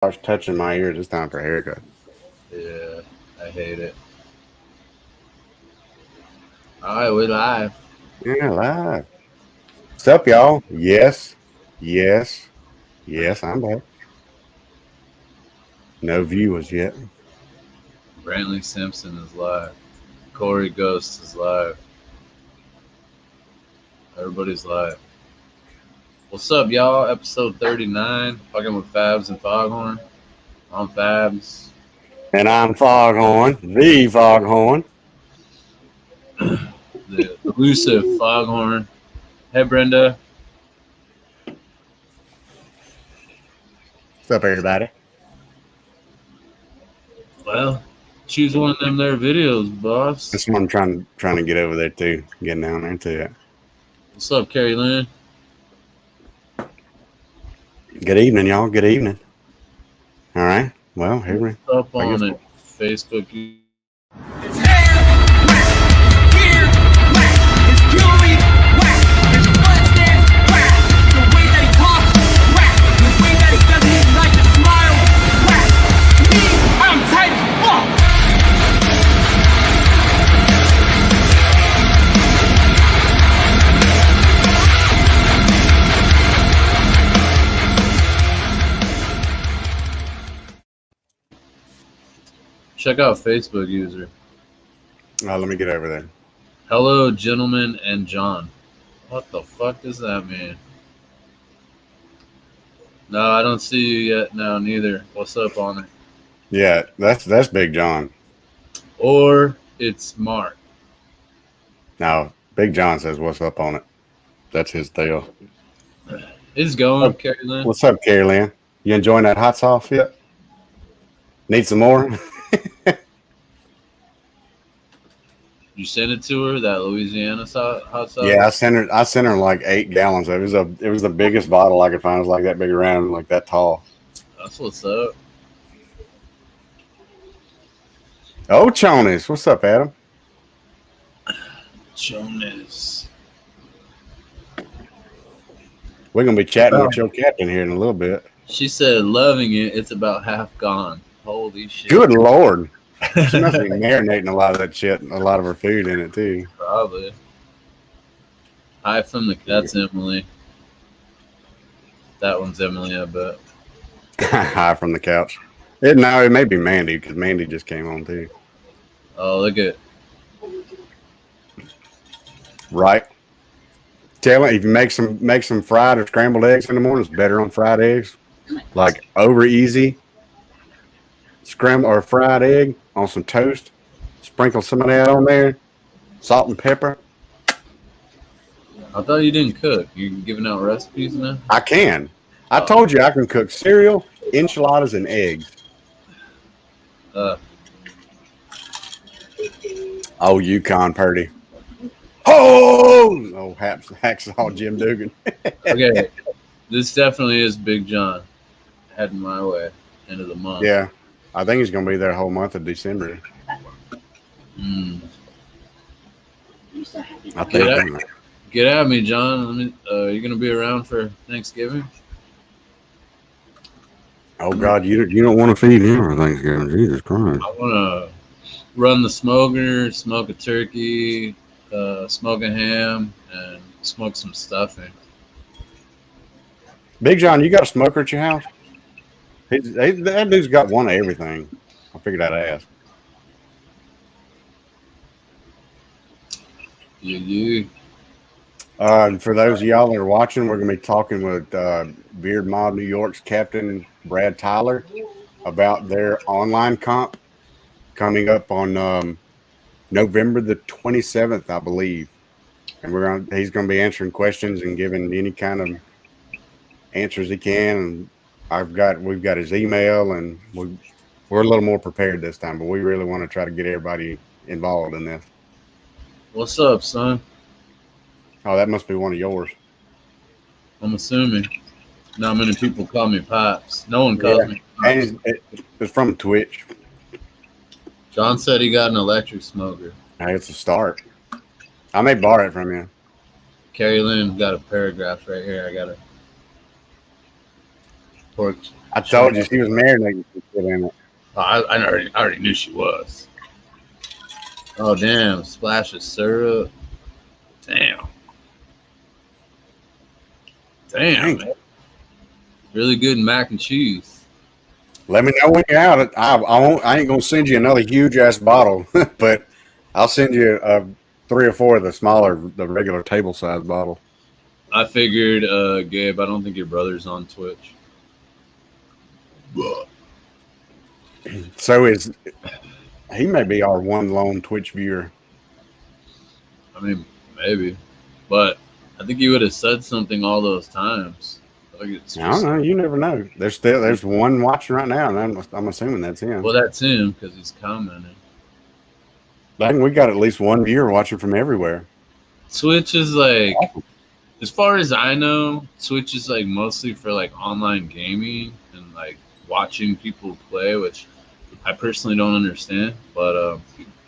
starts touching my ears, it's time for a haircut. Yeah, I hate it. All right, we live. Yeah, live. What's up, y'all? Yes, yes, yes, I'm back. No viewers yet. Brantley Simpson is live. Corey Ghost is live. Everybody's live. What's up, y'all? Episode 39. Fucking with Fabs and Foghorn. I'm Fabs. And I'm Foghorn, the Foghorn. The elusive Foghorn. Hey, Brenda. What's up, everybody? Well, choose one of them there videos, boss. That's what I'm trying to get over there too. Getting down there to it. What's up, Carrie Lynn? Good evening, y'all. Good evening. All right. Well, here we What's up on it? Facebook. It's hair whack, beard whack, his jewelry whack, his foot stands whack, the way that he talks whack, the way that he doesn't even like to smile whack. Me, I'm tight as fuck. Check out Facebook user. let me get over there. Hello, gentlemen and John. What the fuck does that mean? No, I don't see you yet now, neither. What's up on it? Yeah, that's Big John. Or it's Mark. Now, Big John says, "What's up on it?" That's his deal. It's going, Oh, Carrie Lynn. What's up, Carrie Lynn? You enjoying that hot sauce yet? Need some more? You sent it to her, that Louisiana hot sauce? Yeah, I sent her like 8 gallons. It was the biggest bottle I could find. It was like that big around, like that tall. That's what's up. Oh, Chonis, what's up, Adam? Jonas. We're gonna be chatting with your captain here in a little bit. She said, loving it. It's about half gone. Holy shit. Good Lord, she must be marinating a lot of that shit, and a lot of her food in it too. Probably. Hi from the. That's Emily. That one's Emily, I bet. High from the couch. It may be Mandy because Mandy just came on too. Oh, look at. Right. Tell me, if you make some fried or scrambled eggs in the morning, it's better on fried eggs. Like over easy. Scrambled or fried egg on some toast. Sprinkle some of that on there. Salt and pepper. I thought you didn't cook. You giving out recipes now? I can. I told you I can cook cereal, enchiladas, and eggs. Oh, Yukon Purdy. Oh, hacksaw Jim Dugan. Okay, this definitely is Big John heading my way end of the month. Yeah, I think he's going to be there the whole month of December. I think. Get at me, John. You gonna be around for Thanksgiving? Oh God, you don't want to feed him for Thanksgiving, Jesus Christ! I want to run the smoker, smoke a turkey, smoke a ham, and smoke some stuffing. Big John, you got a smoker at your house? That dude's got one of everything. I figured I'd ask. Yeah. For those of y'all that are watching, we're going to be talking with Beard Mob New York's captain, Brad Tyler, about their online comp coming up on November the 27th, I believe. And he's going to be answering questions and giving any kind of answers he can. And we've got his email, and we're a little more prepared this time, but we really want to try to get everybody involved in this. What's up, son? Oh, that must be one of yours. I'm assuming. Not many people call me Pops. No one calls me Pops. And it's from Twitch. John said he got an electric smoker. Hey, it's a start. I may borrow it from you. Carrie Lynn got a paragraph right here. I got a I told you she was marinating some shit in it. Oh, I already knew she was. Oh damn! Splash of syrup. Damn. Dang. Man. Really good mac and cheese. Let me know when you're out. I ain't gonna send you another huge ass bottle, but I'll send you 3 or 4 of the regular table size bottle. I figured, Gabe, I don't think your brother's on Twitch. So he may be our one lone Twitch viewer. I mean, maybe, but I think you would have said something all those times. Like it's I don't know. You never know. There's one watching right now, and I'm assuming that's him. Well, that's him because he's commenting. I think we got at least one viewer watching from everywhere. Twitch is like, as far as I know, Twitch is like mostly for like online gaming and like watching people play, which I personally don't understand. But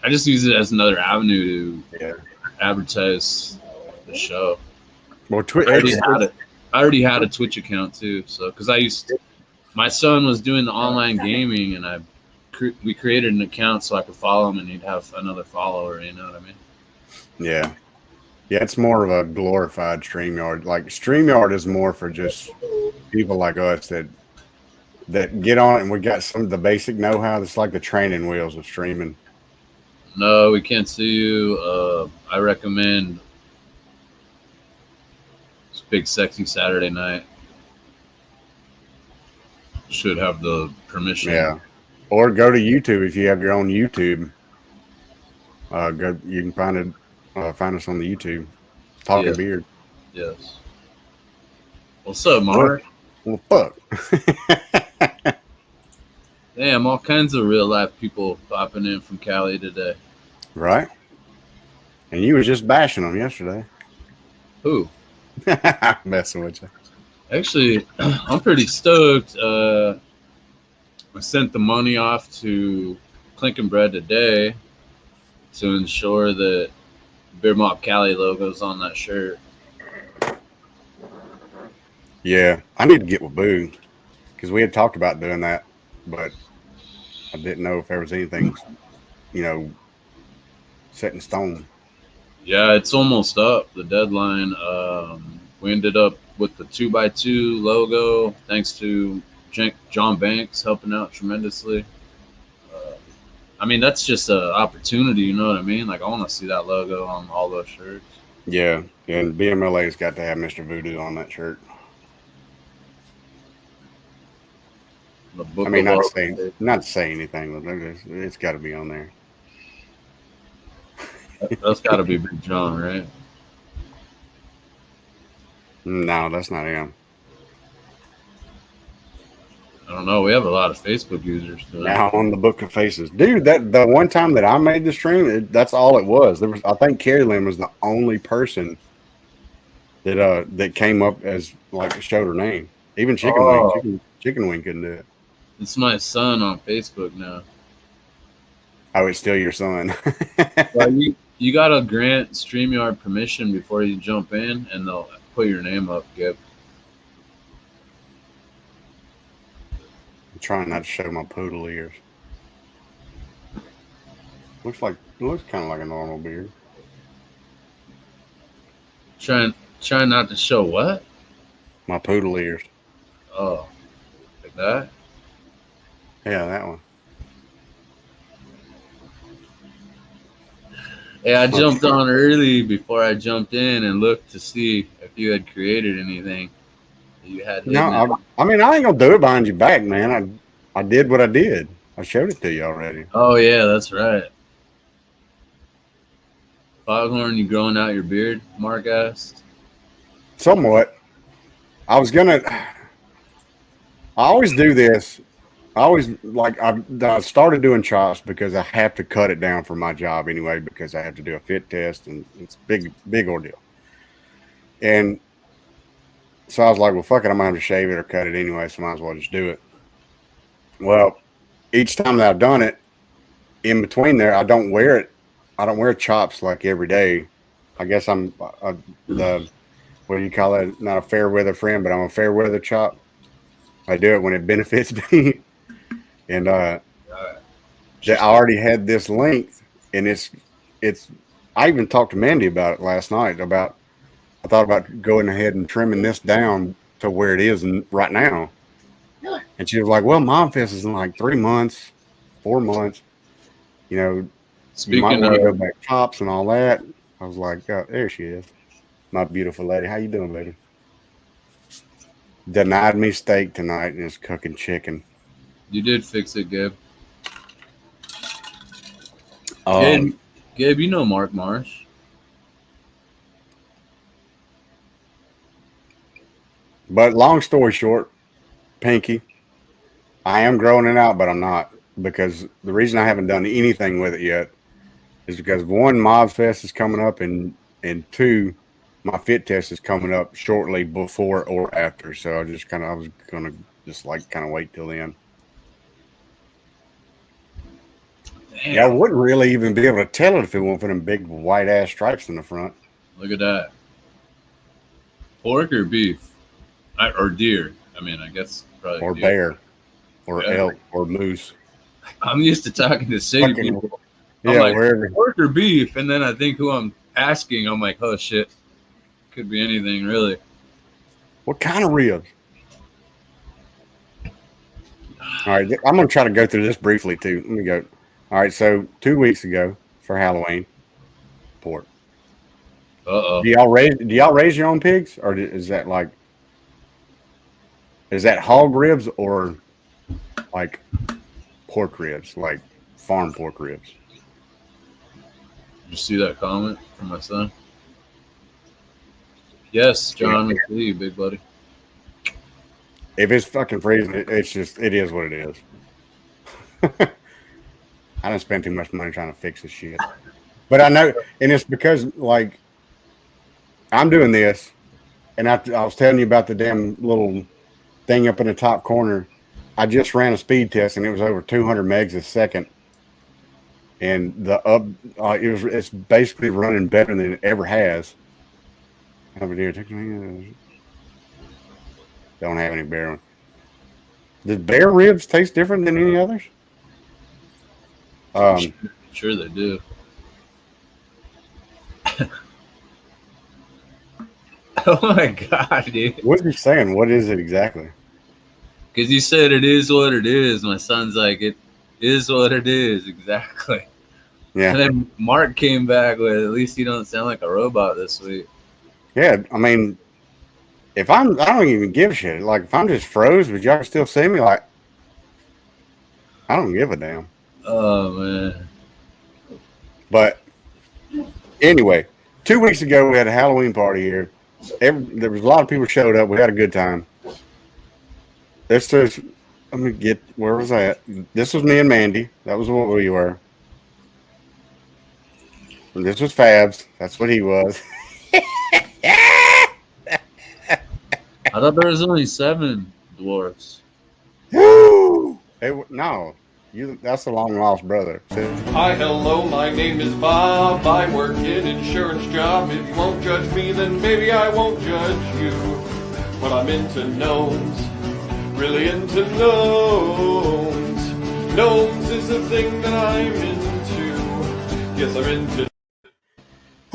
I just use it as another avenue to advertise the show. Well, Twitch. I already had a Twitch account too, so because my son was doing the online gaming, and we created an account so I could follow him, and he'd have another follower. You know what I mean? Yeah, it's more of a glorified Streamyard. Like Streamyard is more for just people like us that get on it, and we got some of the basic know-how. That's like the training wheels of streaming. No, we can't see you. I recommend Big Sexy Saturday Night. Should have the permission. Yeah. Or go to YouTube if you have your own YouTube. You can find us on the YouTube. Talking Beard. Yes. What's up, Mark? Well, fuck. Damn, all kinds of real life people popping in from Cali today. Right. And you was just bashing them yesterday. Who? Messing with you. Actually, I'm pretty stoked. I sent the money off to Clinkin' Bread today to ensure that Beer Mop Cali logo's on that shirt. Yeah, I need to get with Boo because we had talked about doing that, but I didn't know if there was anything, set in stone. Yeah, it's almost up. The deadline. We ended up with the 2x2 logo, thanks to John Banks helping out tremendously. I mean, that's just an opportunity, you know what I mean? Like, I want to see that logo on all those shirts. Yeah, and BMLA's got to have Mr. Voodoo on that shirt. I mean, not to say anything, but it's got to be on there. That's got to be Big John, right? No, that's not him. I don't know. We have a lot of Facebook users today. Now on the Book of Faces, dude. The one time that I made the stream, that's all it was. I think Carrie Lynn was the only person that came up as like showed her name. Even Chicken Wing couldn't do it. It's my son on Facebook now. Oh, it's still your son. Well, you gotta grant StreamYard permission before you jump in, and they'll put your name up, Gib. I'm trying not to show my poodle ears. Looks kind of like a normal beard. Trying not to show what? My poodle ears. Oh, like that? Yeah, that one. Hey, I jumped on early before I jumped in and looked to see if you had created anything. You had no, I mean, I ain't gonna do it behind your back, man. I did what I did. I showed it to you already. Oh yeah, that's right. Foghorn, you growing out your beard? Mark asked. Somewhat. I always do this. I started doing chops because I have to cut it down for my job anyway, because I have to do a fit test and it's big ordeal. And so I was like, well, fuck it, I'm gonna have to shave it or cut it anyway, so might as well just do it. Well, each time that I've done it, in between there, I don't wear it. I don't wear chops like every day. I guess I'm what do you call it? Not a fair weather friend, but I'm a fair weather chop. I do it when it benefits me. And I already had this length, and it's. I even talked to Mandy about it last night. I thought about going ahead and trimming this down to where it is right now. And she was like, "Well, Mom Fest is in like 3 months, 4 months. You know, you might Speaking want to go of, back tops and all that." I was like, oh, "There she is, my beautiful lady. How you doing, baby?" Denied me steak tonight and is cooking chicken. you did fix it, Gabe. Um, Gabe, you know Mark Marsh. but long story short, Pinky, I am growing it out, but I'm not, because the reason I haven't done anything with it yet is because one, Mobs Fest is coming up, and two, my fit test is coming up shortly before or after. So I was gonna just like kind of wait till then. Damn, Yeah, I wouldn't really even be able to tell it if it weren't for them big white ass stripes in the front. look at that. Pork or beef? Or deer. I mean, I guess probably Or deer. bear, or Yeah. elk, or moose. I'm used to talking to city Fucking- people. I'm Yeah, like, wherever. pork or beef, and then I think who I'm asking, I'm like, oh shit, could be anything really. What kind of ribs? All right, I'm gonna try to go through this briefly too. Let me go. All right, so 2 weeks ago for Halloween, pork. Uh-oh. Do y'all raise your own pigs, or is that hog ribs or like pork ribs, like farm pork ribs? Did you see that comment from my son? Yes, John, we see you, big buddy. If it's fucking freezing, it is what it is. I didn't spend too much money trying to fix this shit. But I know, and it's because like I'm doing this, and I was telling you about the damn little thing up in the top corner. I just ran a speed test, and it was over 200 megs a second. And it's basically running better than it ever has. Over there, don't have any bear. Does bear ribs taste different than any others? Sure they do. Oh my god, dude. What are you saying? What is it exactly? Because you said it is what it is. My son's like, it is what it is, exactly. Yeah. And then Mark came back with, at least you don't sound like a robot this week. Yeah, I mean, I don't even give a shit. Like, if I'm just froze, would y'all still see me? Like, I don't give a damn. Oh, man. But anyway, 2 weeks ago, we had a Halloween party here. There was a lot of people showed up. We had a good time. Let me get, where was that? This was me and Mandy. That was what we were. And this was Fabs. That's what he was. I thought there was only 7 dwarfs. No, that's the long lost brother. Hi, hello, my name is Bob. I work in insurance job. If you won't judge me, then maybe I won't judge you. But I'm into gnomes, really into gnomes. Gnomes is the thing that I'm into. Yes, I'm into.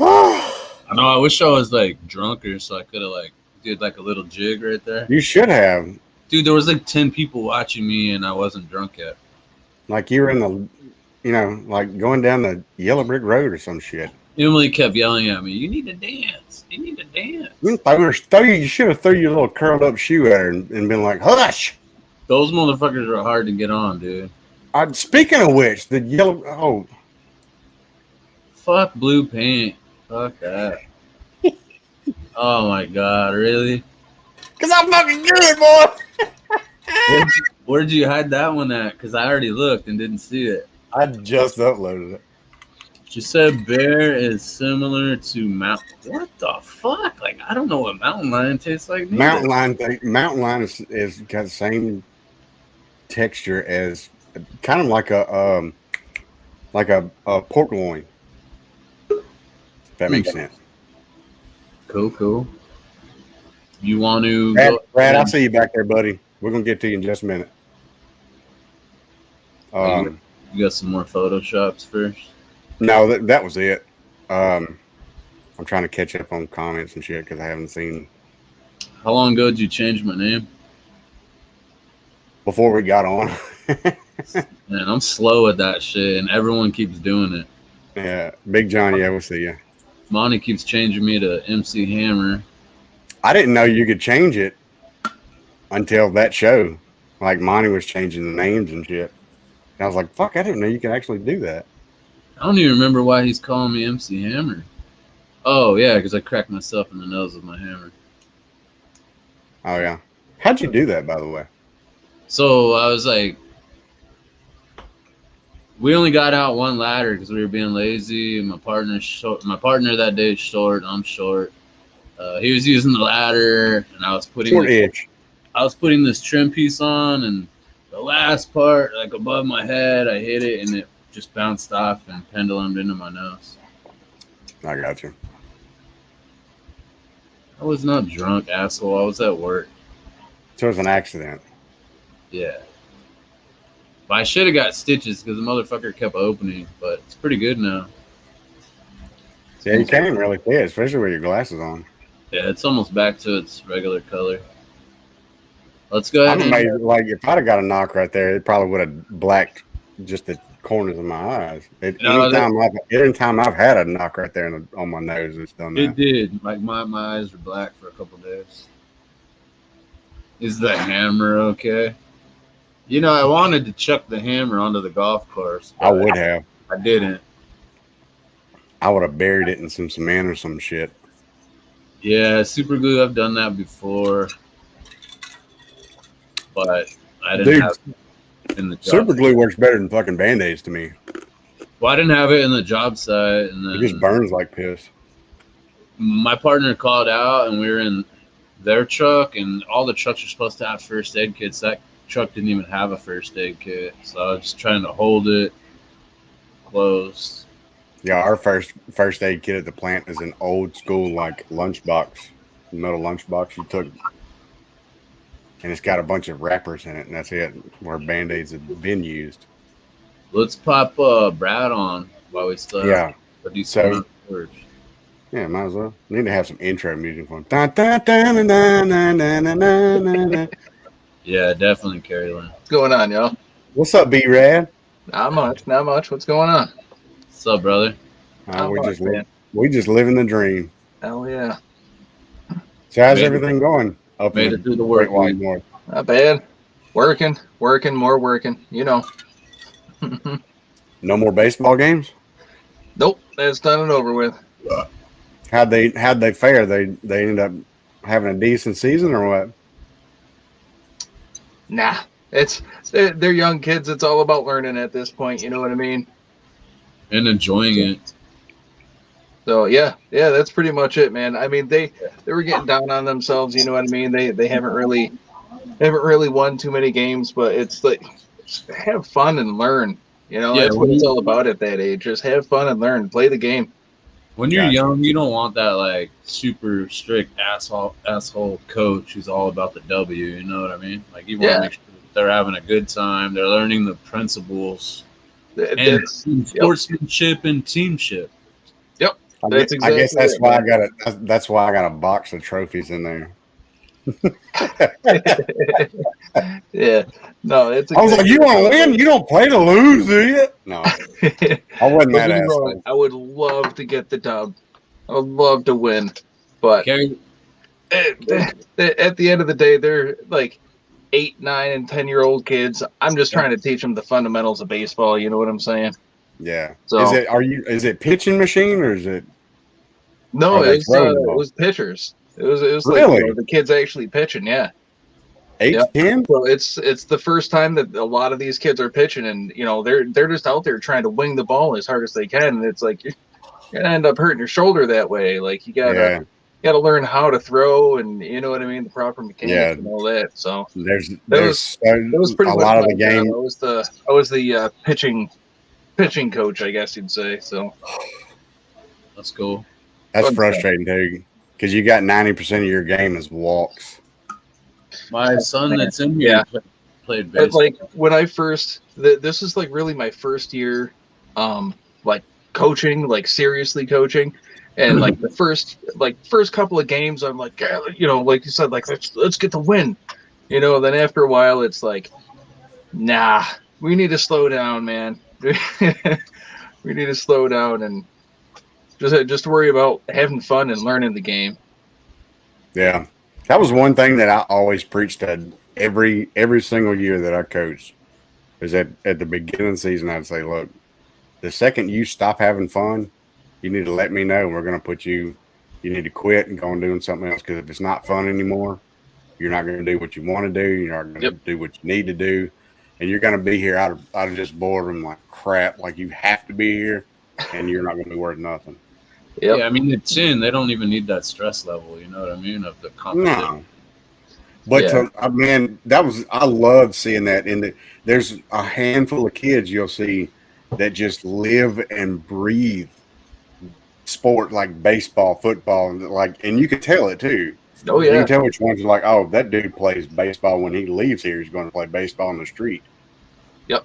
I know, I wish I was like drunker so I could have like did like a little jig right there. You should have. Dude, there was like 10 people watching me and I wasn't drunk yet. Like you were in like going down the yellow brick road or some shit. Emily kept yelling at me, you need to dance. You need to dance. You should have threw your little curled up shoe at her and been like, hush. Those motherfuckers are hard to get on, dude. Speaking of which, the yellow, Fuck blue paint. Fuck that. Oh my god, really? because I'm fucking good, boy. Where'd you hide that one at? Because I already looked and didn't see it. I just uploaded it. She said bear is similar to mount. What the fuck? Like, I don't know what mountain lion tastes like. Mountain lion is got the same texture as kind of like a pork loin. If that makes sense. Cool. You want to Brad, I see you back there, buddy. We're gonna get to you in just a minute. You got some more Photoshops first? No, that was it. I'm trying to catch up on comments and shit because I haven't seen. How long ago did you change my name? Before we got on. Man, I'm slow at that shit, and everyone keeps doing it. Yeah, Big John. Yeah, we'll see you. Monty keeps changing me to MC Hammer. I didn't know you could change it until that show. Like Monty was changing the names and shit. And I was like, fuck, I didn't know you could actually do that. I don't even remember why he's calling me MC Hammer. Oh, yeah, because I cracked myself in the nose with my hammer. Oh, yeah. How'd you do that, by the way? So I was like, we only got out one ladder because we were being lazy. My partner that day is short. I'm short. He was using the ladder, and I was putting this trim piece on, and the last part, like above my head, I hit it, and it just bounced off and pendulumed into my nose. I got you. I was not drunk, asshole. I was at work. So it was an accident. Yeah. But I should have got stitches because the motherfucker kept opening, but it's pretty good now. Yeah, you can't really see it, especially with your glasses on. Yeah, it's almost back to its regular color. Let's go ahead. I'm amazed. Like, if I'd have got a knock right there, it probably would have blacked just the corners of my eyes. Anytime I've had a knock right there on my nose, it's done that. It did. Like, my eyes were black for a couple days. Is the hammer okay? You know, I wanted to chuck the hammer onto the golf course. I would have. I didn't. I would have buried it in some cement or some shit. Yeah, super glue. I've done that before, but I didn't have it in the job. Super glue works better than fucking Band-Aids to me. Well, I didn't have it in the job site, and then It just burns like piss. my partner called out, and we were in their truck, and all the trucks are supposed to have first aid kits. That truck didn't even have a first aid kit, so I was just trying to hold it closed. Yeah, our first aid kit at the plant is an old school like lunchbox, metal lunchbox you took, and it's got a bunch of wrappers in it, and that's it. Where Band-Aids have been used. Let's pop Brad on while we still have a decent amount of storage. Yeah, might as well. Need to have some intro music for him. Yeah, definitely, Carolyn. What's going on, y'all? What's up, B-Rad? Not much. What's going on? What's up, brother? We just living the dream. Hell yeah. So how's everything going? Made it through the work week. North. Not bad. Working, more working. You know. No more baseball games? Nope, that's done and over with. How'd they fare? They ended up having a decent season or what? Nah, they're young kids. It's all about learning at this point. You know what I mean? And enjoying it. So yeah, that's pretty much it, man. I mean, they were getting down on themselves. You know what I mean? They haven't really won too many games, but it's like have fun and learn. You know, that's what it's all about at that age. Just have fun and learn. Play the game. When you're young, you don't want that like super strict asshole coach who's all about the W. You know what I mean? Like you want to make sure that they're having a good time. They're learning the principles and sportsmanship and teamship. Yep, that's exactly. I guess that's why that's why I got a box of trophies in there. Yeah, no, it's. I was like, you want to win? You don't play to lose, do you? No, I wasn't that asshole. I would love to get the dub. I would love to win, but at the end of the day, they're like 8, 9, and 10-year-old kids. I'm just trying to teach them the fundamentals of baseball. You know what I'm saying? Yeah. So is it pitching machine or is it? No, it was pitchers. It was really? Like the kids actually pitching. Yeah. 8 to 10. So it's the first time that a lot of these kids are pitching, and you know they're just out there trying to wing the ball as hard as they can, and it's like you're gonna end up hurting your shoulder that way. Like you gotta learn how to throw, and you know what I mean, the proper mechanics and all that. So that was pretty a much lot of the game. I was the pitching coach, I guess you'd say. So let's go. That's frustrating too, because you got 90% of your game is walks. My son that's in here played But baseball. like when I first, this is like really my first year, like coaching, like seriously coaching, and like the first couple of games, I'm like, yeah, you know, like you said, like let's get the win, you know. Then after a while, it's like, nah, we need to slow down, man. We need to slow down and just worry about having fun and learning the game. Yeah, that was one thing that I always preached at every single year that I coached. Is at the beginning of the season, I'd say, look, the second you stop having fun, you need to let me know. We're going to put you. You need to quit and go and doing something else, because if it's not fun anymore, you're not going to do what you want to do. You're not going to do what you need to do, and you're going to be here out of just boredom like crap. Like you have to be here, and you're not going to be worth nothing. Yeah, I mean, it's in. They don't even need that stress level. You know what I mean? Of the competition. No. But man, I loved seeing that. There's a handful of kids you'll see that just live and breathe sport, like baseball, football, and you can tell it too. Oh You yeah, can tell which ones are like, oh, that dude plays baseball. When he leaves here, he's going to play baseball on the street. yep.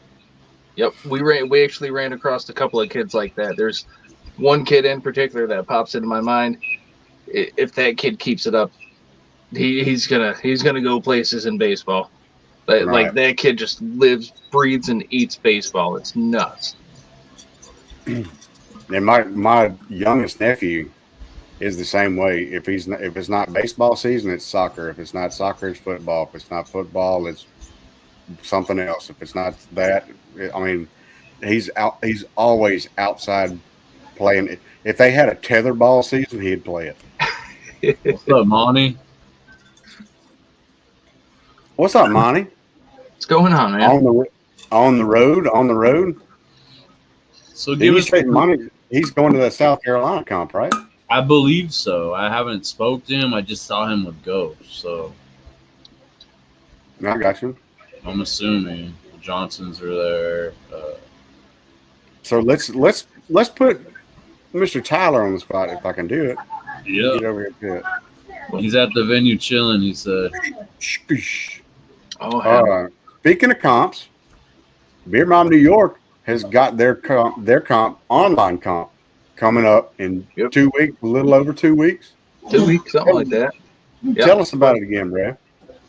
We actually ran across a couple of kids like that. There's one kid in particular that pops into my mind. If that kid keeps it up, he's gonna go places in baseball. But Right. like that kid just lives, breathes, and eats baseball. It's nuts. And my youngest nephew is the same way. If it's not baseball season, it's soccer. If it's not soccer, it's football. If it's not football, it's something else. If it's not that, I mean, he's always outside playing. If they had a tetherball season, he'd play it. What's up, Monty? What's up, Monty? What's going on, man? On the road. So Did give you us. say Monty? He's going to the South Carolina comp, right? I believe so. I haven't spoke to him. I just saw him with Ghost, so I got you. I'm assuming the Johnsons are there. So let's put Mr. Tyler on the spot if I can do it. Yeah, Get over here to it. he's at the venue chilling. He said, Shh. Oh, Speaking of comps, Beer Mom New York has got their comp online comp coming up in 2 weeks, a little over 2 weeks. 2 weeks, something like that. Yep. Tell us about it again, Brad.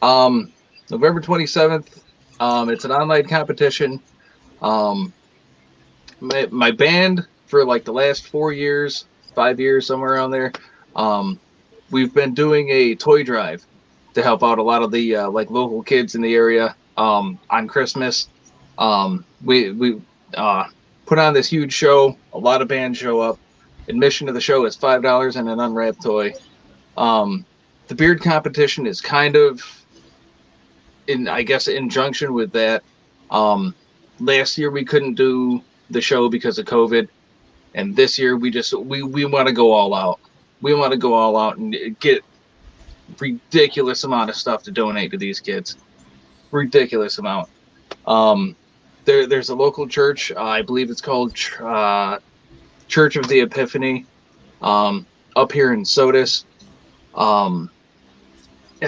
November 27th. It's an online competition. My band for like the last 4 years, 5 years, somewhere around there. We've been doing a toy drive to help out a lot of the like local kids in the area on Christmas. We put on this huge show. A lot of bands show up. Admission to the show is $5 and an unwrapped toy. The beard competition is kind of in junction with that. Last year we couldn't do the show because of COVID, and this year we want to go all out. We want to go all out and get ridiculous amount of stuff to donate to these kids. Ridiculous amount. There's a local church. I believe it's called Church of the Epiphany, up here in Sodus. And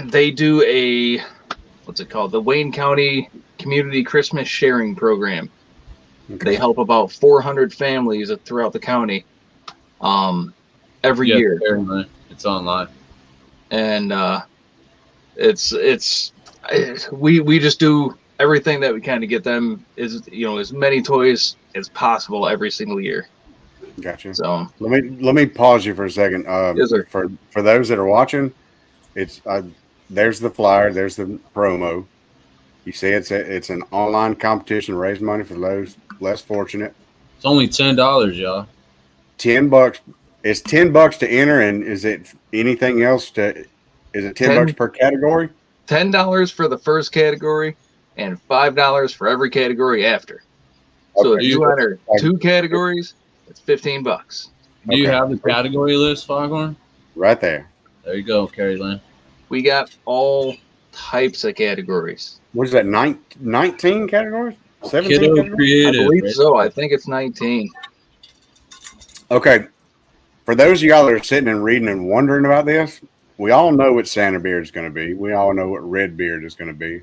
they do the Wayne County Community Christmas Sharing Program. Okay. They help about 400 families throughout the county every year. Apparently. It's online. And we just do everything that we can to get them as many toys as possible every single year. Gotcha. So let me pause you for a second. Yes, sir. For those that are watching, it's there's the flyer, there's the promo. You see, it's an online competition to raise money for those less fortunate. It's only $10, y'all. $10. It's $10 to enter, and is it anything else is it $10 per category? $10 for the first category and $5 for every category after. So Okay. if you enter 2 categories, it's $15. Do you Okay. have the category list, Foghorn? Right there. There you go, Carrie Lynn. We got all types of categories. What is that? 19 categories? 17 Kiddo categories? I Creative. believe right? so. I think it's 19. Okay. For those of y'all that are sitting and reading and wondering about this, we all know what Santa Beard is going to be. We all know what Red Beard is going to be.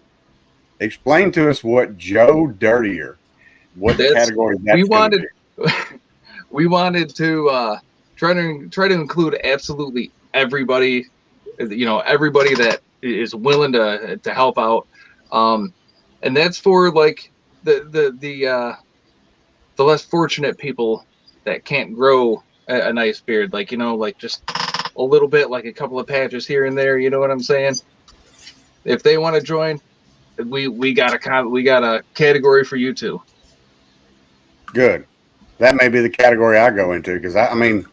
Explain to us what Joe Dirtier, what category that's we going to wanted. be. We wanted to try to include absolutely everybody, everybody that is willing to help out, and that's for like the less fortunate people that can't grow a nice beard, like like just a little bit, like a couple of patches here and there. You know what I'm saying? If they want to join, we got a category for you too. Good. That may be the category I go into because I mean,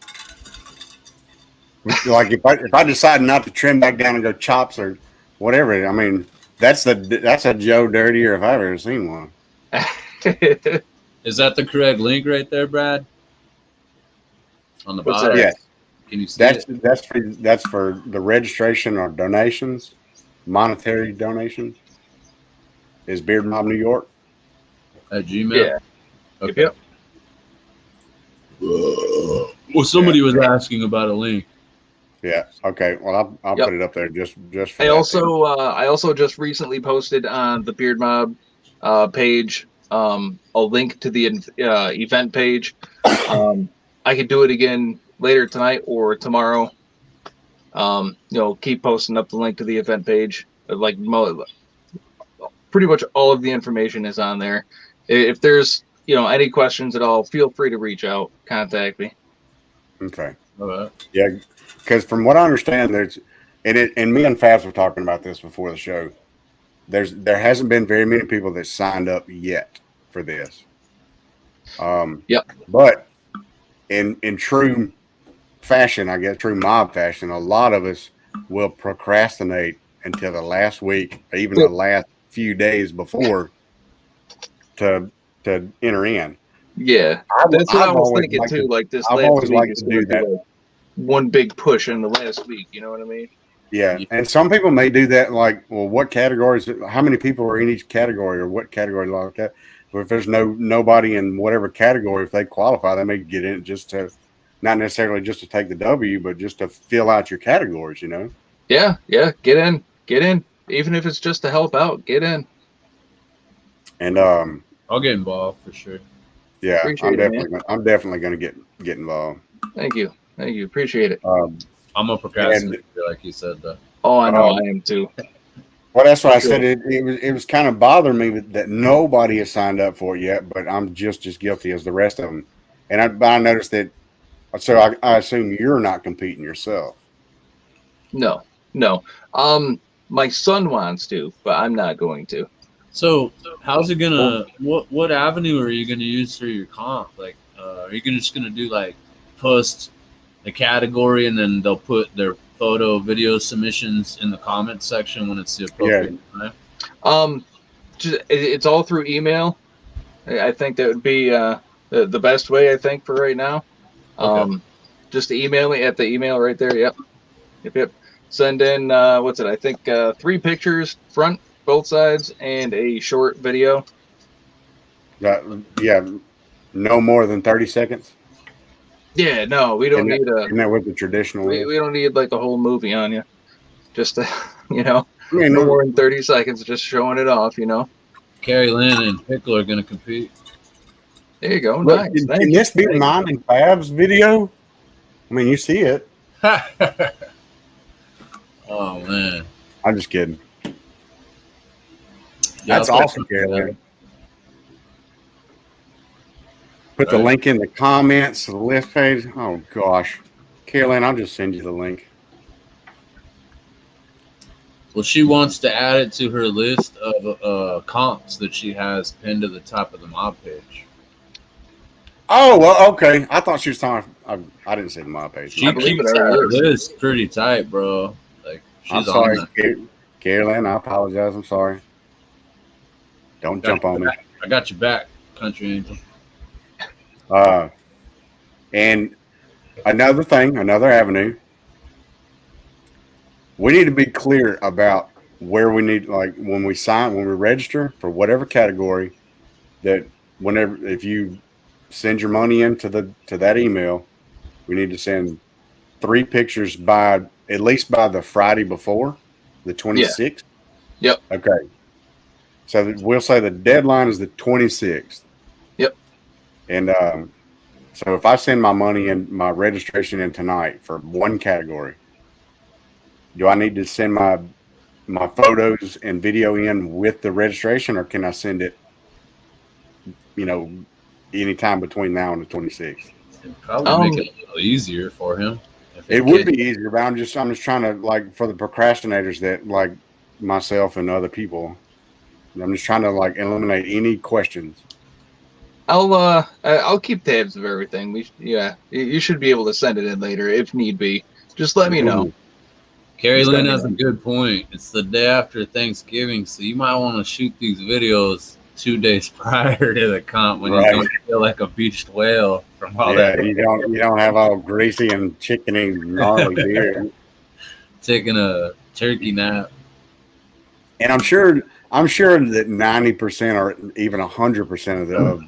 like if I decide not to trim back down and go chops or whatever, I mean that's a Joe Dirtier if I've ever seen one. Is that the correct link right there, Brad? On the What's bottom? Yeah, Can you see it? that's for the registration or donations, monetary donations. Is Beard Mob New York? At Gmail? Yeah. Okay. Yep. Well, somebody was asking about a link. Yeah. Okay. Well, I'll Yep. put it up there just for I that. also just recently posted on the Beard Mob page a link to the event page. I could do it again later tonight or tomorrow. Keep posting up the link to the event page. Like pretty much all of the information is on there. If there's any questions at all, feel free to reach out, contact me. Okay. All right. Yeah, because from what I understand, and me and Fabs were talking about this before the show. There hasn't been very many people that signed up yet for this. Yep. But in true fashion, I guess true mob fashion, a lot of us will procrastinate until the last week, or even the last few days before to enter in. Yeah, that's what I was thinking too. Like this I've last always week liked is to going do to be that. like one big push in the last week. You know what I mean? Yeah, and some people may do that. Like, well, what categories? How many people are in each category, or what category like that? But if there's nobody in whatever category, if they qualify, they may get in just to, not necessarily just to take the W, but just to fill out your categories. Yeah. Get in. Even if it's just to help out, get in. And I'll get involved for sure. yeah, Appreciate it, I'm definitely going to get involved. Thank you. Appreciate it. I'm a procrastinator, like you said, though. Oh, I know. I am too. Well, that's why I said it was kind of bothering me that nobody has signed up for it yet, but I'm just as guilty as the rest of them. And I noticed that, so I assume you're not competing yourself. No. My son wants to, but I'm not going to. So, how's it gonna? What avenue are you gonna use for your comp? Like, are you just gonna do like post the category and then they'll put their photo, video submissions in the comments section when it's the appropriate time? It's all through email. I think that would be the best way. I think for right now. Okay. Just email me at the email right there. Yep. Send in what's it? I think 3 pictures, front, both sides, and a short video. Yeah, no more than 30 seconds. Yeah, no, we don't need Isn't that what the traditional we is? don't need like a whole movie on you. Just to, I mean, no more than 30 seconds, just showing it off. Carrie Lynn and Pickle are gonna compete. There you go. Look, Nice. can this be mine and Fab's video? I mean, you see it. Oh man, I'm just kidding. Yeah, That's I'll awesome, put that Carolyn. Put the link in the comments to the list page. Oh gosh, Carolyn, I'll just send you the link. Well, she wants to add it to her list of comps that she has pinned to the top of the mob page. Oh well, okay. I thought she was talking. I didn't see the mob page. She keeps that list pretty tight, bro. Like she's I'm sorry, on that. Carolyn. I apologize. I'm sorry. Don't jump on me. I got your back, Country Angel. And another thing, another avenue. We need to be clear about where we need, like when we register for whatever category, that if you send your money into to that email, we need to send 3 pictures by at least by the Friday before, the 26th. Yep. Okay. So we'll say the deadline is the 26th. Yep. And so if I send my money in, my registration in tonight for one category, do I need to send my photos and video in with the registration, or can I send it, anytime between now and the 26th? It'd probably make it a little easier for him. It would be easier, but I'm just trying to, like, for the procrastinators that like myself and other people, I'm just trying to like eliminate any questions. I'll keep tabs of everything. You should be able to send it in later if need be. Just let me know. Carrie Lynn has a good point. It's the day after Thanksgiving, so you might want to shoot these videos 2 days prior to the comp when you don't feel like a beached whale from all that. You don't have all greasy and chickeny gnarly beard. Taking a turkey nap. And I'm sure that 90% or even 100%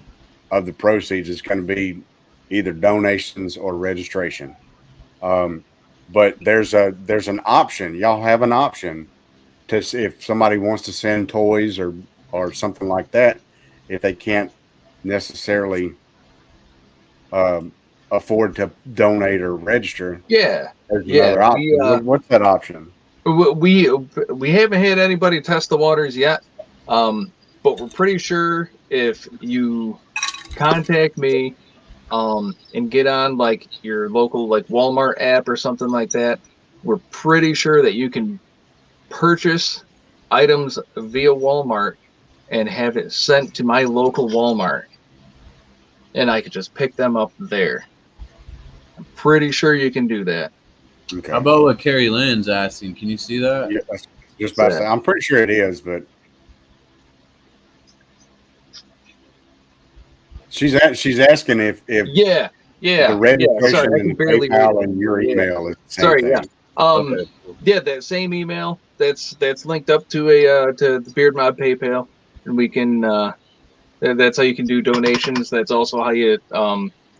of the proceeds is going to be either donations or registration. But there's an option. Y'all have an option to, if somebody wants to send toys or something like that, if they can't necessarily afford to donate or register. Yeah. There's another option. What's that option? We haven't had anybody test the waters yet, but we're pretty sure if you contact me and get on like your local like Walmart app or something like that, we're pretty sure that you can purchase items via Walmart and have it sent to my local Walmart, and I could just pick them up there. I'm pretty sure you can do that. Okay. How about what Carrie Lynn's asking? Can you see that? Yeah, just about to say, I'm pretty sure it is, but she's asking if the registration and PayPal and your email is the same thing. Yeah, that same email that's linked up to the Beard Mob PayPal, and we can that's how you can do donations. That's also how you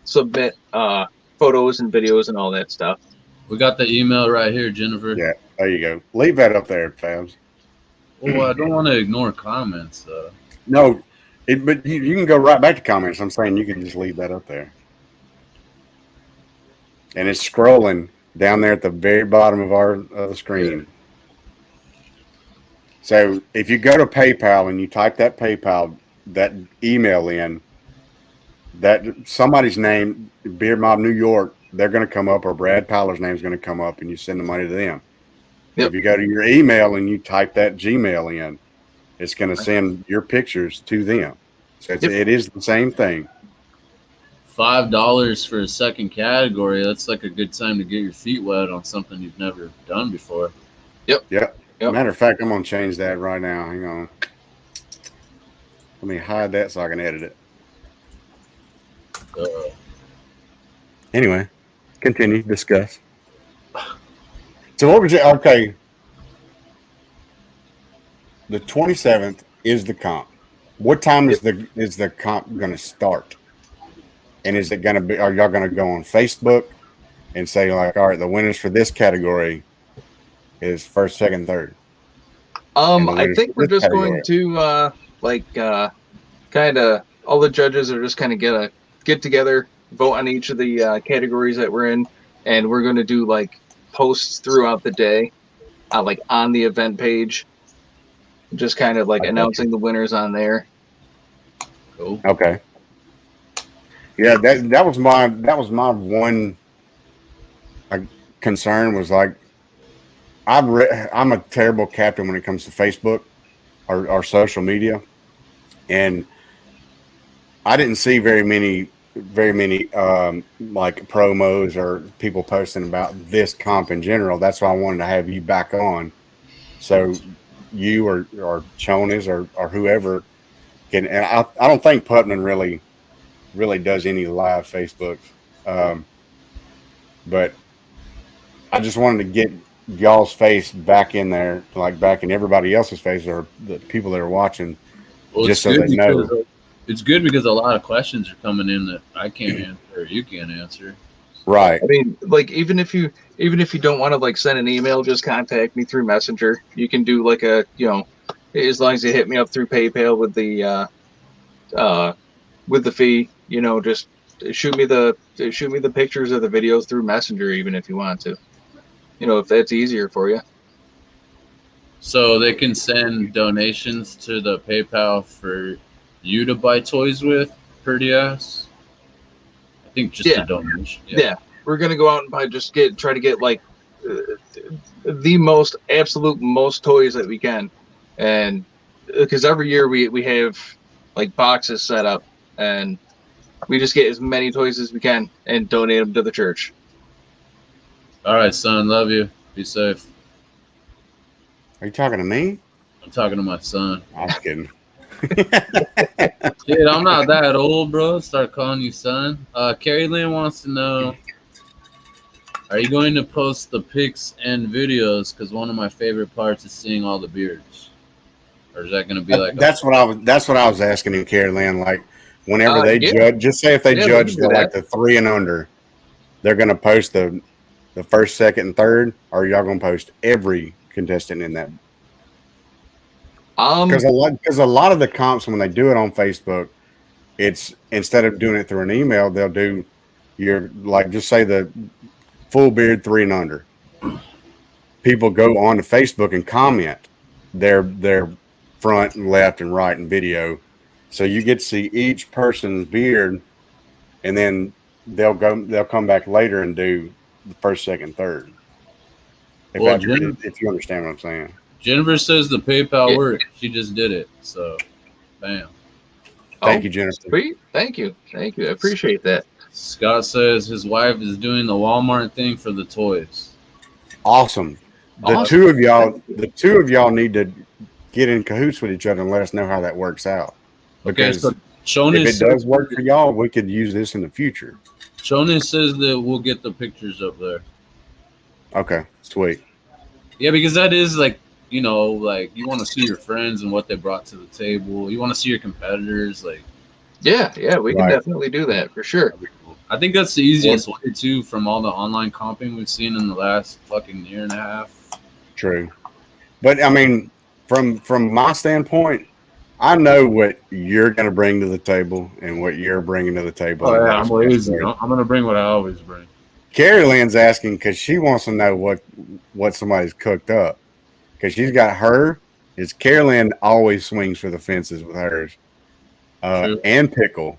submit photos and videos and all that stuff. We got the email right here, Jennifer. Yeah, there you go. Leave that up there, Fabs. Well, I don't want to ignore comments, though. No, but you can go right back to comments. I'm saying you can just leave that up there. And it's scrolling down there at the very bottom of our screen. So if you go to PayPal and you type that email in, that somebody's name, Beard Mob New York, they're going to come up, or Brad Powler's name is going to come up, and you send the money to them. Yep. If you go to your email and you type that Gmail in, it's going to send your pictures to them. So it is the same thing. $5 for a second category. That's like a good time to get your feet wet on something you've never done before. Yep. Matter of fact, I'm going to change that right now. Hang on. Let me hide that so I can edit it. Anyway, continue, discuss. So what would you, okay. The 27th is the comp. What time is the comp going to start? And is it going to be, are y'all going to go on Facebook and say like, all right, the winners for this category is first, second, third? I think we're just going to kind of all the judges are just kind of get together, vote on each of the categories that we're in, and we're going to do like posts throughout the day, like on the event page, just kind of like announcing the winners on there. Cool. Okay. Yeah, that was my one concern was like I'm a terrible captain when it comes to Facebook or social media, and I didn't see very many like promos or people posting about this comp in general. That's why I wanted to have you back on, so you or Chonas or whoever can. And I don't think Putman really does any live Facebooks, but I just wanted to get y'all's face back in there, like back in everybody else's face, or the people that are watching, just so they know. It's good because a lot of questions are coming in that I can't answer or you can't answer. Right. I mean, like even if you don't want to like send an email, just contact me through Messenger. You can do like a as long as you hit me up through PayPal with the fee, just shoot me the pictures of the videos through Messenger, even if you want to. If that's easier for you. So they can send donations to the PayPal for you to buy toys with, pretty ass. I think just a donation. Yeah. We're gonna go out and try to get like the absolute most toys that we can, and because every year we have like boxes set up, and we just get as many toys as we can and donate them to the church. All right, son. Love you. Be safe. Are you talking to me? I'm talking to my son. I'm kidding. Dude, I'm not that old, bro. Start calling you son. Carrie Lynn wants to know, are you going to post the pics and videos? Because one of my favorite parts is seeing all the beards. Or is that going to be like? That's what I was asking in Carolyn. Like, whenever they yeah. judge, just say if they Yeah, judge we can do like the 3 and under, they're going to post the first, second, and third. Or are y'all going to post every contestant in that? Because a lot of the comps, when they do it on Facebook, it's instead of doing it through an email, they'll do just say the full beard 3 and under. People go on to Facebook and comment their front and left and right and video, so you get to see each person's beard, and then they'll come back later and do the first, second, third. If you understand what I'm saying. Jennifer says the PayPal works. She just did it. So, bam. Thank you, Jennifer. Sweet. Thank you. I appreciate that. Scott says his wife is doing the Walmart thing for the toys. Awesome. The two of y'all need to get in cahoots with each other and let us know how that works out. Because if it does work for y'all, we could use this in the future. Jonas says that we'll get the pictures up there. Okay, sweet. Yeah, because that is like, like you want to see your friends and what they brought to the table. You want to see your competitors, like. Yeah, we can definitely do that for sure. I think that's the easiest way too, from all the online comping we've seen in the last fucking year and a half. True, but I mean, from my standpoint, I know what you're going to bring to the table and what you're bringing to the table. Oh yeah, I'm lazy. I'm going to bring what I always bring. Carrie Lynn's asking because she wants to know what somebody's cooked up. Because she's got Carrie Lynn always swings for the fences with hers. And Pickle.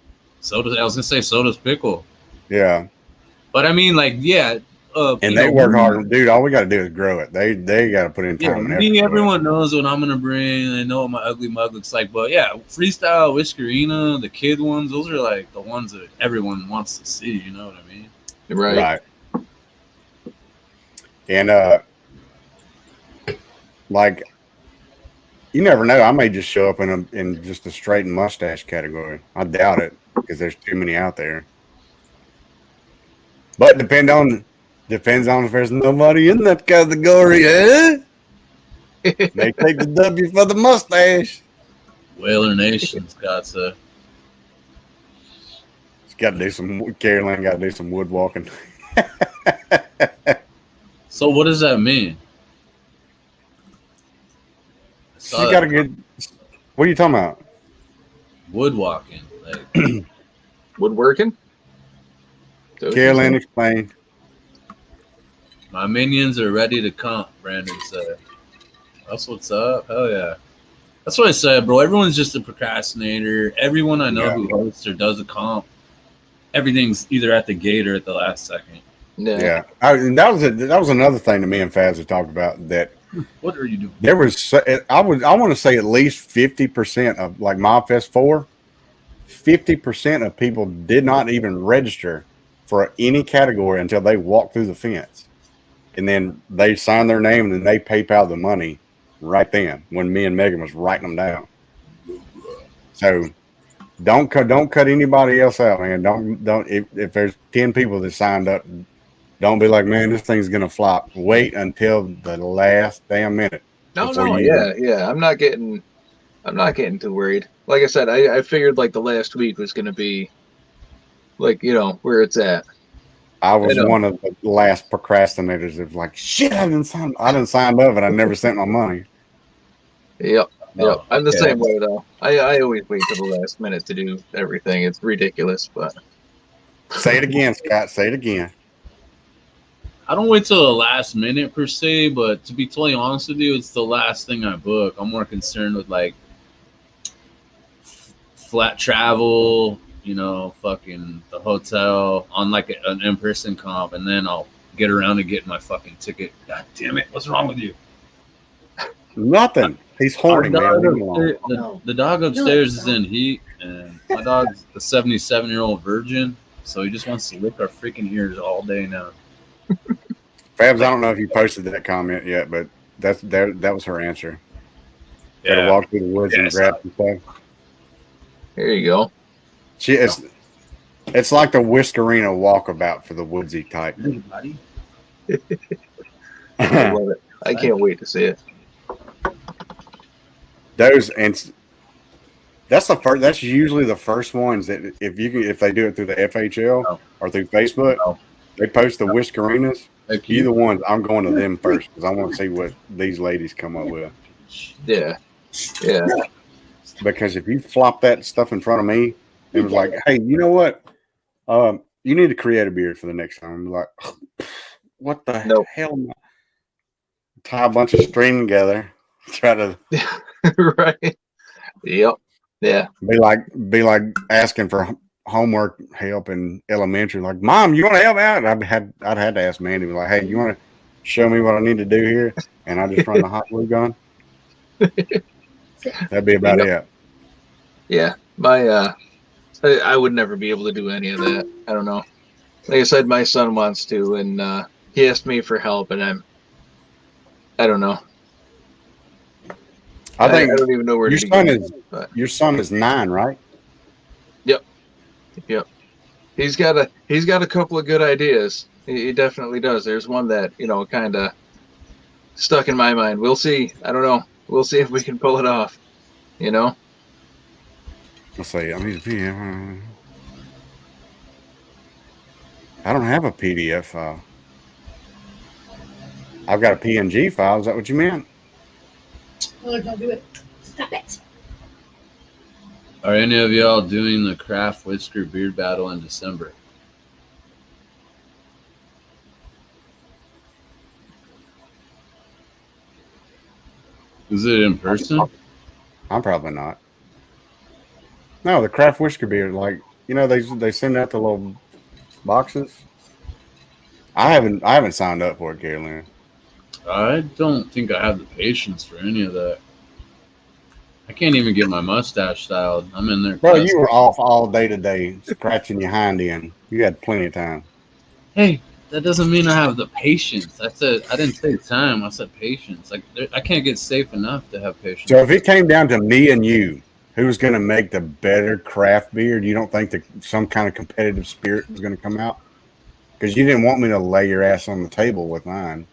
I was going to say, so does Pickle. Yeah. But I mean, like, yeah. And they work hard. Dude, all we got to do is grow it. They got to put in time. Yeah, everyone knows what I'm going to bring. They know what my ugly mug looks like. But yeah, Freestyle, Whiskerina, the kid ones, those are like the ones that everyone wants to see. You know what I mean? Right. And, like, you never know. I may just show up in just a straightened mustache category. I doubt it because there's too many out there. But depends on if there's nobody in that category, eh? They take the W for the mustache. Whaler Nation's got to. Carolyn got to do some woodwalking. So what does that mean? She got a good. What are you talking about? Woodwalking, like woodworking. Carolyn explained. My minions are ready to comp. Brandon said. That's what's up. Hell yeah. That's what I said, bro. Everyone's just a procrastinator. Everyone I know who hosts or does a comp, everything's either at the gate or at the last second. Yeah. That was another thing that me and Fabs had talked about. That what are you doing? There was I want to say at least 50% of like MobFest 4, 50% of people did not even register for any category until they walked through the fence, and then they signed their name and then they PayPal the money right then when me and Megan was writing them down. So don't cut anybody else out, man. Don't if there's 10 people that signed up. Don't be like, man, this thing's gonna flop. Wait until the last damn minute. Yeah. I'm not getting too worried. Like I said, I figured like the last week was gonna be like, where it's at. I was know. one of the last procrastinators of like, shit, I didn't sign up and I never sent my money. Yep. No, Yep. I'm the okay. same way though. I always wait to the last minute to do everything. It's ridiculous, but Say it again, Scott. Say it again. I don't wait till the last minute per se, but to be totally honest with you, it's the last thing I book. I'm more concerned with like flat travel, you know, fucking the hotel on like an in-person comp, and then I'll get around to getting my fucking ticket. God damn it! What's wrong with you? Nothing. He's hoarding, man. Leave him alone. The dog upstairs is in heat, and my dog's a 77-year-old virgin, so he just wants to lick our freaking ears all day now. Fabs, I don't know if you posted that comment yet, but that was her answer. Got to walk through the woods and grab some stuff. here you go. It's like the Whiskerina walkabout for the woodsy type. I love it. I can't wait to see it. Those and that's the first. That's usually the first ones that if they do it through the FHL or through Facebook, they post the Whiskerinas. Either ones, I'm going to them first because I want to see what these ladies come up with. Yeah. Yeah. Because if you flop that stuff in front of me, it was like, hey, you know what? You need to create a beard for the next time. I'm like, what the hell? Tie a bunch of string together, try to right. Yep. Yeah. Be like asking for homework help in elementary. Like, Mom, you want to help out? I'd had to ask Mandy, like, hey, you want to show me what I need to do here? And I just run the hot glue gun. That'd be about it. Yeah. My I would never be able to do any of that. I don't know. Like I said, my son wants to, and he asked me for help, and I don't know. I think I don't even know where your to son begin, is. but. Your son is 9, right? Yep. He's got a couple of good ideas. He definitely does. There's one that, kind of stuck in my mind. We'll see. I don't know. We'll see if we can pull it off. Let's see. I need a PDF. I don't have a PDF file. I've got a PNG file. Is that what you meant? Oh, don't do it. Stop it. Are any of y'all doing the craft whisker beard battle in December? Is it in person? I'm probably not. No, the craft whisker beard, they send out the little boxes. I haven't signed up for it, Carolina. I don't think I have the patience for any of that. I can't even get my mustache styled. I'm in there. Bro, you were off all day today, scratching your hind end. You had plenty of time. Hey, that doesn't mean I have the patience. I didn't say time. I said patience. I can't get safe enough to have patience. So if it came down to me and you, who's going to make the better craft beard? You don't think that some kind of competitive spirit was going to come out? Because you didn't want me to lay your ass on the table with mine.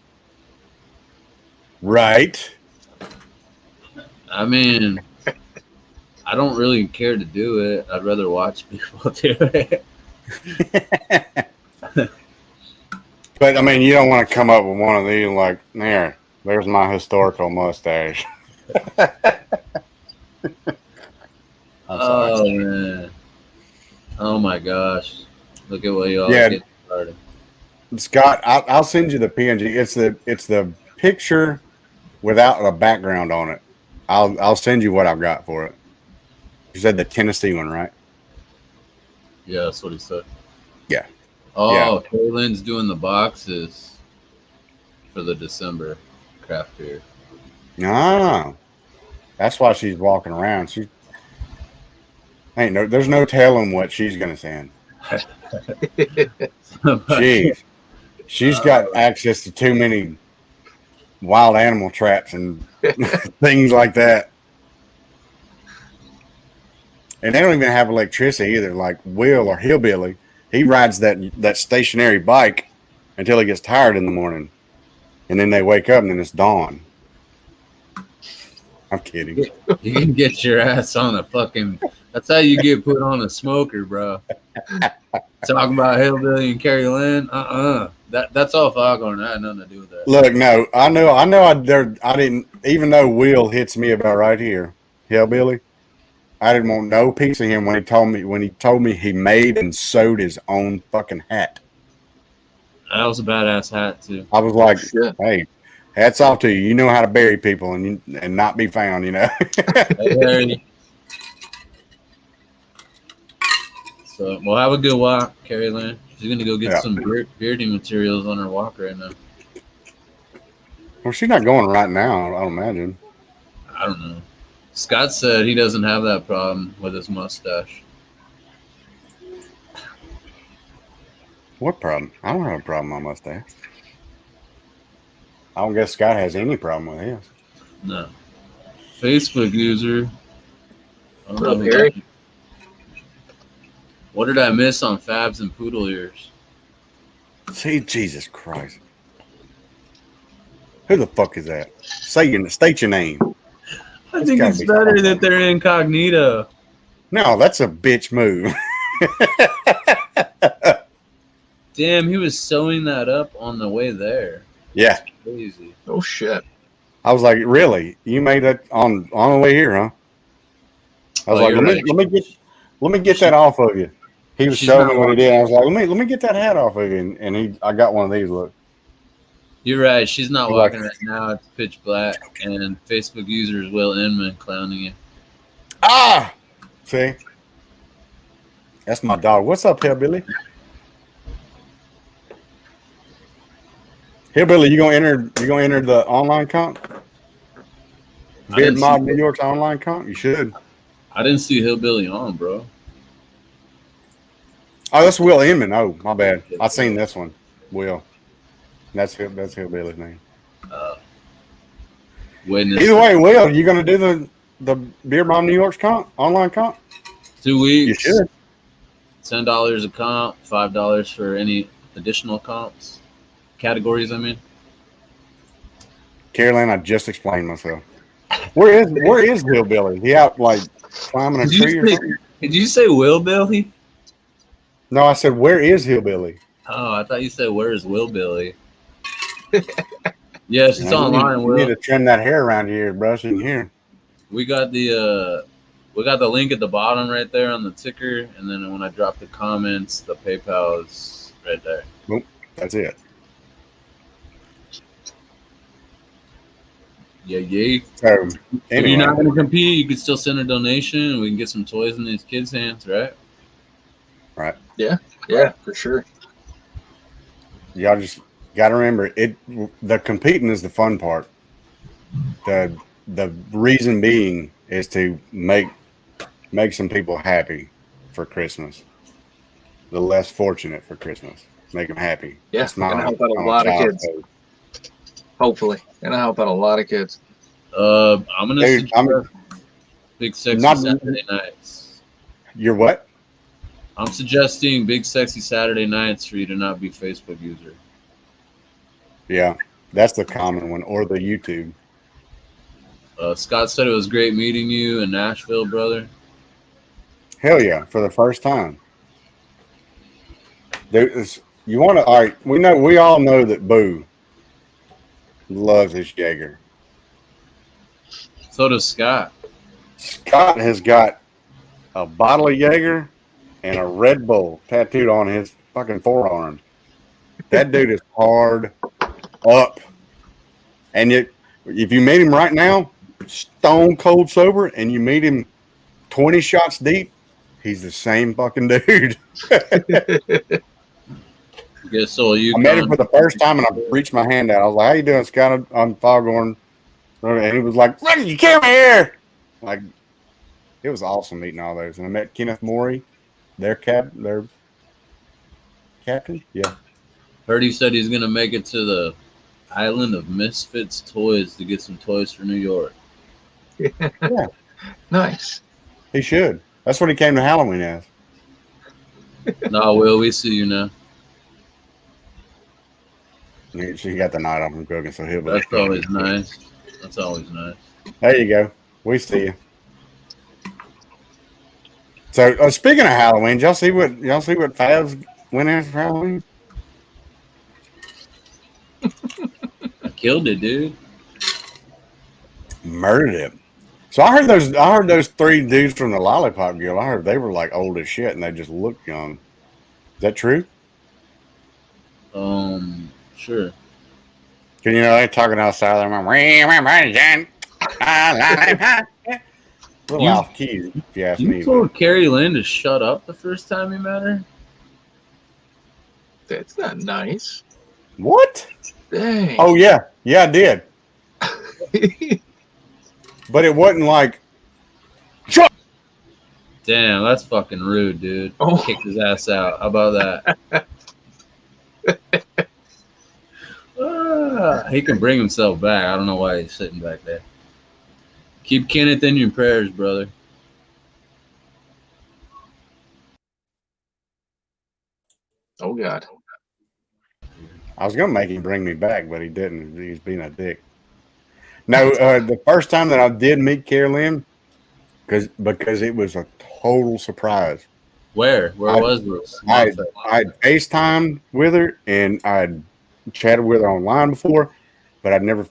Right? I mean, I don't really care to do it. I'd rather watch people do it. But, I mean, you don't want to come up with one of these like, there's my historical mustache. Oh, man. Oh, my gosh. Look at what y'all get started. Scott, I'll send you the PNG. It's the picture without a background on it. I'll send you what I've got for it. You said the Tennessee one, right? Yeah, that's what he said. Yeah. Oh, yeah. Kaylin's doing the boxes for the December craft beer. Ah, that's why she's walking around. There's no telling what she's gonna send. She's got access to too many wild animal traps and things like that. And they don't even have electricity either. Like Will or Hillbilly, he rides that stationary bike until he gets tired in the morning. And then they wake up and then it's dawn. I'm kidding. You can get your ass on a fucking... That's how you get put on a smoker, bro. Talking about Hillbilly and Carrie Lynn. That's all Foghorn. That had nothing to do with that. Look, no, I didn't even though Will hits me about right here, Hillbilly. I didn't want no piece of him when he told me he made and sewed his own fucking hat. That was a badass hat too. I was like, Shit. hey, hats off to you. You know how to bury people and not be found, you know. Hey, so we'll have a good walk, Carrie Lynn. She's gonna go get some bearding materials on her walk right now. Well, she's not going right now, I don't imagine. I don't know. Scott said he doesn't have that problem with his mustache. What problem? I don't have a problem with my mustache. I don't guess Scott has any problem with his. No. Facebook user. I don't What up, know Gary? What did I miss on Fabs and Poodle Ears? See, Jesus Christ. Who the fuck is that? State your name. I think it's better that they're incognito. No, that's a bitch move. Damn, he was sewing that up on the way there. Yeah. Crazy. Oh shit. I was like, really? You made that on the way here, huh? I was Oh, like, you're let me get that off of you. He was She's showing not me what he did. I was like, let me get that hat off of you. And I got one of these. Look. You're right. She's not You're walking right. right now. It's pitch black. And Facebook user is Will Inman clowning you. Ah! See? That's my dog. What's up, Hillbilly? Hillbilly, you gonna enter the online comp? I Beard didn't Mob see- New York's online comp? You should. I didn't see Hillbilly on, bro. Oh, that's Will Inman. Oh, my bad. I seen this one. Will. That's Hillbilly's name. Witness. Either way, Will, you gonna do the Beard Mob New York's comp? Online comp? 2 You weeks. should. $10 a comp, $5 for any additional comps. Categories, I mean. Caroline, I just explained myself. Where is Hillbilly? He out like climbing a tree or something? Did you say Will Billy? No, I said, where is Hillbilly? Oh, I thought you said where's Will Billy? Yes, it's Man, online, you need Will. to trim that hair around here, bro. So you can hear. We got the link at the bottom right there on the ticker, and then when I drop the comments, the PayPal is right there. That's it. Yeah. So If anyway, you're not going to compete, you can still send a donation, and we can get some toys in these kids' hands, right? right. Yeah, for sure. Y'all just got to remember it. The competing is the fun part. The reason being is to make some people happy for Christmas. The less fortunate for Christmas, make them happy. Yeah, It's not gonna help out a on lot of child kids. code. Hopefully. Gonna help out a lot of kids. I'm gonna Dude, suggest Big Sexy not- Saturday Nights. You're what? I'm suggesting Big Sexy Saturday Nights for you to not be Facebook user. Yeah, that's the common one, or the YouTube. Scott said it was great meeting you in Nashville, brother. Hell yeah, for the first time. You want to? All right, we all know that Boo loves his Jaeger. So does Scott. Scott has got a bottle of Jaeger and a Red Bull tattooed on his fucking forearm. That dude is hard up. And yet, if you meet him right now, stone cold sober, and you meet him 20 shots deep, he's the same fucking dude. Guess so. You I met him for the first time, and I reached my hand out. I was like, "How you doing, Scott?" On Foghorn, and he was like, "Look, you came here!" Like, it was awesome meeting all those. And I met Kenneth Morey, their captain. Yeah, heard he said he's gonna make it to the Island of Misfits Toys to get some toys for New York. Nice. he should. That's what he came to Halloween as. Nah, Will, we see you now. She got the night off from cooking, so he'll be. That's always nice. That's always nice. There you go. We see you. So speaking of Halloween, y'all see what Fabs went in for Halloween? I killed it, dude. Murdered him. So I heard those three dudes from the Lollipop Guild. I heard they were like old as shit and they just looked young. Is that true? Sure. Cause they talking outside there. Little off key, if you ask me. You told Carrie Lynn to shut up the first time you met her? That's not nice. What? Dang. Oh yeah, I did. But it wasn't like. Damn, that's fucking rude, dude. Oh. Kick his ass out. How about that? He can bring himself back. I don't know why he's sitting back there. Keep Kenneth in your prayers, brother. Oh God. I was gonna make him bring me back, but he didn't. He's being a dick. No, the first time that I did meet Carolyn, because it was a total surprise. Where was this? I FaceTimed with her and I'd chatted with her online before, but I'd never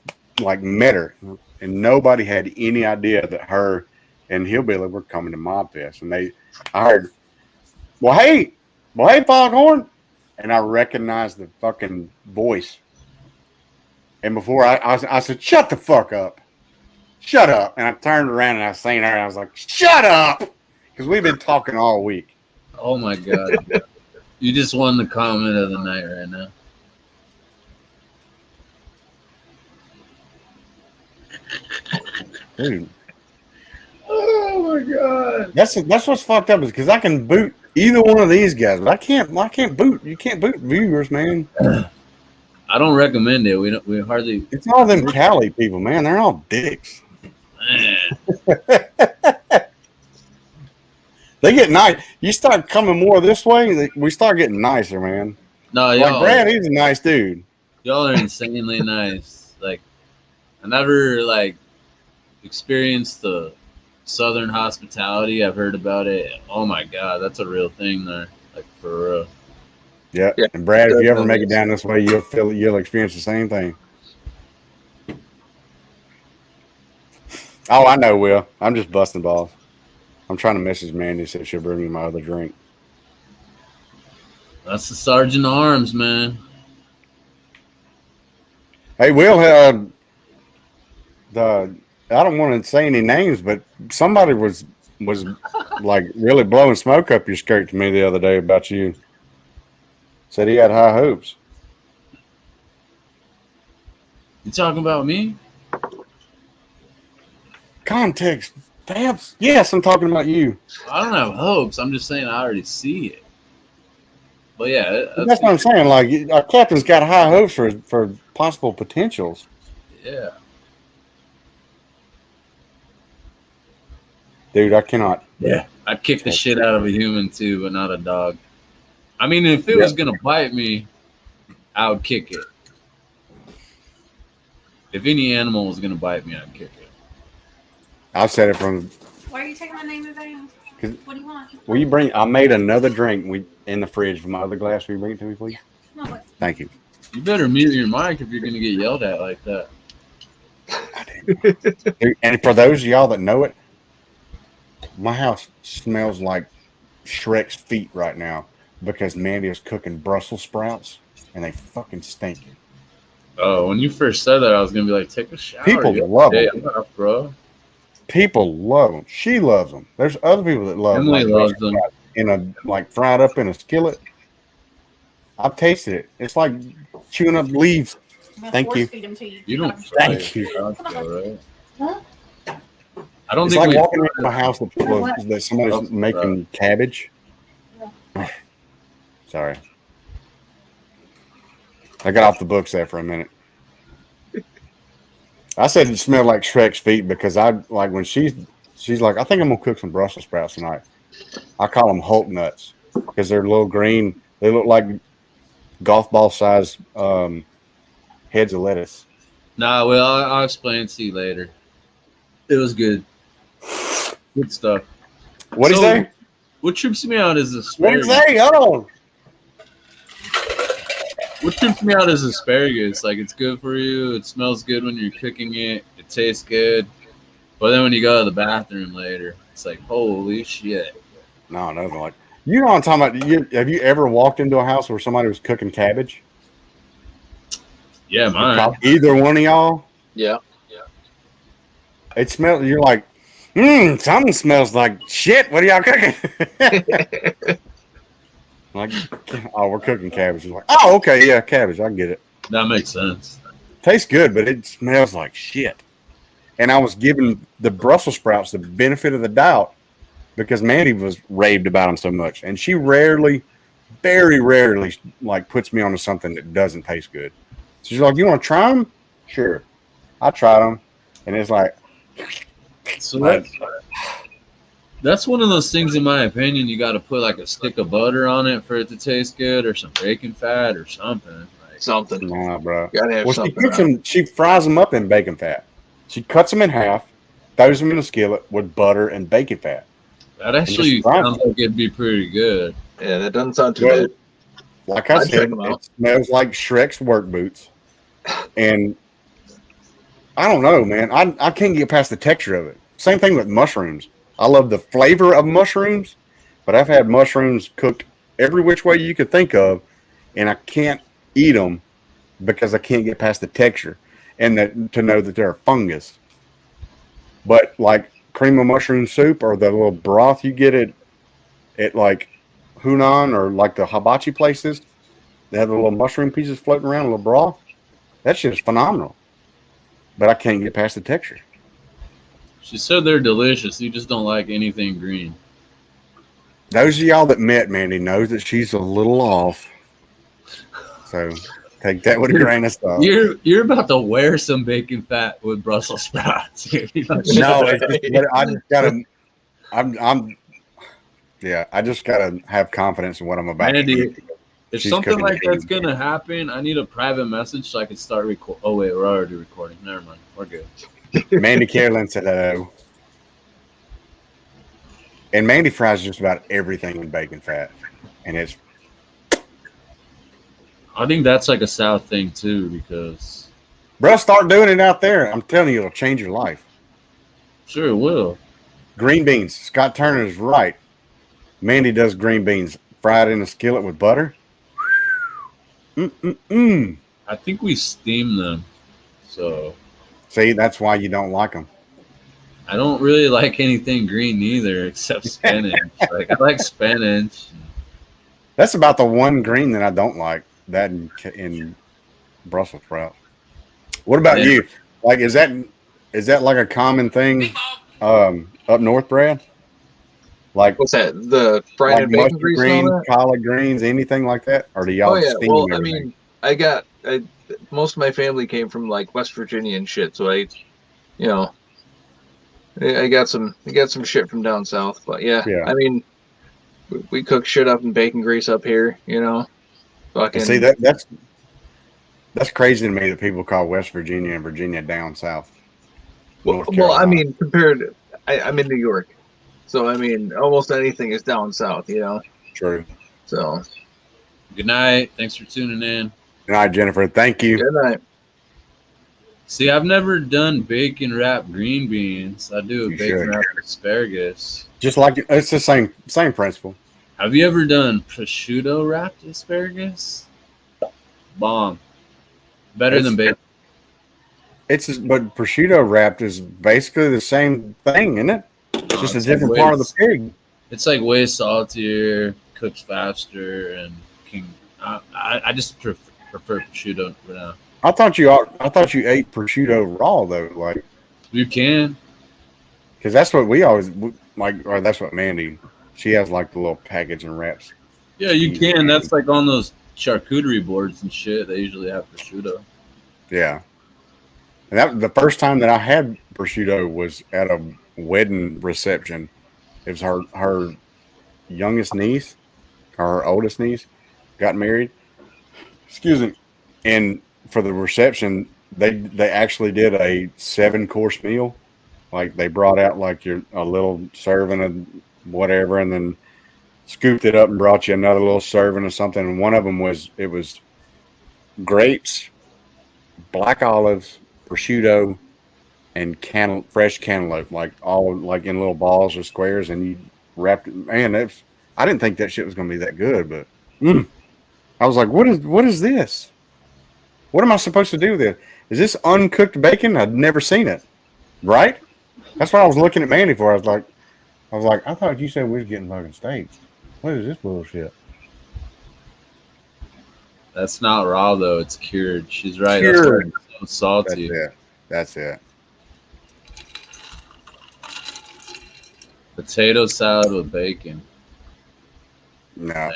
met her, and nobody had any idea that her and Hillbilly were coming to Mob Fest. And I heard, well, hey, Foghorn, and I recognized the fucking voice. And before I said, shut the fuck up. Shut up. And I turned around and I seen her and I was like, shut up. Because we've been talking all week. Oh my God. You just won the comment of the night right now. Dude. Oh my God. That's what's fucked up is because I can boot either one of these guys, but I can't boot. You can't boot viewers, man. I don't recommend it. We hardly. It's all them Cali people, man. They're all dicks. They get nice. You start coming more this way, we start getting nicer, man. No, y'all. Brad, he's a nice dude. Y'all are insanely nice. Like, I never experienced the Southern hospitality. I've heard about it. Oh my God, that's a real thing there. Like, for real. Yeah. And Brad, if you ever make it down this way, you'll experience the same thing. Oh, I know, Will. I'm just busting balls. I'm trying to message Mandy so she'll bring me my other drink. That's the Sergeant at Arms, man. Hey, Will, I don't want to say any names, but somebody was really blowing smoke up your skirt to me the other day about you. Said he had high hopes. You talking about me? Context, Fabs. Yes, I'm talking about you. I don't have hopes. I'm just saying I already see it. But yeah, that's what I'm saying. Like, our captain's got high hopes for possible potentials. Yeah. Dude, I cannot. Yeah. I'd kick the shit out of a human too, but not a dog. I mean, if it was gonna bite me, I would kick it. If any animal was gonna bite me, I'd kick it. I've said it from. Why are you taking my name in vain? What do you want? Will you bring? I made another drink in the fridge from my other glass. Will you bring it to me, please? No, Thank you. You better mute your mic if you're gonna get yelled at like that. And for those of y'all that know it, my house smells like Shrek's feet right now because Mandy is cooking Brussels sprouts and they fucking stink. Oh, when you first said that, I was gonna be like, take a shower. People love them. Enough, bro. People love them. She loves them. There's other people that love Emily them. loves them. Fried up in a skillet. I've tasted it. It's like chewing up leaves. Thank you. You don't. Thank you. Right? Huh? I don't It's think like walking into my house that somebody's making cabbage. Sorry. I got off the books there for a minute. I said it smelled like Shrek's feet because when she's like, I think I'm gonna cook some Brussels sprouts tonight. I call them Hulk nuts because they're little green. They look like golf ball size heads of lettuce. Nah, well, I'll explain it to you later. It was good. Good stuff. What do you say? What trips me out is What did asparagus. you say? Hold on. What trips me out is asparagus. Like it's good for you. It smells good when you're cooking it. It tastes good. But then when you go to the bathroom later, it's like holy shit. No, nothing like. You know what I'm talking about? Have you ever walked into a house where somebody was cooking cabbage? Yeah, mine. Either one of y'all? Yeah. It smells. You're like, something smells like shit. What are y'all cooking? Like, oh, we're cooking cabbage. You're like, oh, okay, yeah, cabbage. I get it. That makes sense. Tastes good, but it smells like shit. And I was giving the Brussels sprouts the benefit of the doubt because Mandy was raved about them so much, and she rarely, very rarely, like puts me onto something that doesn't taste good. So she's like, "You want to try them?" Sure. I tried them, and it's like, So that's one of those things, in my opinion, you got to put like a stick of butter on it for it to taste good, or some bacon fat, or something. Like, Something. nah, bro. Gotta have Well, she something. cooks them. She fries them up in bacon fat. She cuts them in half, throws them in a skillet with butter and bacon fat. that actually just fry sounds like it'd be pretty good. Yeah, that doesn't sound too Well, bad. Like I I'd check said, 'em out. it smells like Shrek's work boots. And I don't know, man. I can't get past the texture of it. Same thing with mushrooms. I love the flavor of mushrooms, but I've had mushrooms cooked every which way you could think of, and I can't eat them because I can't get past the texture and to know that they're a fungus. But like cream of mushroom soup or the little broth you get at like Hunan or like the hibachi places, they have the little mushroom pieces floating around, a little broth. That shit is phenomenal. But I can't get past the texture. She said they're delicious. You just don't like anything green. Those of y'all that met Mandy knows that she's a little off. So take that with a grain of salt. You're about to wear some bacon fat with Brussels sprouts. No, it's just, but I just gotta. I just gotta have confidence in what I'm about Mandy, to do. if She's something cooking like the that's gonna happen, I need a private message so I can start record. Oh wait, we're already recording. Never mind, we're good. Mandy Carolyn said hello. And Mandy fries just about everything in bacon fat, and it's I think that's like a South thing too, because bro, start doing it out there. I'm telling you, it'll change your life. sure it will. Green beans. Scott Turner is right. Mandy does green beans fried in a skillet with butter. I think we steam them, so See, that's why you don't like them. I don't really like anything green either, except spinach. Like I like spinach. That's about the one green that I don't like. That in Brussels sprouts. What about Yeah. you? Like, is that like a common thing up north, Brad? Like, What's that? The fried like and bacon mustard grease and all greens, that? collard greens, anything like that, or do y'all Oh yeah. steam Well, I everything? mean, most of my family came from like West Virginia and shit, so I got some shit from down south. But yeah. I mean, we cook shit up in bacon grease up here. Fucking. See that's crazy to me that people call West Virginia and Virginia down south. Well, I mean, compared, I'm in New York, so I mean, almost anything is down south. True. So. Good night. Thanks for tuning in. Good night, Jennifer. Thank you. Good night. See, I've never done bacon wrapped green beans. I do a You bacon should. wrapped asparagus. Just like it's the same principle. Have you ever done prosciutto wrapped asparagus? Bomb. Better than bacon. But prosciutto wrapped is basically the same thing, isn't it? It's just a it's different like part of the pig. It's like way saltier, cooks faster, and I just prefer prosciutto for now. I thought you ate prosciutto raw though, like You can. because that's what we always like, or that's what Mandy. She has like the little package and wraps. Yeah, you can. That's like on those charcuterie boards and shit. They usually have prosciutto. Yeah, and that the first time that I had prosciutto was at a wedding reception. It was her youngest niece, or her oldest niece, got married. Excuse me, and for the reception, they actually did a 7-course meal. Like they brought out like a little serving of whatever, and then scooped it up and brought you another little serving or something. And one of them was grapes, black olives, prosciutto, and fresh cantaloupe, like all like in little balls or squares, and you wrapped it. Man, I didn't think that shit was gonna be that good, but I was like, what is this? What am I supposed to do with it? Is this uncooked bacon? I'd never seen it. Right? That's what I was looking at Mandy for. I was like, I thought you said we was getting fucking steak. What is this bullshit? That's not raw though. It's cured. She's right. Cured. That's why it's so salty. That's it. Potato salad with bacon. No.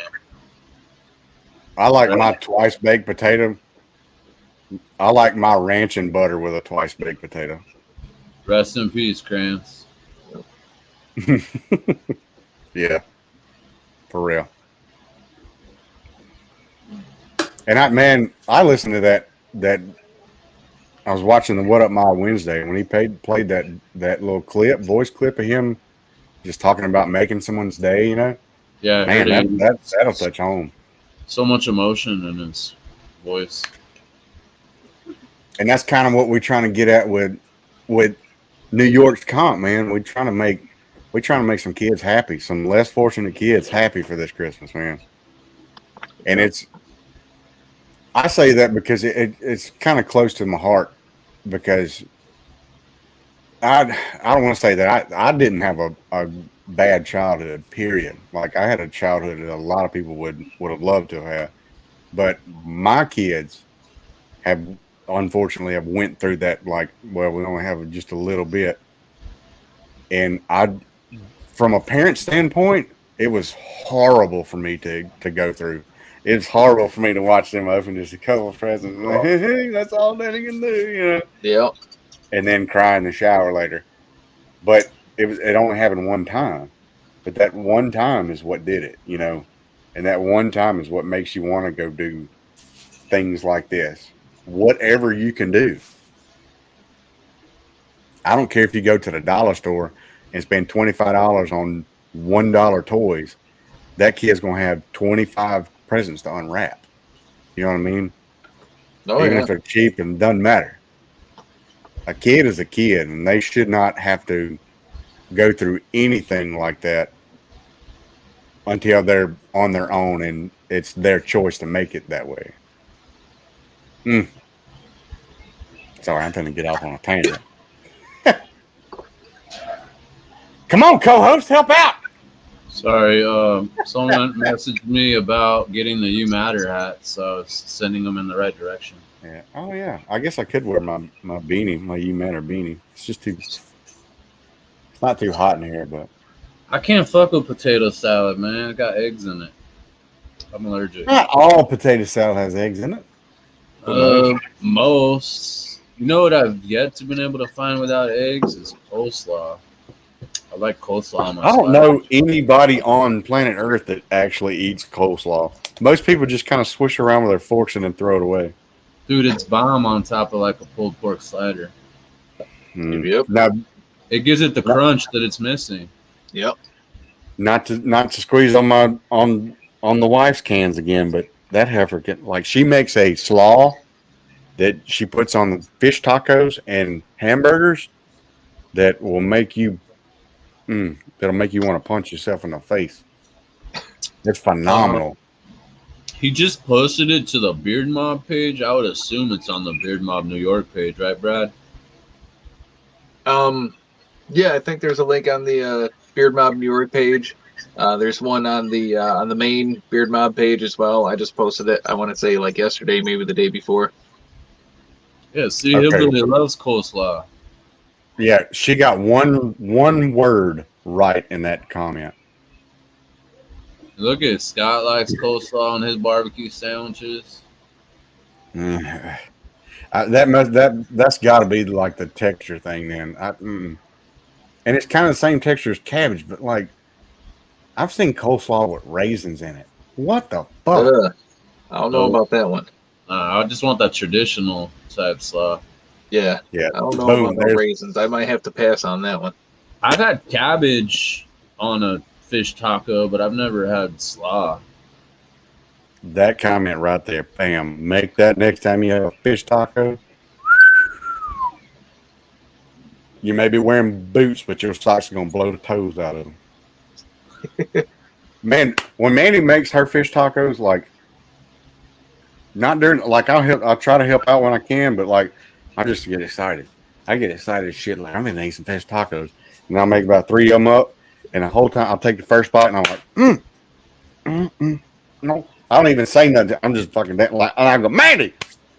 I like my twice baked potato. I like my ranch and butter with a twice baked potato. Rest in peace, Krantz. Yeah. For real. And I listened to that I was watching the What Up Ma Wednesday when he played that little voice clip of him just talking about making someone's day, you know? Yeah, man, that'll touch home. So much emotion in his voice. And that's kind of what we're trying to get at with New York's comp, man. We're trying to make some kids happy, some less fortunate kids happy for this Christmas, man. And I say that because it's kind of close to my heart, because I don't want to say that I didn't have a bad childhood, period. Like, I had a childhood that a lot of people would have loved to have, but my kids unfortunately have went through that. Like, well, we only have just a little bit, and from a parent standpoint, it was horrible for me to go through. It's horrible for me to watch them open just a couple of presents. And like, hey, that's all Daddy can do, you know. Yeah. And then cry in the shower later. But it only happened one time. But that one time is what did it, you know. And that one time is what makes you want to go do things like this. Whatever you can do. I don't care if you go to the dollar store and spend $25 on $1 toys. That kid's going to have 25 presents to unwrap. You know what I mean? Oh, Even if they're cheap, and doesn't matter. A kid is a kid, and they should not have to go through anything like that until they're on their own, and it's their choice to make it that way. Sorry, I'm trying to get off on a tangent. Come on, co-host, help out. Sorry, someone messaged me about getting the You Matter hat, so I was sending them in the right direction. Yeah. Oh yeah. I guess I could wear my beanie, my You Matter beanie. It's just it's not too hot in here, but I can't fuck with potato salad, man. It got eggs in it. I'm allergic. not all potato salad has eggs in it. Most. You know what I've yet to been able to find without eggs is coleslaw. I like coleslaw on my I don't salad. know anybody on planet Earth that actually eats coleslaw. Most people just kind of swish around with their forks and then throw it away. Dude, it's bomb on top of like a pulled pork slider. Yep. Now, It gives it the crunch that it's missing. Yep. not to squeeze on the wife's cans again, but that heifer she makes a slaw that she puts on the fish tacos and hamburgers that will make you that'll make you want to punch yourself in the face. It's phenomenal. He just posted it to the Beard Mob page. I would assume it's on the Beard Mob New York page, right, Brad? Yeah, I think there's a link on the Beard Mob New York page. There's one on the main Beard Mob page as well. I just posted it. I want to say like yesterday, maybe the day before. Yeah, see, Okay. Hillbilly loves coleslaw. Yeah, she got one word right in that comment. Look at Scott likes coleslaw on his barbecue sandwiches. That's got to be like the texture thing then. And it's kind of the same texture as cabbage, but like I've seen coleslaw with raisins in it. What the fuck? I don't know about that one. I just want that traditional type slaw. Yeah. Yeah. I don't know Boom, about the raisins. I might have to pass on that one. I've had cabbage on a fish taco, but I've never had slaw. That comment right there, bam. Make that next time you have a fish taco. You may be wearing boots, but your socks are gonna blow the toes out of them. Man, when Mandy makes her fish tacos, like not during, like I'll try to help out when I can, but like I just get excited. I get excited as shit. Like I'm gonna eat some fish tacos, and I'll make about 3 of them up, and the whole time I'll take the first bite, and I'm like, no, I don't even say nothing. I'm just fucking like, and I go, Mandy.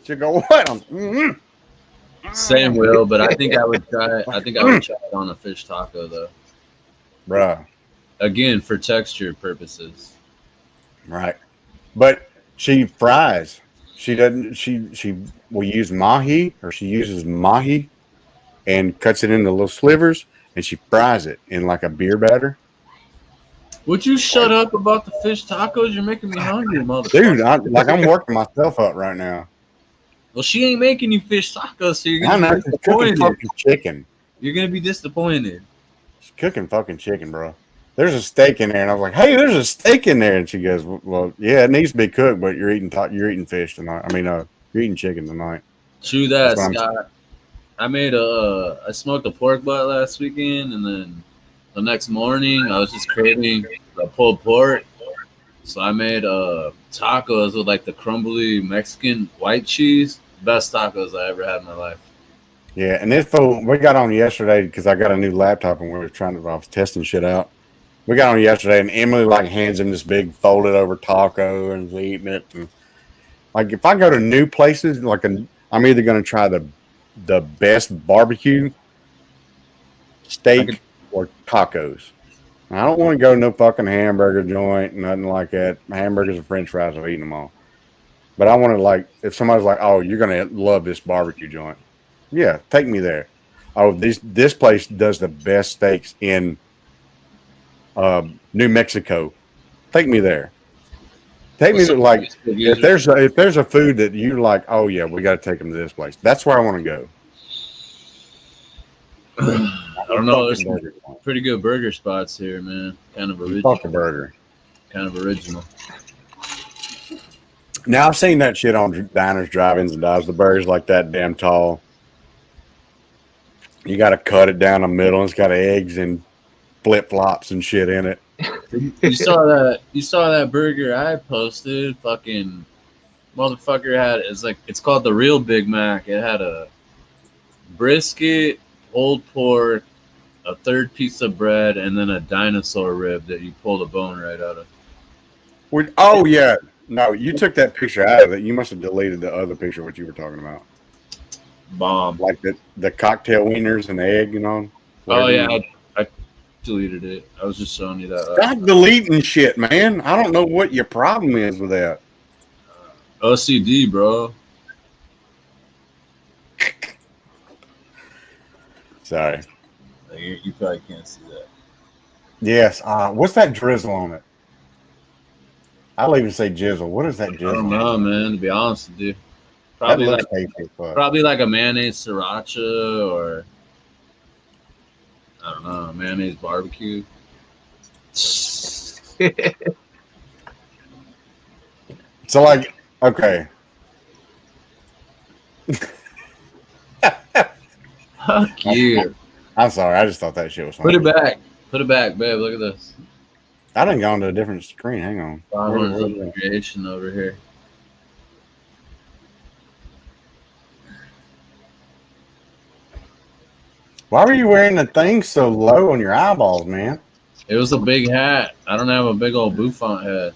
She'll go, what? I'm, Same will, but I think I would try it. I think I would try it on a fish taco though. bruh. Again, for texture purposes. Right. But she fries. She doesn't she will use mahi, or she uses mahi and cuts it into little slivers, and she fries it in like a beer batter. Would you shut up about the fish tacos? You're making me hungry, motherfucker. Dude, I'm working myself up right now. Well, she ain't making you fish tacos, so you're I'm gonna not be cooking disappointed. fucking chicken. You're gonna be disappointed. She's cooking fucking chicken, bro. There's a steak in there, and I was like, "Hey, there's a steak in there," and she goes, "Well, yeah, it needs to be cooked, but you're eating fish tonight. I mean, you're eating chicken tonight." True that, That's what I'm Scott. I smoked a pork butt last weekend, and then the next morning I was just craving the pulled pork, so I made tacos with like the crumbly Mexican white cheese. Best tacos I ever had in my life. Yeah, and this fool, we got on yesterday because I got a new laptop and I was testing shit out. We got on yesterday, and Emily like hands him this big folded over taco and he's eating it. And like if I go to new places, I'm either gonna try the best barbecue steak or tacos. And I don't want to go to no fucking hamburger joint, nothing like that. Hamburgers and French fries, I've eaten them all. But I want to, like, if somebody's like, "Oh, you're gonna love this barbecue joint," yeah, take me there. Oh, this place does the best steaks in New Mexico. Take me there. Take me to, like, if there's a food that you're like, "Oh yeah, we got to take them to this place." That's where I want to go. I don't know. There's some pretty good burger spots here, man. Kind of original. Fuck a burger. Kind of original. Now I've seen that shit on diners, drive-ins, and dives. The burger's like that damn tall. You got to cut it down the middle. And it's got eggs and flip-flops and shit in it. You saw that? You saw that burger I posted? Fucking motherfucker it's called the Real Big Mac. It had a brisket, pulled pork, a third piece of bread, and then a dinosaur rib that you pulled a bone right out of. Oh yeah. No, you took that picture out of it. You must have deleted the other picture, what you were talking about. Bomb. Like the cocktail wieners and the egg, Oh, yeah. I deleted it. I was just showing you that. Stop deleting shit, man. I don't know what your problem is with that. OCD, bro. Sorry. You probably can't see that. Yes. What's that drizzle on it? I'll even say jizzle. What is that jizzle? I don't know, man. To be honest with you, That looks tasty. probably like a mayonnaise sriracha, or I don't know, mayonnaise barbecue. So like, okay. Fuck you. I'm sorry. I just thought that shit was funny. Put it back. Put it back, babe. Look at this. I done gone to a different screen. Hang on. Creation over here. Why were you wearing the thing so low on your eyeballs, man? It was a big hat. I don't have a big old bouffant head.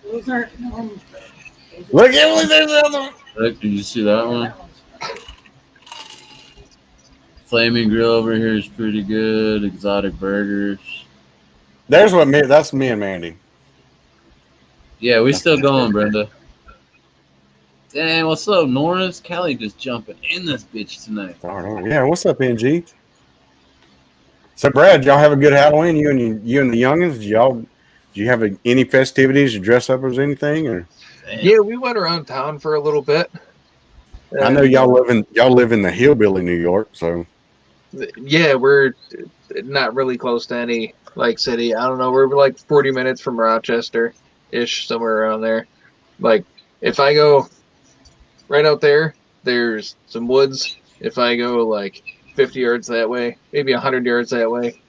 Look at there's the other one. Look, did you see that one? Flaming Grill over here is pretty good. Exotic Burgers. That's me and Mandy. Yeah, we still going, Brenda. Damn, what's up, Norris? Kelly just jumping in this bitch tonight. Yeah, what's up, NG? So, Brad, y'all have a good Halloween? You and the youngins? Do you have any festivities? You dress up as anything? Or? Yeah, we went around town for a little bit. I know y'all live in the hillbilly New York, so Yeah, we're not really close to any like city. I don't know. We're like 40 minutes from Rochester ish, somewhere around there. Like if I go right out there, there's some woods. If I go like 50 yards that way, maybe 100 yards that way,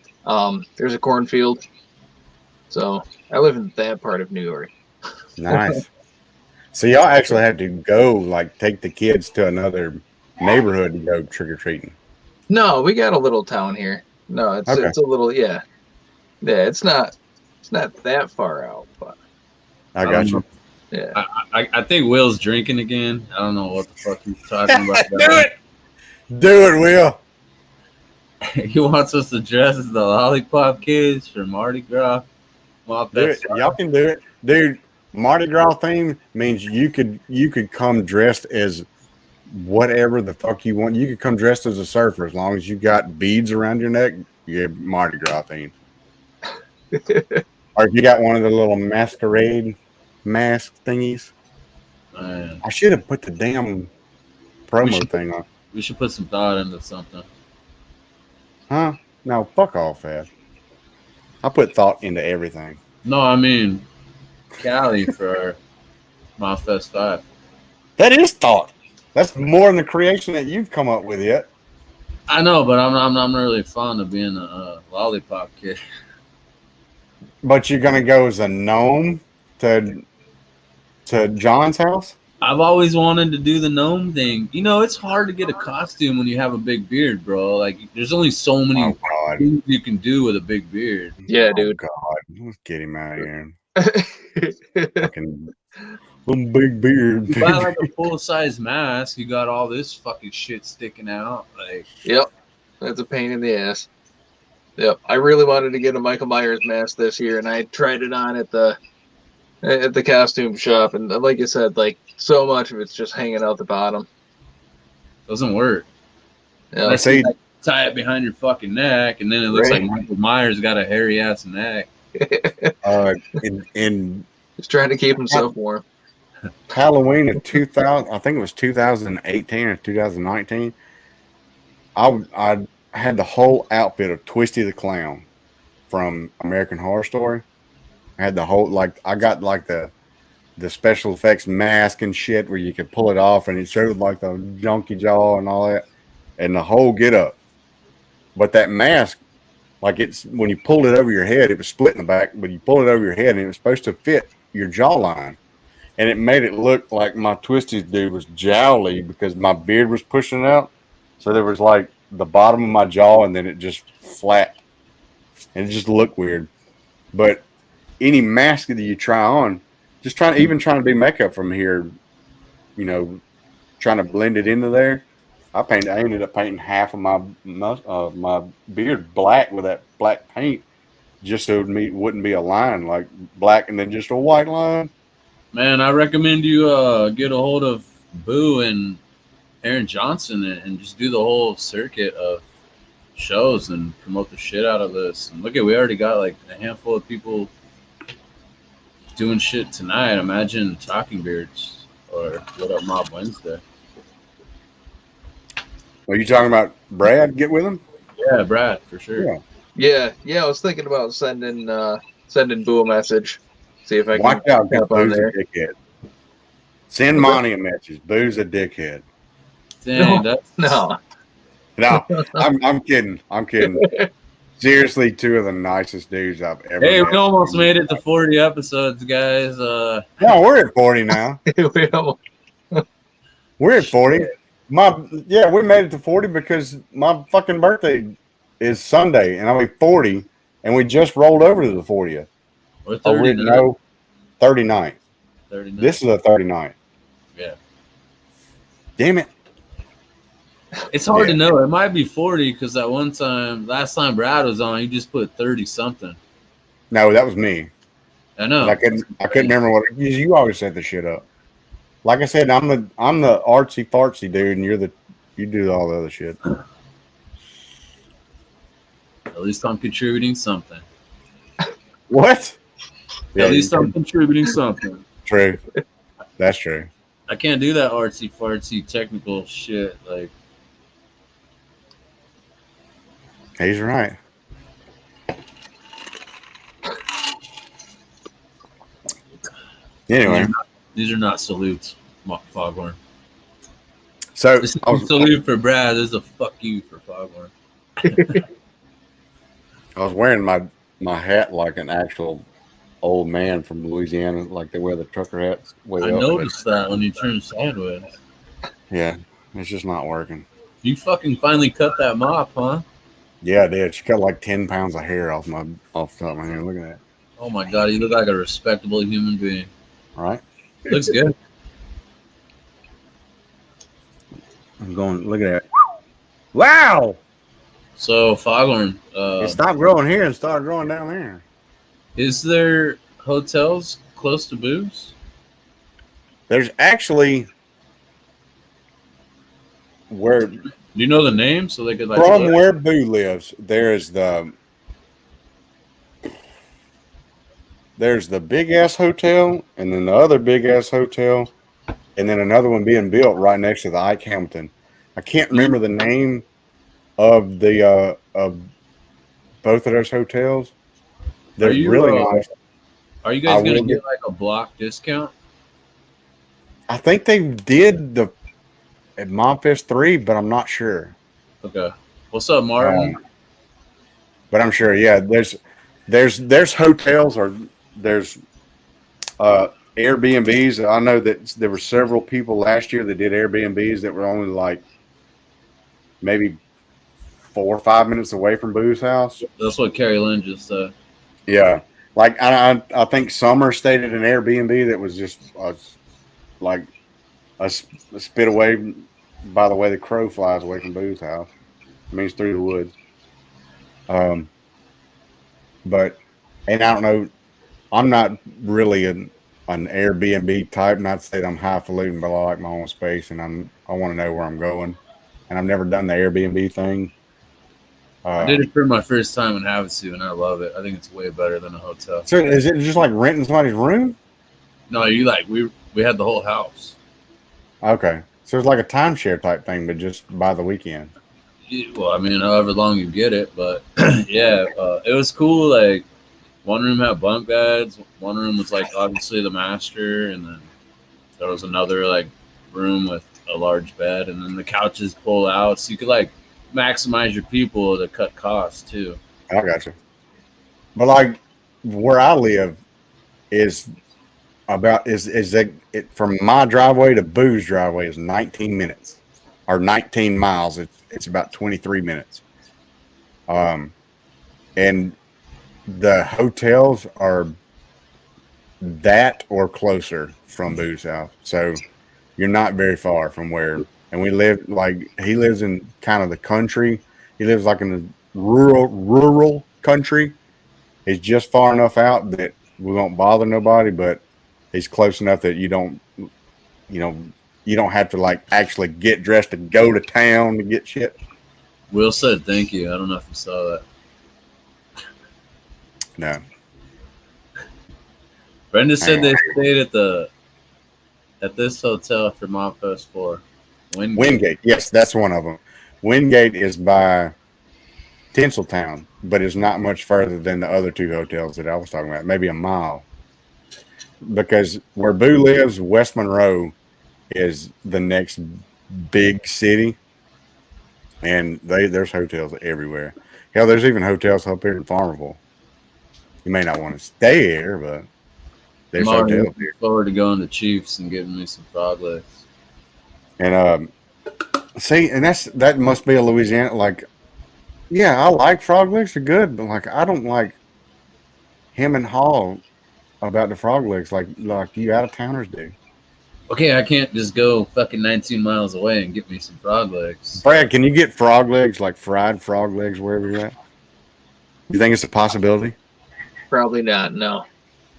there's a cornfield. So I live in that part of New York. Nice. So y'all actually had to go, like, take the kids to another neighborhood to go trick or treating. No, we got a little town here. No, it's Okay. it's a little yeah. It's not that far out, but I got you. yeah. I think Will's drinking again. I don't know what the fuck he's talking about. Do it, Will. He wants us to dress as the Lollipop Kids for Mardi Gras. Well, Do it. Y'all can do it, dude. Mardi Gras theme means you could come dressed as whatever the fuck you want. You could come dressed as a surfer as long as you got beads around your neck. You have Mardi Gras theme. Or if you got one of the little masquerade mask thingies. Man, I should have put the damn promo thing on. we should put some thought into something. Huh? No, fuck off, Fab. I put thought into everything. No, I mean Cali for my Fest 5. That is thought. That's more than the creation that you've come up with yet. I know, but I'm not really fond of being a Lollipop Kid. But you're gonna go as a gnome to John's house? I've always wanted to do the gnome thing. You know, it's hard to get a costume when you have a big beard, bro. Like, there's only so many Oh God. things you can do with a big beard. Yeah, Oh, dude. God. Let's get him out of here. Fucking little big beard. You buy like a full-size mask, you got all this fucking shit sticking out. Like, Yep. That's a pain in the ass. Yep. I really wanted to get a Michael Myers mask this year, and I tried it on at the costume shop, and like you said, like so much of it's just hanging out the bottom. doesn't work. Yeah. I see. Tie it behind your fucking neck, and then it looks Right. like Michael Myers got a hairy ass neck. In Just trying to keep himself warm. Halloween of 2000, I think it was 2018 or 2019. I had the whole outfit of Twisty the Clown from American Horror Story. I had the whole, like, I got like the special effects mask and shit where you could pull it off and it showed like the donkey jaw and all that, and the whole get up. But that mask, like, it's when you pulled it over your head, it was split in the back, but you pulled it over your head and it was supposed to fit your jawline. And it made it look like my Twisty dude was jowly because my beard was pushing out. So there was like the bottom of my jaw and then it just flat. And it just looked weird. But any mask that you try on, just trying to do makeup from here, you know, trying to blend it into there. I ended up painting half of my beard black with that black paint, just so it wouldn't be a line, like black and then just a white line. Man, I recommend you get a hold of Boo and Aaron Johnson and just do the whole circuit of shows and promote the shit out of this. And look at, we already got like a handful of people doing shit tonight. Imagine Talking Beards or What Up Mob Wednesday. Are you talking about Brad? Get with him? Yeah, Brad, for sure. Yeah. Yeah. I was thinking about sending Boo a message. See if I can Watch out, jump on Boo's a there. dickhead. Send Monty a message. Boo's a dickhead. Dang, that's No. No, I'm kidding. I'm kidding. Seriously, two of the nicest dudes I've ever Hey, met. we almost made it to 40 episodes, guys. No, we're at 40 now. We're at 40. We made it to 40 because my fucking birthday is Sunday, and I'll be 40, and we just rolled over to the 40th. We're Oh, 39. no, 39. 39. This is a 39. Yeah. Damn it. It's hard Yeah. to know. It might be 40 because that one time, last time Brad was on, he just put 30 something. No, that was me. I know. I couldn't remember what you always set the shit up. Like I said, I'm the artsy fartsy dude, and you do all the other shit. At least I'm contributing something. What? At least I'm contributing something. True. That's true. I can't do that artsy fartsy technical shit. Like, He's right. Anyway, These are not salutes, Foghorn. so This is a salute for Brad. This is a fuck you for Foghorn. I was wearing my hat like an actual old man from Louisiana, like they wear the trucker hats. Way I up, noticed that when you turned sideways. Yeah, it's just not working. You fucking finally cut that mop, huh? Yeah, I did. She cut like 10 pounds of hair off the top of my hair. Look at that. Oh my god, you look like a respectable human being. Right? Looks good. I'm going. Look at that. Wow! So Foghorn, It stopped growing here and started growing down there. is there hotels close to Booze? There's actually where Do you know the name so they could like from look? where Boo lives. There's the big ass hotel, and then the other big ass hotel, and then another one being built right next to the Ike Hamilton. I can't remember the name of the of both of those hotels. They're really nice. Are you guys gonna get like a block discount? I think they did at Momfest 3, but I'm not sure. Okay. What's up, Martin? But I'm sure, yeah. There's hotels or there's Airbnbs. I know that there were several people last year that did Airbnbs that were only like maybe 4 or 5 minutes away from Boo's house. That's what Carrie Lynn just said. Yeah, like I think Summer stayed at an Airbnb that was just like a spit away by the way the crow flies away from Boo's house. I mean, it's through the woods. But and I don't know. I'm not really an Airbnb type, not to say that I'm highfalutin, but I like my own space, and I want to know where I'm going. And I've never done the Airbnb thing. I did it for my first time in Havasu, and I love it. I think it's way better than a hotel. So is it just like renting somebody's room? No, we had the whole house. Okay, so it's like a timeshare type thing, but just by the weekend. Well, I mean, however long you get it, but yeah, it was cool. Like, one room had bunk beds, one room was like obviously the master, and then there was another like room with a large bed, and then the couches pull out, so you could like maximize your people to cut costs too. I got you. But like where I live is from my driveway to Boo's driveway is 19 minutes or 19 miles. It's about 23 minutes. And the hotels are that or closer from Boo's house. So you're not very far from where, and we live like, he lives in kind of the country. He lives like in the rural country. He's just far enough out that we won't bother nobody, but he's close enough that you don't have to like actually get dressed to go to town to get shit. Will said thank you. I don't know if you saw that. No. Brenda said they stayed at this hotel for Momfest 4. Wingate. Yes, that's one of them. Wingate is by Tinseltown, but it's not much further than the other two hotels that I was talking about, maybe a mile. Because where Boo lives, West Monroe is the next big city, and there's hotels everywhere. Hell, there's even hotels up here in Farmerville. You may not want to stay here, but there's hotels here. Looking forward to going to Chiefs and getting me some frog legs. And see, and that must be a Louisiana. Like, yeah, I like frog legs; they're good, but like I don't like him and Hall about the frog legs like you out of towners do. Okay, I can't just go fucking 19 miles away and get me some frog legs. Brad, can you get frog legs, like fried frog legs, wherever you're at? You think it's a possibility? Probably not. No.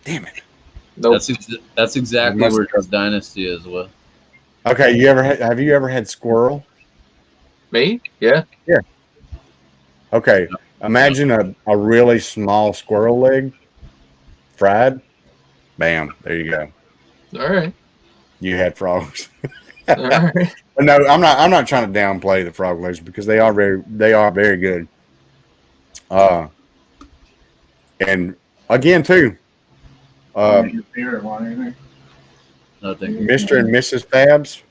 Damn it. Nope. That's exactly where this dynasty is. Well, okay. Have you ever had squirrel? Me? Yeah. Yeah. Okay. Imagine a really small squirrel leg, fried. Bam. There you go. All right. You had frogs. All right. But no, I'm not trying to downplay the frog legs because they are very good. And again, too, Nothing. Mr. and Mrs. Fabs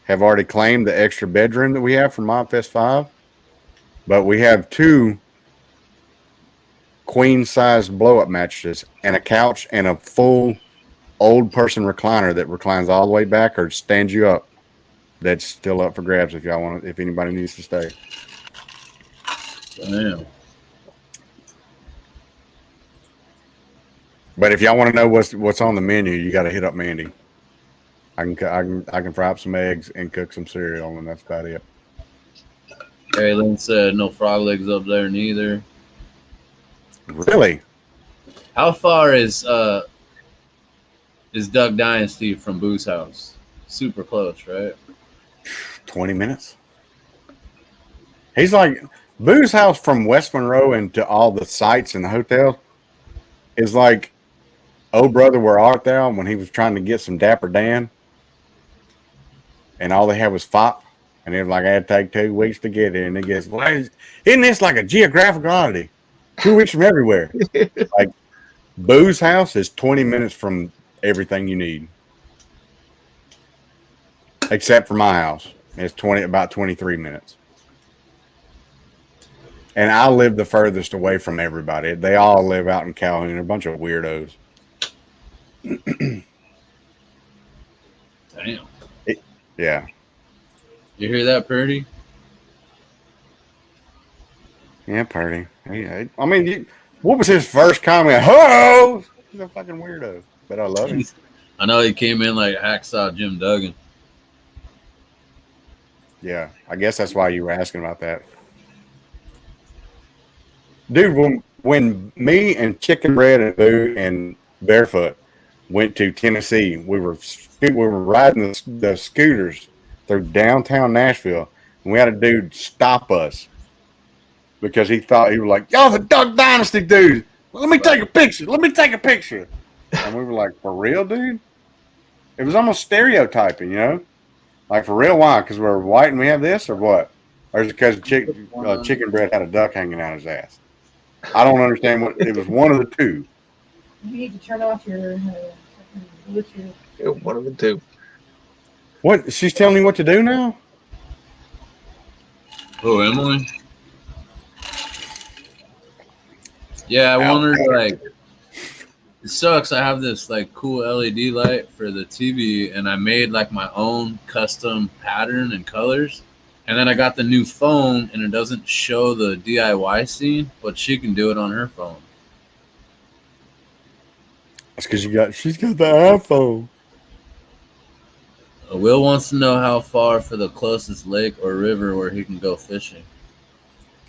have already claimed the extra bedroom that we have for Mobfest 5, but we have 2 queen-sized blow-up mattresses and a couch and a full old person recliner that reclines all the way back or stands you up. That's still up for grabs if y'all want. If anybody needs to stay. Damn. But if y'all want to know what's on the menu, you got to hit up Mandy. I can fry up some eggs and cook some cereal, and that's about it. Harry Lynn said no frog legs up there neither. Really? How far is Duck Dynasty from Boo's house? Super close, right? 20 minutes. He's like Boo's house from West Monroe into all the sites and the hotel is like, oh brother, where art thou? When he was trying to get some Dapper Dan, and all they had was FOP, and it was like I had to take 2 weeks to get it. And he gets, well, isn't this like a geographical oddity? 2 weeks from everywhere. Like Boo's house is 20 minutes from everything you need, except for my house. It's about 23 minutes. And I live the furthest away from everybody. They all live out in Calhoun. They're a bunch of weirdos. Damn. Yeah. You hear that, Purdy? Yeah, Purdy. I mean, what was his first comment? Ho! He's a fucking weirdo. But I love him. I know he came in like Hacksaw Jim Duggan. Yeah, I guess that's why you were asking about that. Dude, when me and Chicken Bread and Boo and Barefoot went to Tennessee, we were riding the scooters through downtown Nashville, and we had a dude stop us because he thought, he was like, y'all the Duck Dynasty dude. Let me take a picture. And we were like, for real, dude? It was almost stereotyping, you know? Like, for real, why? Because we're white and we have this, or what? Or is it because Chicken Bread had a duck hanging out his ass? I don't understand what it was. One of the two. You need to turn off your Bluetooth. Yeah, one of the two. What? She's telling me what to do now? Oh, Emily? Yeah, I wondered, like, it sucks. I have this, like, cool LED light for the TV, and I made, like, my own custom pattern and colors. And then I got the new phone, and it doesn't show the DIY scene, but she can do it on her phone. That's because she's got the iPhone. Will wants to know how far for the closest lake or river where he can go fishing.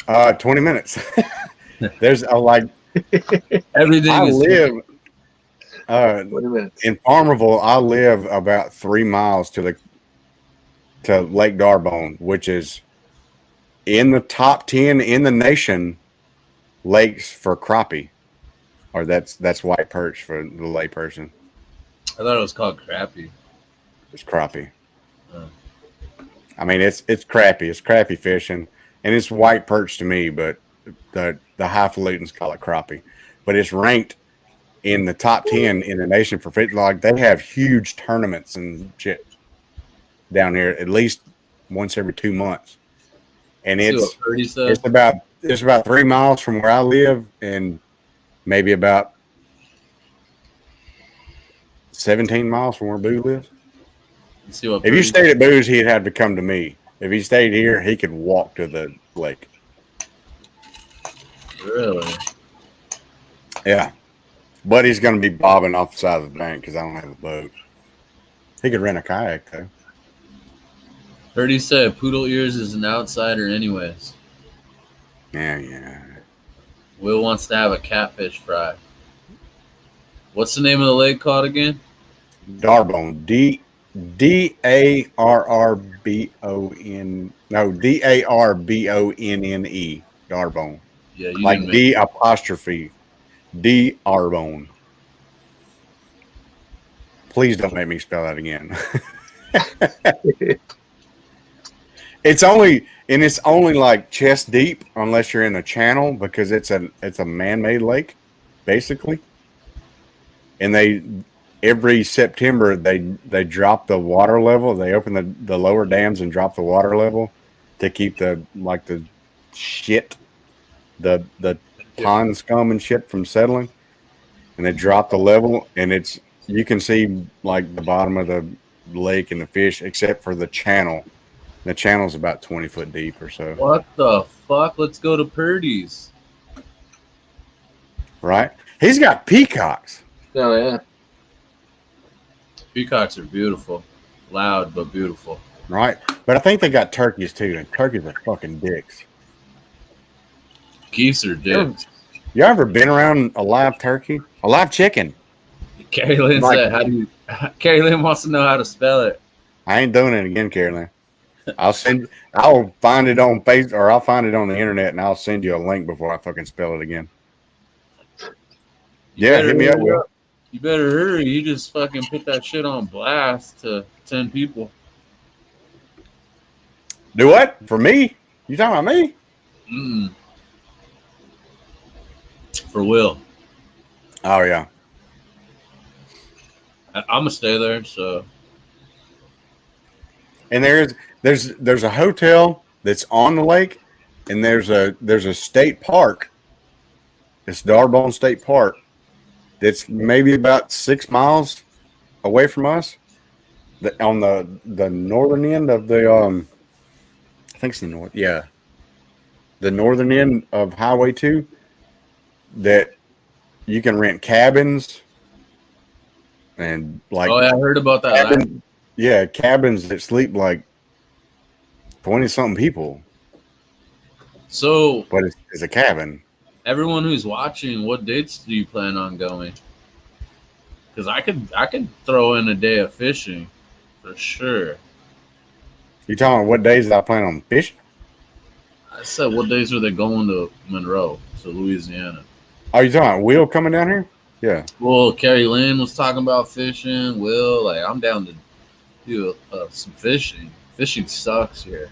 20 minutes. There's like everything. I live 20 minutes. in Farmerville. I live about 3 miles to Lake Darbone, which is in the top 10 in the nation lakes for crappie, or that's white perch for the lay person. I thought it was called crappie. It's crappie. I mean, it's crappie. It's crappie fishing, and it's white perch to me, but the highfalutins call it crappie. But it's ranked in the top 10 in the nation for fish. Like, they have huge tournaments and shit down here at least once every 2 months, and it's about 3 miles from where I live, and maybe about 17 miles from where Boo lives. If you stayed at Boo's, he'd have to come to me. If he stayed here, he could walk to the lake. Really? Yeah, but he's going to be bobbing off the side of the bank because I don't have a boat. He could rent a kayak though. Heard he said Poodle Ears is an outsider anyways. Yeah. Will wants to have a catfish fry. What's the name of the lake called again? Darbone. D-A-R-R-B-O-N. No, D-A-R-B-O-N-N-E. Darbone. Yeah, like D apostrophe. D-Arbone. Please don't make me spell that again. It's only like chest deep unless you're in a channel because it's a man-made lake, basically. And every September they drop the water level. They open the lower dams and drop the water level to keep the shit, the pond scum and shit from settling. And they drop the level, and you can see like the bottom of the lake and the fish, except for the channel. The channel's about 20 foot deep or so. What the fuck? Let's go to Purdy's. Right? He's got peacocks. Oh yeah. Peacocks are beautiful. Loud, but beautiful. Right? But I think they got turkeys too, and turkeys are fucking dicks. Geese are dicks. You ever been around a live turkey? A live chicken? Carrie Lynn said, Carrie Lynn wants to know how to spell it. I ain't doing it again, Carolyn. I'll find it on Facebook, or I'll find it on the internet, and I'll send you a link before I fucking spell it again. Yeah, hit me up, Will. You better hurry. You just fucking put that shit on blast to 10 people. Do what? For me? You talking about me? Mm. For Will. Oh yeah. I'm gonna stay there, so. And there's a hotel that's on the lake, and there's a state park. It's Darbone State Park. That's maybe about 6 miles away from us. On the northern end of the I think it's the north. Yeah, the northern end of Highway 2. That you can rent cabins and like. Oh, yeah, I heard about that. Yeah, cabins that sleep like 20-something people. So, but it's a cabin. Everyone who's watching, what dates do you plan on going? Because I could throw in a day of fishing for sure. You talking what days I plan on fishing? I said, what days are they going to Monroe, so Louisiana? Are you talking Will coming down here? Yeah. Well, Carrie Lynn was talking about fishing. Will, I'm down to do some fishing. Fishing sucks here.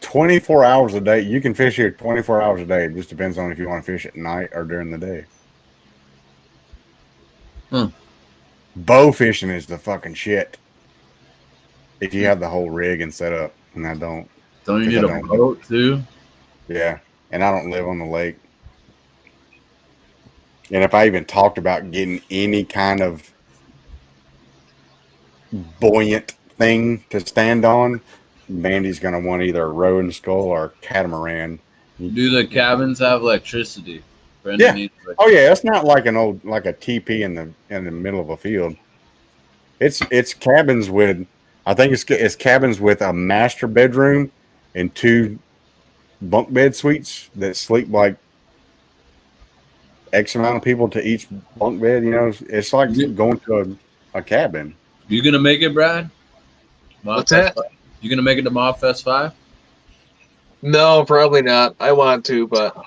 24 hours a day. You can fish here 24 hours a day. It just depends on if you want to fish at night or during the day. Bow fishing is the fucking shit. If you have the whole rig and set up, and I don't. Don't you need a boat too? Yeah, and I don't live on the lake. And if I even talked about getting any kind of buoyant thing to stand on, Mandy's going to want either a rowing scull or a catamaran. Do the cabins have electricity? Yeah. Oh yeah, it's not like a teepee in the middle of a field. It's cabins with, I think it's cabins with a master bedroom and 2 bunk bed suites that sleep like X amount of people to each bunk bed. You know, it's like going to a cabin. You gonna make it, Brad? What's that? You gonna make it to Mob Fest 5? No, probably not. I want to, but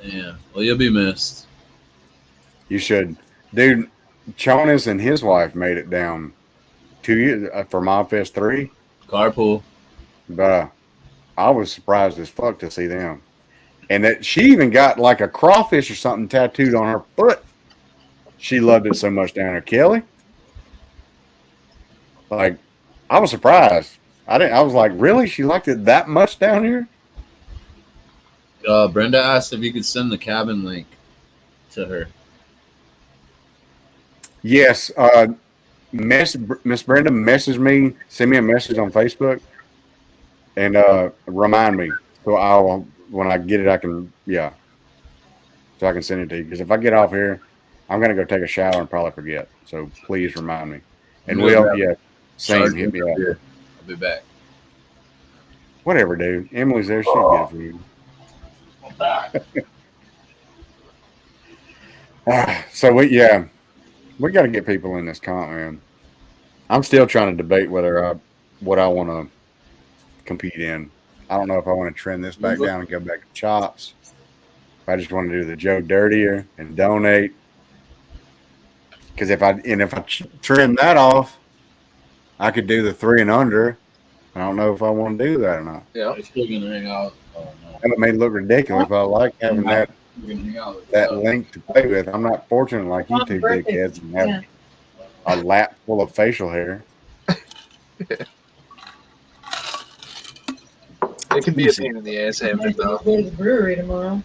yeah. Well, you'll be missed. You should, dude. Jonas and his wife made it down 2 years for Mob Fest 3. Carpool. But I was surprised as fuck to see them. And that she even got like a crawfish or something tattooed on her foot. She loved it so much down there, Kelly. Like, I was surprised. I was like, really? She liked it that much down here? Brenda asked if you could send the cabin link to her. Yes. Miss Brenda messaged me, send me a message on Facebook, and remind me. So when I get it, I can, so I can send it to you. Because if I get off here, I'm going to go take a shower and probably forget. So please remind me. And same, hit me up. I'll be back. Whatever, dude. Emily's there. She'll get it for you. So we got to get people in this comp, man. I'm still trying to debate what I want to compete in. I don't know if I want to trend this back down and go back to chops. If I just want to do the Joe Dirtier and donate. Because if I trim that off, I could do the 3 and under I don't know if I want to do that or not. Yeah. We're still gonna hang out. Oh no. That may look ridiculous, but I like having that We're gonna hang out with link to play with. I'm not fortunate like you two dickheads and have Yeah. a lap full of facial hair. It can be a pain in the ass having it though. Go to the brewery tomorrow.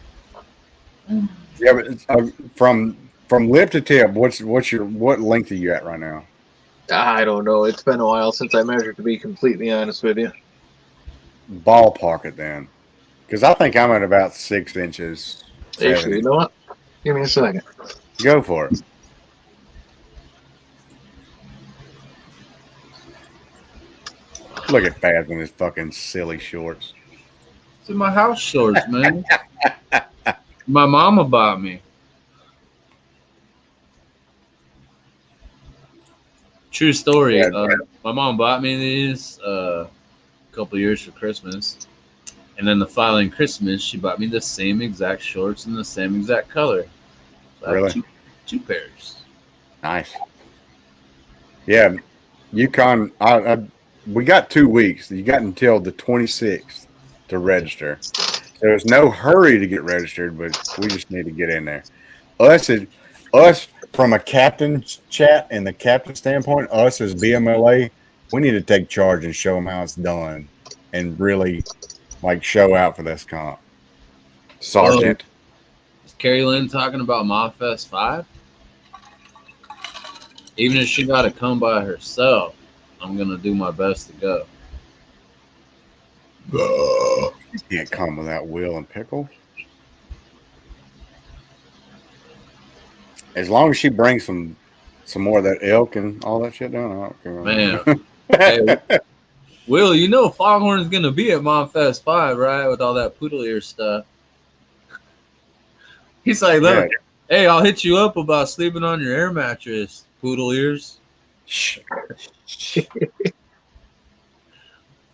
Yeah, but it's, from lip to tip, what length are you at right now? I don't know. It's been a while since I measured, to be completely honest with you. Ballpark it then, because I think I'm at about 6 inches. Actually, 7. you know what? Give me a second. Go for it. Look at Fabs in his fucking silly shorts. It's in my house shorts, man. My mama bought me. True story. Yeah. My mom bought me these a couple years for Christmas, and then the following Christmas, she bought me the same exact shorts in the same exact color. So I have Really? two pairs. Nice. Yeah, UConn. We got 2 weeks. You got until the 26th to register. There's no hurry to get registered, but we just need to get in there. Us from a captain's chat and the captain standpoint, us as BMLA, we need to take charge and show them how it's done, and really like show out for this comp. Sergeant. Is Carrie Lynn talking about MobFest 5? Even if she got to come by herself, I'm gonna do my best to go. You can't come without Will and Pickles. As long as she brings some more of that elk and all that shit down, I don't care. Man. Hey, Will, you know Foghorn's gonna be at MobFest 5, right? With all that poodle ear stuff. He's like, look, hey, I'll hit you up about sleeping on your air mattress, poodle ears.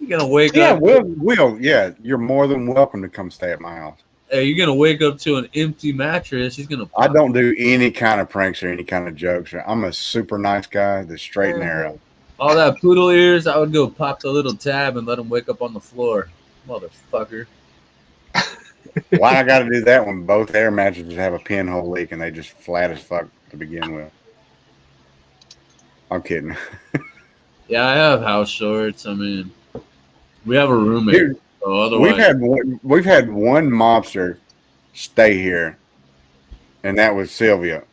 You're gonna wake Yeah, up. Will, yeah, you're more than welcome to come stay at my house. Hey, you're gonna wake up to an empty mattress. He's gonna. I don't do any kind of pranks or any kind of jokes. I'm a super nice guy that's straight and narrow. All that poodle ears, I would go pop the little tab and let him wake up on the floor, motherfucker. Why I got to do that when both air mattresses have a pinhole leak and they just flat as fuck to begin with? I'm kidding. Yeah, I have house shorts. I mean, we have a roommate. Dude, So otherwise, we've had one mobster stay here, and that was Sylvia.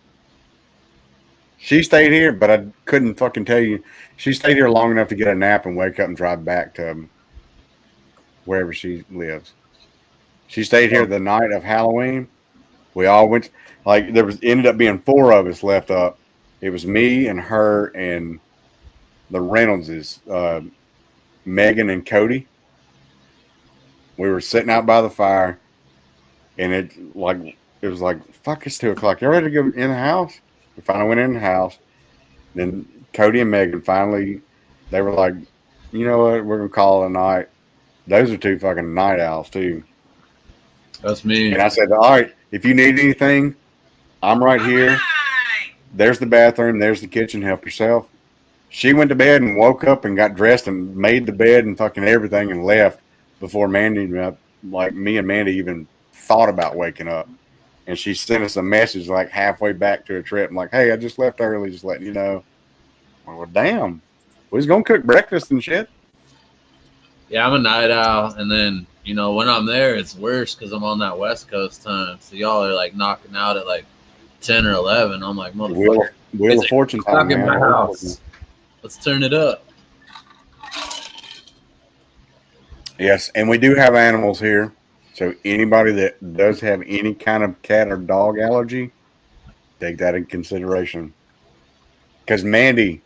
She stayed here, but I couldn't fucking tell you. She stayed here long enough to get a nap and wake up and drive back to wherever she lives. She stayed here the night of Halloween. We all went, like, there was ended up being 4 of us left up. It was me and her and the Reynoldses, Megan and Cody. We were sitting out by the fire, and it was like, fuck, it's 2 o'clock. You ready to go in the house? We finally went in the house. Then Cody and Megan finally, they were like, you know what, we're gonna call it a night. Those are 2 fucking night owls too. that's me. And I said, all right, if you need anything, I'm right here. There's the bathroom. There's the kitchen. Help yourself. She went to bed and woke up and got dressed and made the bed and fucking everything and left before Mandy, like me and Mandy, even thought about waking up. And she sent us a message like halfway back to her trip. I'm like, hey, I just left early, just letting you know. Well, damn. We was going to cook breakfast and shit. Yeah, I'm a night owl, and then when I'm there, it's worse because I'm on that West Coast time. So y'all are like knocking out at like 10 or 11. I'm like, motherfucker, Wheel of Fortune time, in my house. Let's turn it up. Yes, and we do have animals here. So anybody that does have any kind of cat or dog allergy, take that in consideration. Because Mandy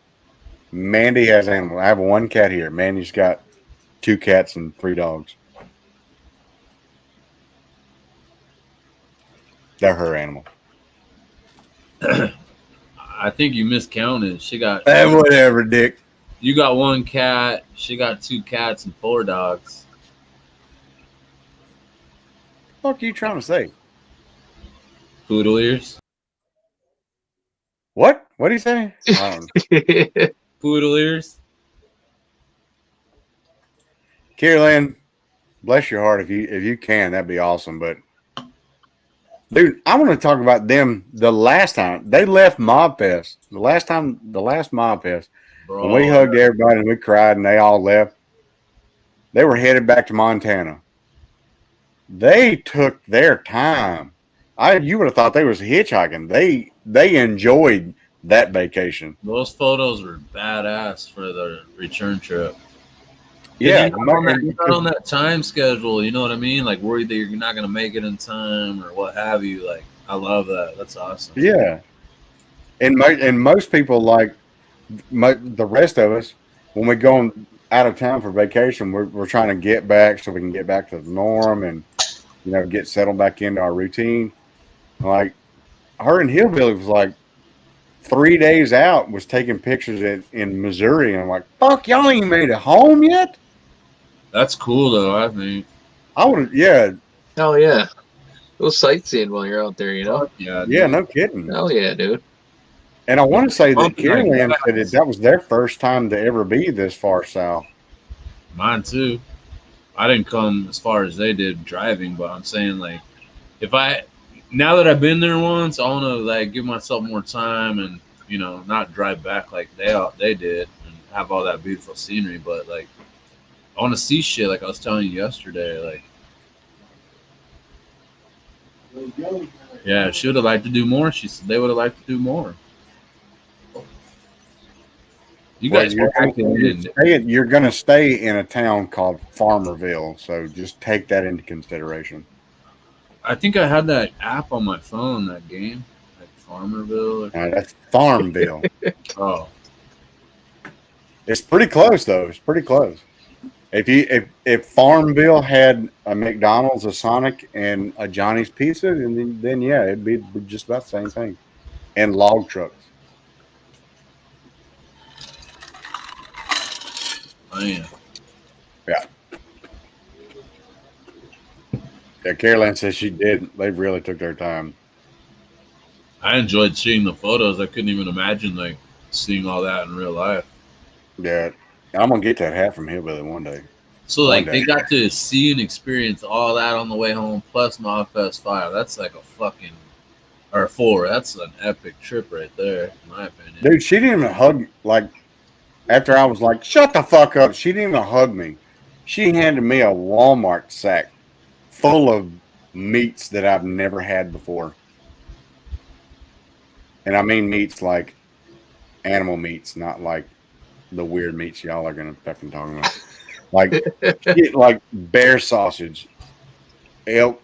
has animals. I have 1 cat here. Mandy's got 2 cats and 3 dogs. They're her animals. I think you miscounted. She got Whatever, Dick. you got 1 cat. She got 2 cats and 4 dogs. What are you trying to say? Poodle ears. What? What did he say? Poodle ears. Carolyn, bless your heart if you can, that'd be awesome. But dude, I want to talk about them the last time they left Mob Fest. The last Mob Fest, Bro, when we hugged everybody and we cried and they all left, they were headed back to Montana. They took their time. You would have thought they was hitchhiking. They enjoyed that vacation. those photos were badass for the return trip. Yeah, You're not on that time schedule. You know what I mean? Like worried that you're not going to make it in time or what have you. Like I love that. That's awesome. Yeah, and most people like the rest of us when we go out of town for vacation, we're trying to get back so we can get back to the norm and get settled back into our routine. Like her and Hillbilly was like 3 days out, was taking pictures in Missouri, and I'm like, fuck, y'all ain't made it home yet. That's cool though. I think. I would, yeah. Hell yeah. Go sightseeing while you're out there, Yeah. Dude. Yeah, no kidding. Hell yeah, dude. And I want to say that Something like Carolyn that. said that was their first time to ever be this far south. Mine too. I didn't come as far as they did driving, but I'm saying like, now that I've been there once, I want to like give myself more time and not drive back like they did and have all that beautiful scenery. But like, I want to see shit like I was telling you yesterday. Like, yeah, she would have liked to do more. She said they would have liked to do more. You guys Well, were acting in. you're going to stay in a town called Farmerville, so just take that into consideration. I think I had that app on my phone, that game, like Farmerville. That's Farmville. Oh, It's pretty close, though. It's pretty close. If Farmville had a McDonald's, a Sonic, and a Johnny's Pizza, then yeah, it'd be just about the same thing. And log trucks. man. Yeah. Yeah, Carolyn says she did. They really took their time. I enjoyed seeing the photos. I couldn't even imagine like seeing all that in real life. Yeah. I'm going to get that hat from Hillbilly one day. So like One day. they got to see and experience all that on the way home, plus Mobfest 5. That's like a fucking or 4. That's an epic trip right there, in my opinion. Dude, she didn't even hug, like, after I was like, shut the fuck up, she didn't even hug me. She handed me a Walmart sack full of meats that I've never had before. And I mean meats like animal meats, not like the weird meats y'all are going to fucking talk about. Like bear sausage, elk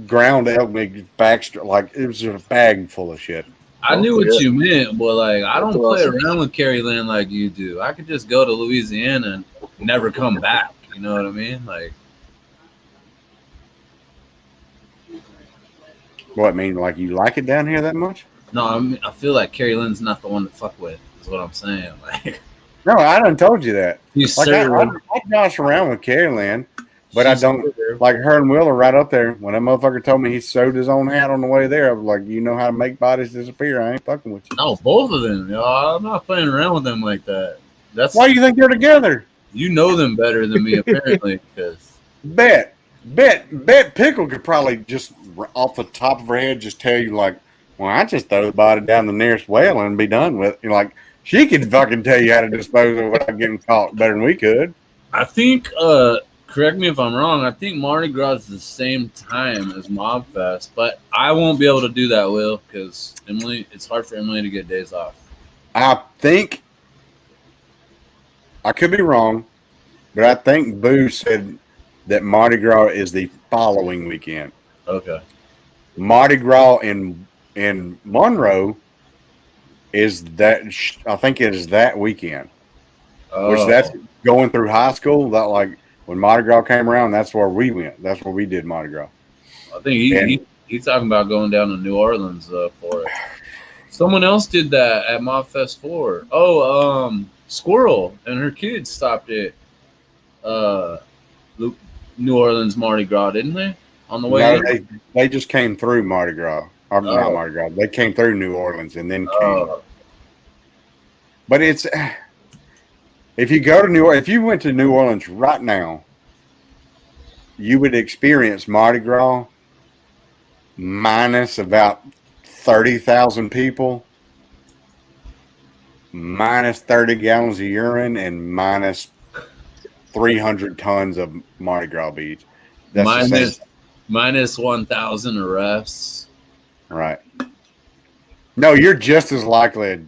ground elk meat, Baxter. Like it was a bag full of shit. I knew what you meant, but like I don't play around with Carrie Lynn like you do. I could just go to Louisiana and never come back. You know what I mean? Like, What, mean like you like it down here that much? no, I feel like Carrie Lynn's not the one to fuck with. Is what I'm saying. Like, No, I done told you that. she's Like so I josh around with Carrie Lynn, but I don't like her and Will are right up there. When that motherfucker told me he sewed his own hat on the way there, I was like, you know how to make bodies disappear. I ain't fucking with you. No, both of them. Y'all. I'm not playing around with them like that. That's Why do you think they're together? you know them better than me apparently. Because Bet Pickle could probably just off the top of her head just tell you like, well, I just throw the body down the nearest well and be done with it. You're like, she could fucking tell you how to dispose of it without getting caught better than we could. I think, correct me if I'm wrong, I think Mardi Gras is the same time as Mobfest, but I won't be able to do that, Will, because it's hard for Emily to get days off. I think, I could be wrong, but I think Boo said that Mardi Gras is the following weekend. Okay. Mardi Gras in Monroe is that, I think it is that weekend. Oh, Which that's going through high school. That like when Mardi Gras came around, that's where we went. That's where we did Mardi Gras. I think he's talking about going down to New Orleans for it. Someone else did that at Mobfest 4. Oh, Squirrel and her kids stopped at New Orleans Mardi Gras, didn't they? On the way No, in? they just came through Mardi Gras. Or not Mardi Gras. They came through New Orleans and then came. But If you go to if you went to New Orleans right now, you would experience Mardi Gras minus about 30,000 people, minus 30 gallons of urine, and minus 300 tons of Mardi Gras beads. That's the same. Minus 1,000 arrests. Right. No, you're just as likely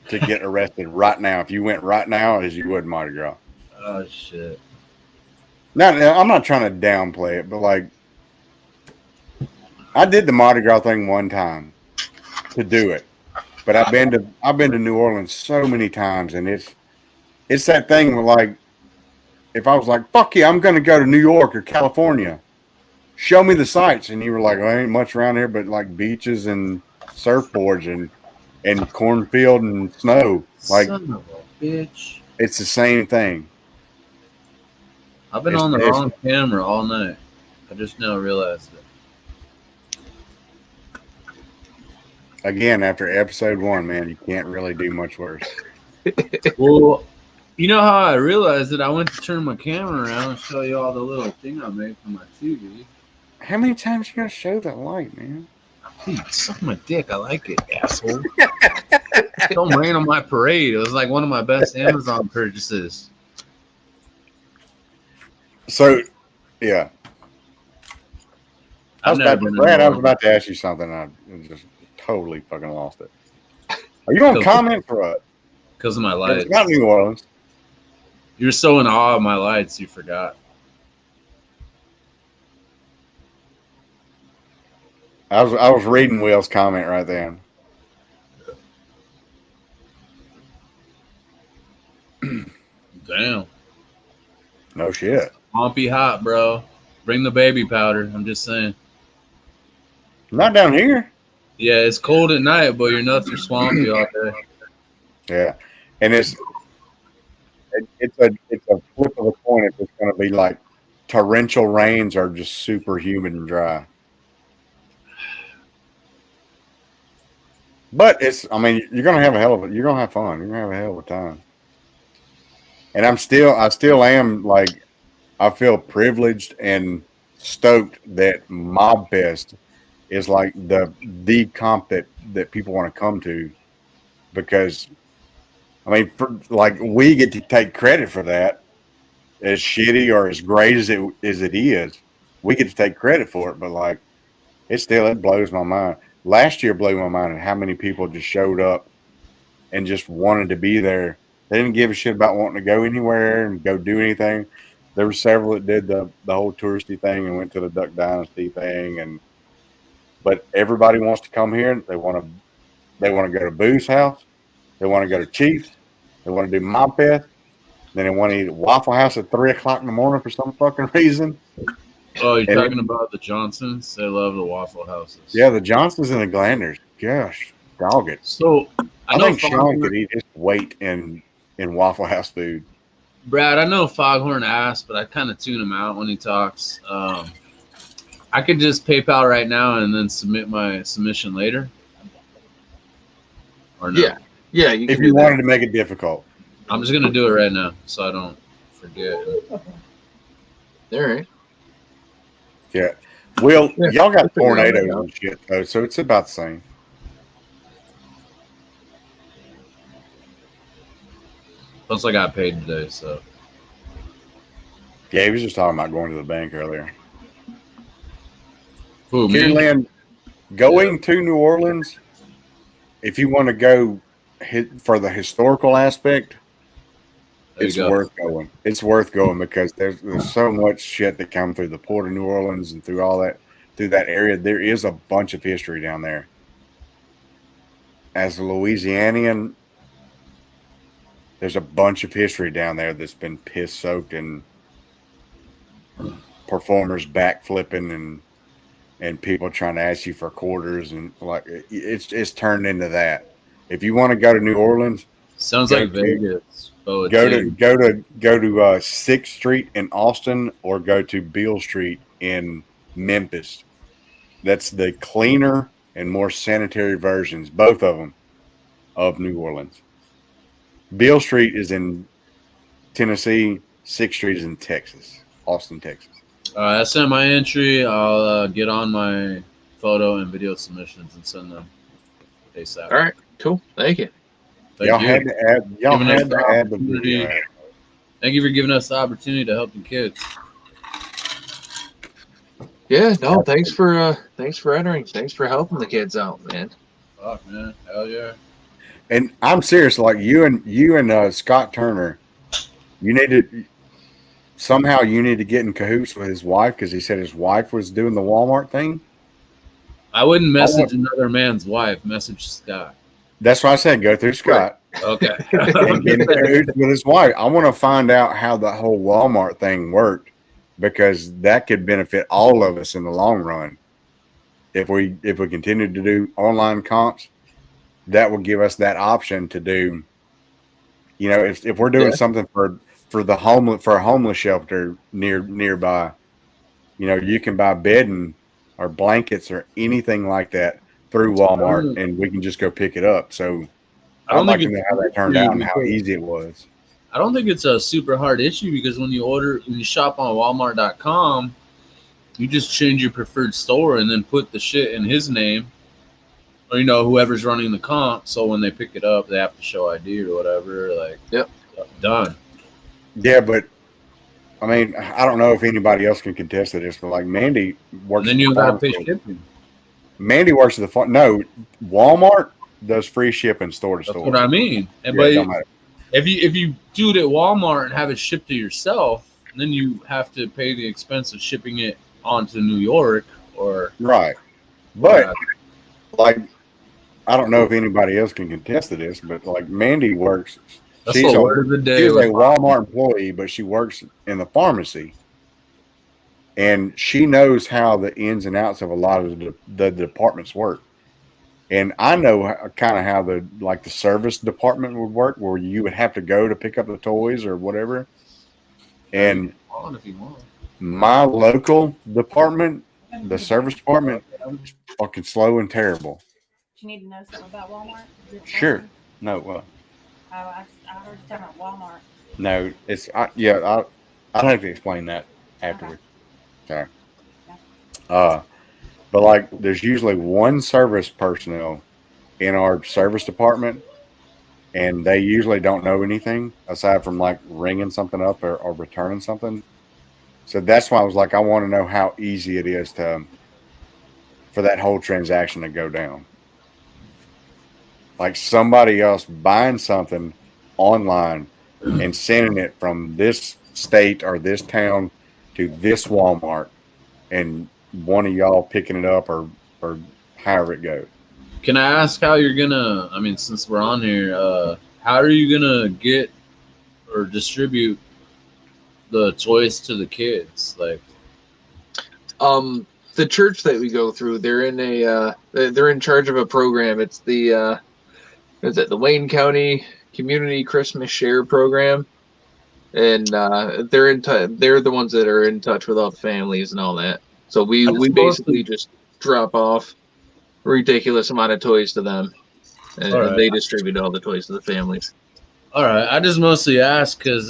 to get arrested right now if you went right now as you would Mardi Gras. Oh, shit. Now, I'm not trying to downplay it, but like, I did the Mardi Gras thing one time to do it, but I've been to New Orleans so many times, and it's that thing where, like, if I was like, fuck yeah, I'm going to go to New York or California, show me the sights, and you were like, well, ain't much around here but like beaches and surfboards and cornfield and snow. Like, son of a bitch. It's the same thing. I've been on the wrong camera all night. I just now realized it. Again, after episode 1, man, you can't really do much worse. Well, you know how I realized it? I went to turn my camera around and show you all the little thing I made for my TV. How many times you gonna show that light, man? Dude, suck my dick. I like it, asshole. Don't rain on my parade. It was like one of my best Amazon purchases. So, yeah. I was about to ask you something. I just totally fucking lost it. Are you gonna comment for us? Because of my lights. It's not New Orleans. You're so in awe of my lights, you forgot. I was reading Will's comment right then. Damn. No shit. Swampy hot, bro. Bring the baby powder. I'm just saying. Not down here. Yeah, it's cold at night, but your nuts are swampy all day. Yeah, and it's a flip of a coin if it's going to be like torrential rains or just super humid and dry. But I mean, you're going to have you're going to have fun. You're going to have a hell of a time. And I still am like, I feel privileged and stoked that Mob Fest is like the comp that people want to come to, because I mean, we get to take credit for that. As shitty or as great as it is, we get to take credit for it. But like, it blows my mind. Last year blew my mind at how many people just showed up and just wanted to be there. They didn't give a shit about wanting to go anywhere and go do anything. There were several that did the whole touristy thing and went to the Duck Dynasty thing, but everybody wants to come here. They want to go to Boo's house. They want to go to Chief's. They want to do Mob Fest. Then they want to eat at Waffle House at 3 o'clock in the morning for some fucking reason. Oh, you're talking about the Johnsons? They love the Waffle Houses. Yeah, the Johnsons and the Glanders. Gosh, dog it. So I think Sean could eat his weight in Waffle House food. Brad, I know Foghorn asked, but I kind of tune him out when he talks. I could just PayPal right now and then submit my submission later. Or no? Yeah. If you wanted to make it difficult, I'm just gonna do it right now so I don't forget. All right. Yeah. Well, y'all got tornadoes and shit though, so it's about the same. Plus, I got paid today, so. Yeah, he was just talking about going to the bank earlier. Who, me? Lynn, going to New Orleans, if you want to go for the historical aspect, it's worth going. It's worth going because there's so much shit that come through the port of New Orleans and through all that, through that area. There is a bunch of history down there. As a Louisianian, there's a bunch of history down there that's been piss soaked and performers backflipping and people trying to ask you for quarters, and like it's turned into that. If you want to go to New Orleans, sounds like Vegas. Go to 6th Street in Austin or go to Beale Street in Memphis. That's the cleaner and more sanitary versions, both of them, of New Orleans. Beale Street is in Tennessee. 6th Street is in Texas, Austin, Texas. I sent my entry. I'll get on my photo and video submissions and send them ASAP. All right, cool. Thank you. Thank Y'all you. had to add. Y'all Giving us had to the add the opportunity. video. Thank you for giving us the opportunity to help the kids. Yeah, no, thanks for entering. Thanks for helping the kids out, man. Fuck, man. Hell yeah. And I'm serious. Like you and Scott Turner, you need to somehow get in cahoots with his wife because he said his wife was doing the Walmart thing. I wouldn't message another man's wife. Message Scott. That's why I said go through Scott. Okay. And get in cahoots with his wife. I want to find out how the whole Walmart thing worked because that could benefit all of us in the long run. If we continue to do online comps, that will give us that option to do. You know, if we're doing something for a homeless shelter nearby, you know, you can buy bedding or blankets or anything like that through Walmart, and we can just go pick it up. So I'd like to know how that turned out and how easy it was. I don't think it's a super hard issue because when you shop on Walmart.com, you just change your preferred store and then put the shit in his name, or whoever's running the comp. So when they pick it up, they have to show ID or whatever. Like, yep, done. Yeah, but I mean, I don't know if anybody else can contest this, but like Mandy works. And then you gotta pay shipping. Mandy works at the farm. No, Walmart does free shipping store to store. That's what I mean. And but if you do it at Walmart and have it shipped to yourself, then you have to pay the expense of shipping it onto New York or right. But like, I don't know if anybody else can contest to this, but like Mandy works. She's a Walmart employee, but she works in the pharmacy, and she knows how the ins and outs of a lot of the departments work. And I know kind of how the service department would work, where you would have to go to pick up the toys or whatever. And my local department, the service department, is fucking slow and terrible. Do you need to know something about Walmart? Sure. No, well. Oh, I heard you talking about Walmart. No, it's I'll have to explain that afterwards. Okay. But like, there's usually one service personnel in our service department, and they usually don't know anything aside from like ringing something up or returning something. So that's why I was like, I want to know how easy it is for that whole transaction to go down. Like somebody else buying something online and sending it from this state or this town to this Walmart, and one of y'all picking it up or however it goes. Can I ask how you're gonna? I mean, since we're on here, how are you gonna get or distribute the toys to the kids? Like, the church that we go through, they're in charge of a program. It's the Wayne County Community Christmas Share Program, and they're the ones that are in touch with all the families and all that. So we basically just drop off a ridiculous amount of toys to them, and they distribute all the toys to the families. All right, I just mostly ask because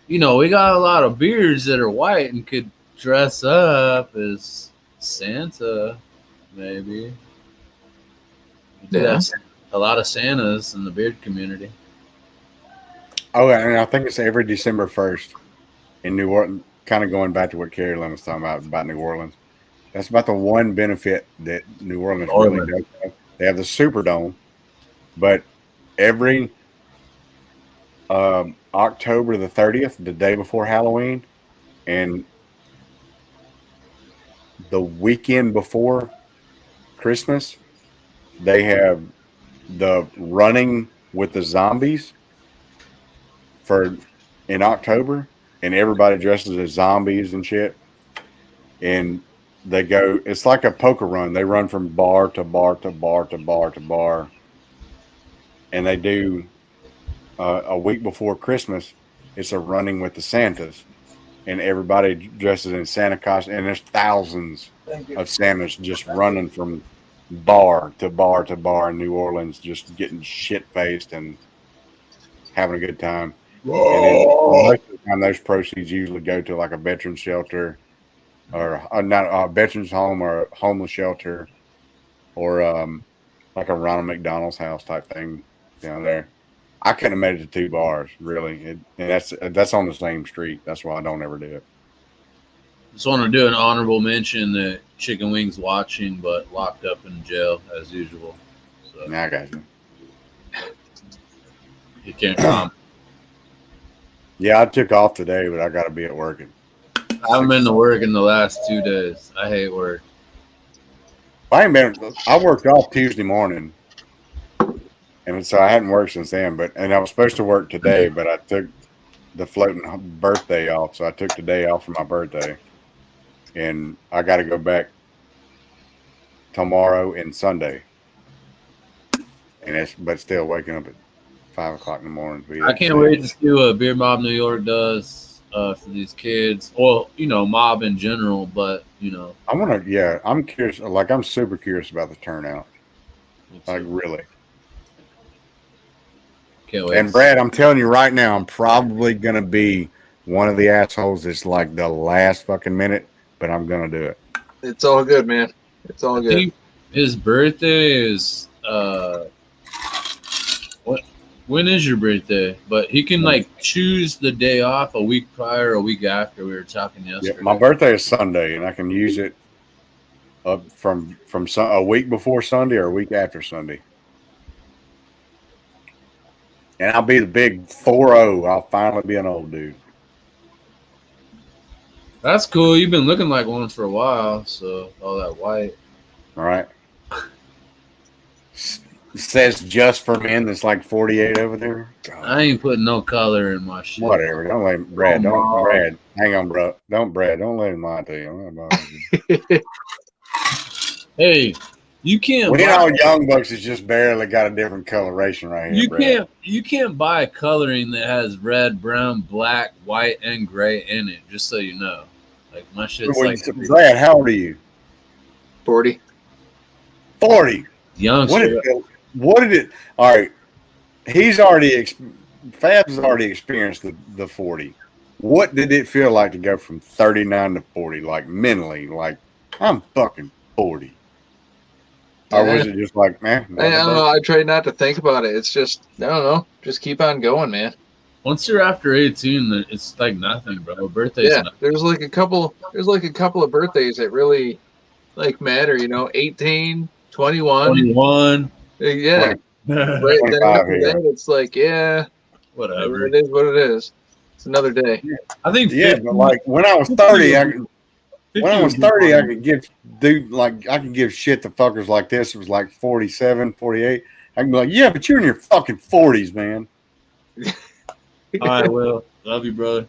we got a lot of beards that are white and could dress up as Santa, maybe. Yeah. A lot of Santas in the beard community. Oh, and I think it's every December 1st in New Orleans. Kind of going back to what Carrie Lynn was talking about New Orleans. That's about the one benefit that New Orleans really does have. They have the Superdome, but every October the 30th, the day before Halloween, and the weekend before Christmas, they have the running with the zombies in October, and everybody dresses as zombies and shit. And they go, it's like a poker run. They run from bar to bar to bar to bar to bar. And they do a week before Christmas, it's a running with the Santas. And everybody dresses in Santa costume, and there's thousands of Santas just running from bar to bar to bar in New Orleans, just getting shit faced and having a good time. And then most of the time, those proceeds usually go to like a veteran shelter, or not a veterans home, or a homeless shelter, or like a Ronald McDonald's house type thing down there. I couldn't have made it to 2 bars, really, and that's on the same street. That's why I don't ever do it. Just want to do an honorable mention that Chicken Wings watching, but locked up in jail as usual. So I got you. he can't come. Yeah, I took off today, but I got to be at work. I haven't been to work in the last 2 days. I hate work. I worked off Tuesday morning, and so I hadn't worked since then. And I was supposed to work today, but I took the floating birthday off, so I took the day off for my birthday, and I got to go back tomorrow and Sunday. But still waking up at 5 o'clock in the morning. I can't wait to see what Beer Mob New York does for these kids. Well, mob in general, but I'm curious. Like, I'm super curious about the turnout. Like, really. Can't wait. And Brad, I'm telling you right now, I'm probably gonna be one of the assholes that's like the last fucking minute, but I'm gonna do it. It's all good, man. It's all I good. think his birthday is when is your birthday? But he can choose the day off a week prior, a week after. We were talking yesterday. Yeah, my birthday is Sunday, and I can use it up from a week before Sunday or a week after Sunday. And I'll be the big 4-0. I'll finally be an old dude. That's cool. You've been looking like one for a while, so all that white. All right. Says just for men. That's like 48 over there. God. I ain't putting no color in my shit. Whatever. Don't let Brad. Brad. Hang on, bro. Don't let him lie to you. Hey, you can't. We know Young Bucks has just barely got a different coloration right here. You can't buy coloring that has red, brown, black, white, and gray in it. Just so you know, like my shit's Brad, how old are you? 40. 40. Young. What did it? All right, Fabs has already experienced the 40. What did it feel like to go from 39 to 40? Like mentally, like I'm fucking 40. Or was it just like, man? I don't know. I try not to think about it. It's just, I don't know. Just keep on going, man. Once you're after 18, it's like nothing, bro. Birthdays. Yeah, nothing. there's a couple of birthdays that really matter. 18, 21. 21. Yeah. Right. It's like, yeah, whatever. It is what it is. It's another day. I think. 50, but like when I was 30, I could give shit to fuckers like this. It was like 47, 48. I can be like, yeah, but you're in your fucking 40s, man. All right, Will. Love you, brother.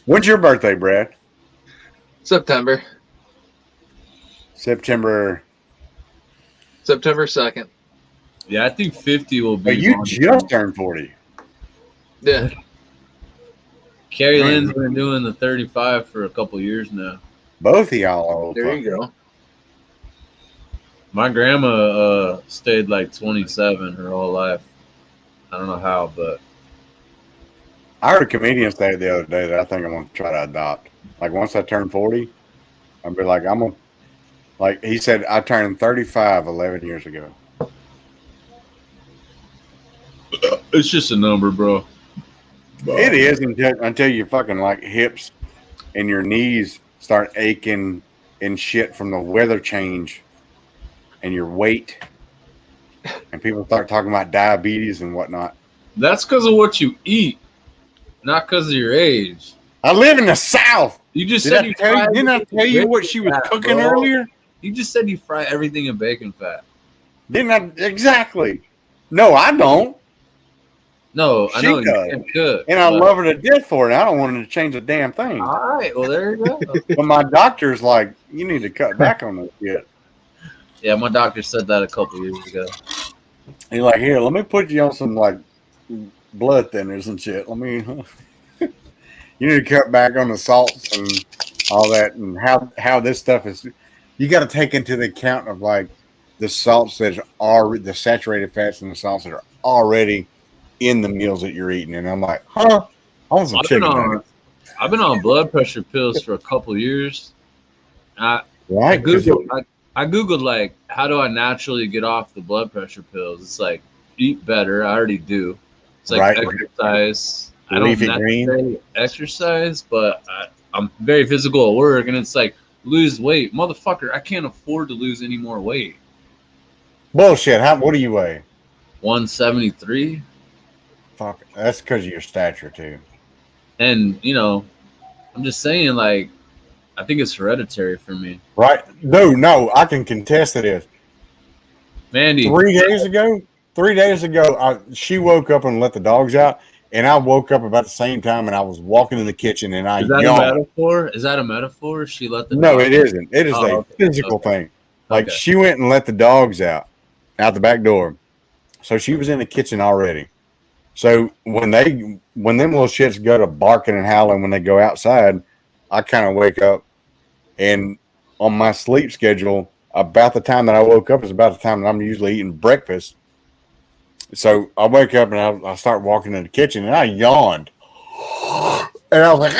When's your birthday, Brad? September September 2nd. Yeah, I think 50 will be. But you just turned 40. Yeah. Carrie Lynn's been doing the 35 for a couple years now. Both of y'all are old. There you go. My grandma stayed like 27 her whole life. I don't know how, but I heard a comedian say the other day that I think I'm going to try to adopt. Like once I turn 40, I'll be like, he said, I turned 35 11 years ago. it's just a number, bro. It is until your fucking hips and your knees start aching and shit from the weather change and your weight. And people start talking about diabetes and whatnot. That's because of what you eat, not because of your age. I live in the South. You just Didn't I tell you what she was cooking earlier? You just said you fry everything in bacon fat. Didn't I? Exactly. No, I don't. No, I know does. You can cook. And I love her to death for it. I don't want her to change a damn thing. All right. Well, there you go. But my doctor's like, you need to cut back on this shit. Yeah, my doctor said that a couple years ago. He's like, here, let me put you on some blood thinners and shit. You need to cut back on the salts and all that, and how this stuff is. You got to take into the account of the salts that are the saturated fats and the salts that are already in the meals that you're eating. And I'm like, huh? I want some chicken nuggets. I've been on blood pressure pills for a couple years. I Right? I googled like how do I naturally get off the blood pressure pills? It's like eat better. I already do. It's like Right. exercise. I don't Leafy green. necessarily exercise, but I'm very physical at work, and it's like lose weight, motherfucker. I can't afford to lose any more weight. Bullshit. What do you weigh? 173, Fuck. That's because of your stature too. and I'm just saying, like, I think it's hereditary for me. Right? No, I can contest to this. Mandy, 3 days ago, she woke up and let the dogs out, and I woke up about the same time, and I was walking in the kitchen, and I is that yawned. a metaphor? Is that a metaphor? She let the No, dog- it isn't. It is a okay. physical thing. Like Okay. she went and let the dogs out the back door, so she was in the kitchen already. So when them little shits go to barking and howling when they go outside, I kind of wake up, and on my sleep schedule, about the time that I woke up is about the time that I'm usually eating breakfast. So I wake up and I start walking in the kitchen, and I yawned, and I was like,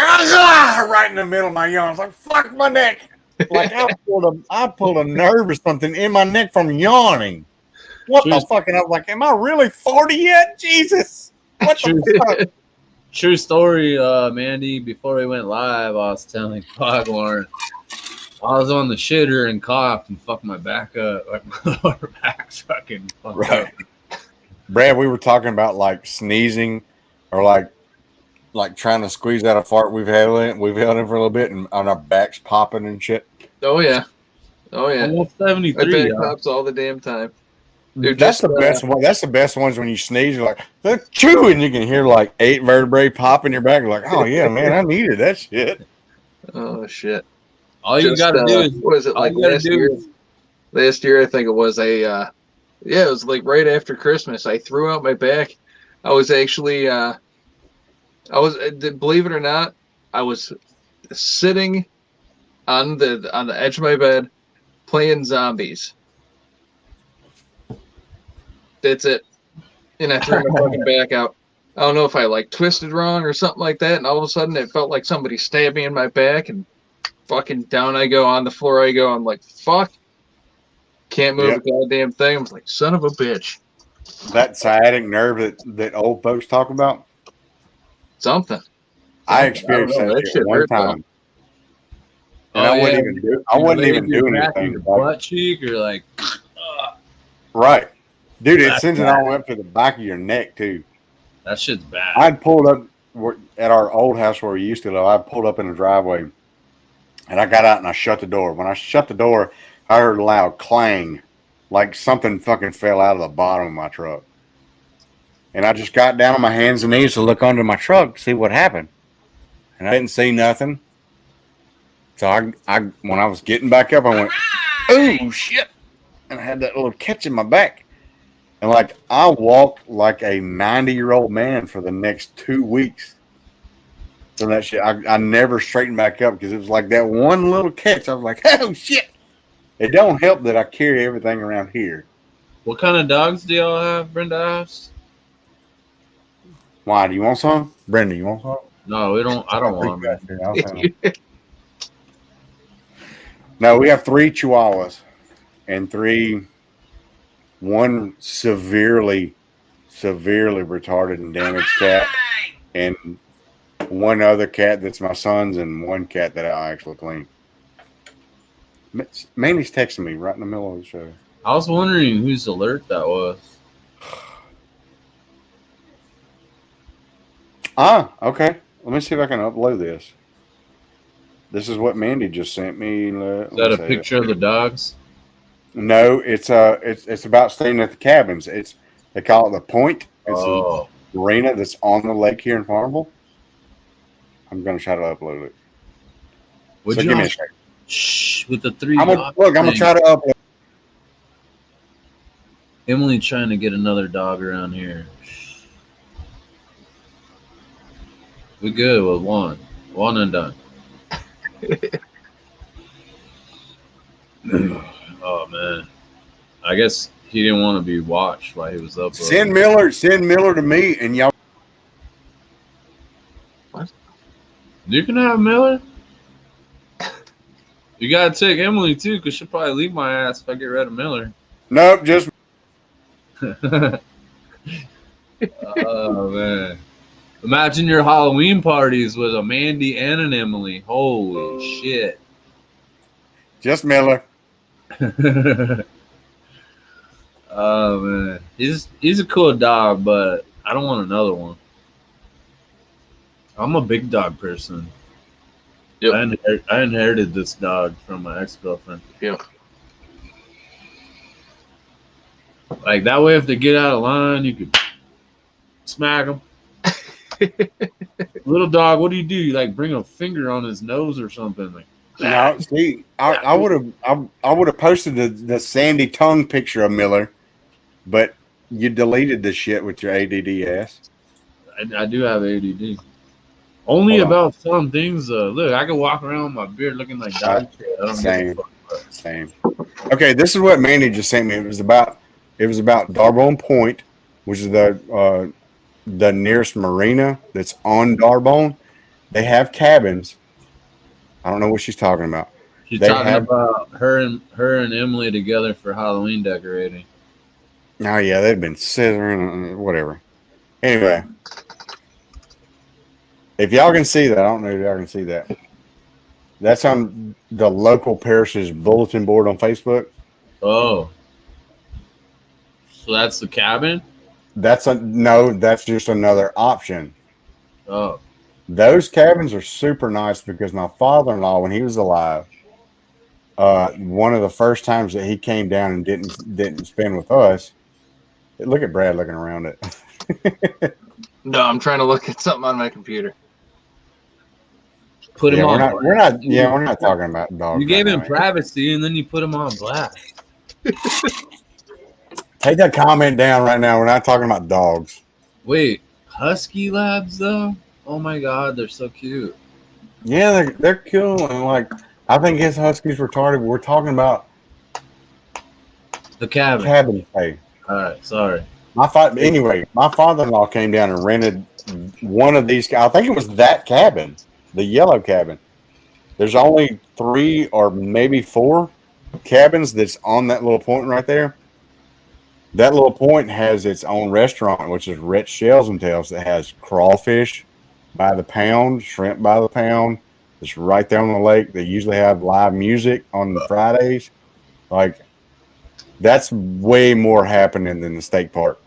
right in the middle of my yawn. I was like, fuck my neck. Like I pulled a nerve or something in my neck from yawning. What the fuck? And I was like, am I really 40 yet? Jesus. What the fuck? True story, Mandy. Before we went live, I was telling Foghorn I was on the shitter and coughed and fucked my back up. Like my lower back's fucking fucked Right. up. Brad, we were talking about like sneezing or like trying to squeeze out a fart we've held in for a little bit, and on our backs popping and shit. Oh yeah. Almost My 73. back pops all the damn time. Dude, That's just, the best one. That's the best ones when you sneeze. You're like, chew, and you can hear like 8 vertebrae pop in your back. You're like, oh yeah, man, I needed that shit. Oh shit. All you gotta do is what is it all like you gotta last do year? is- Last year I think it was it was like right after Christmas. I threw out my back. I was actually believe it or not, I was sitting on the edge of my bed playing zombies. That's it. And I threw my fucking back out. I don't know if I like twisted wrong or something like that, and all of a sudden it felt like somebody stabbed me in my back, and fucking down I go, on the floor I go. I'm like, fuck. Can't move Yep. a goddamn thing. I was like, son of a bitch. That sciatic nerve that old folks talk about. Something. I experienced I don't know, that that shit shit one hurt, time. And Oh, I wasn't yeah. even doing anything Your about it. butt cheek or like Right. Dude, it That's sends it bad. all the way up to the back of your neck, too. that shit's bad. I'd pulled up at our old house where we used to live. I pulled up in the driveway, and I got out and I shut the door. When I shut the door, I heard a loud clang, like something fucking fell out of the bottom of my truck. And I just got down on my hands and knees to look under my truck to see what happened. And I didn't see nothing. So I when I was getting back up, I went, oh, shit. And I had that little catch in my back. And like I walked like a 90-year-old man for the next 2 weeks. So that shit, I never straightened back up because it was like that one little catch. I was like, oh shit. It don't help that I carry everything around here. What kind of dogs do y'all have, Brenda asked? Why? Do you want some? Brenda, you want some? No, we don't. I don't want them. I'll send them. No, we have 3 Chihuahuas and one severely retarded and damaged cat, and one other cat that's my son's, and one cat that I actually clean. Mandy's texting me right in the middle of the show. I was wondering whose alert that was. Okay. Let me see if I can upload this. This is what Mandy just sent me. Is that a picture of the dogs? No, it's about staying at the cabins. They call it the Point. It's Oh, a marina that's on the lake here in Farmville. I'm gonna try to upload it. would So you give me a all- second. shh, with the 3 I'm dogs gonna thing. try to upload. Emily trying to get another dog around here. We good with one and done. Oh man, I guess he didn't want to be watched while he was up. Send Miller to me, and y'all. You can have Miller. You gotta take Emily too, because she'll probably leave my ass if I get rid of Miller. Nope, just Oh man! Imagine your Halloween parties with a Mandy and an Emily. Holy shit! just Miller. Oh man, he's a cool dog, but I don't want another one. I'm a big dog person. Yep. I inherited this dog from my ex-girlfriend. Yeah. Like that way, if they get out of line, you could smack them. Little dog, what do? You like bring a finger on his nose or something? Like, No, see, I would have posted the sandy tongue picture of Miller, but you deleted the shit with your ADD ass. I do have ADD. Only Hold on. about some things. Look, I can walk around with my beard looking like dog shit. I don't give a fuck. Same. Okay, this is what Mandy just sent me. It was about Darbone Point, which is the nearest marina that's on Darbone. They have cabins. I don't know what she's talking about. She's They talking have- about her and Emily together for Halloween decorating. Oh yeah, they've been scissoring, whatever. Anyway, if y'all can see that, I don't know if y'all can see that. That's on the local parish's bulletin board on Facebook. Oh, so that's the cabin. That's just another option. Oh, Those cabins are super nice because my father-in-law, when he was alive, one of the first times that he came down and didn't spend with us. Look at Brad looking around it. No, I'm trying to look at something on my computer. put him Yeah, on. we're not talking about dogs. You gave right him now. privacy, and then you put him on blast. Take that comment down right now. We're not talking about dogs. Wait, husky labs though? Oh my god, they're so cute. Yeah, they're cool, and like I think his husky's retarded. We're talking about The cabin. cabin stay. All right, sorry. My father-in-law came down and rented one of these. I think it was that cabin, the yellow cabin. There's only 3 or maybe 4 cabins that's on that little point right there. That little point has its own restaurant, which is Rich Shells and Tails, that has crawfish by the pound, shrimp by the pound. It's right there on the lake. They usually have live music on Fridays. Like, that's way more happening than the steak park.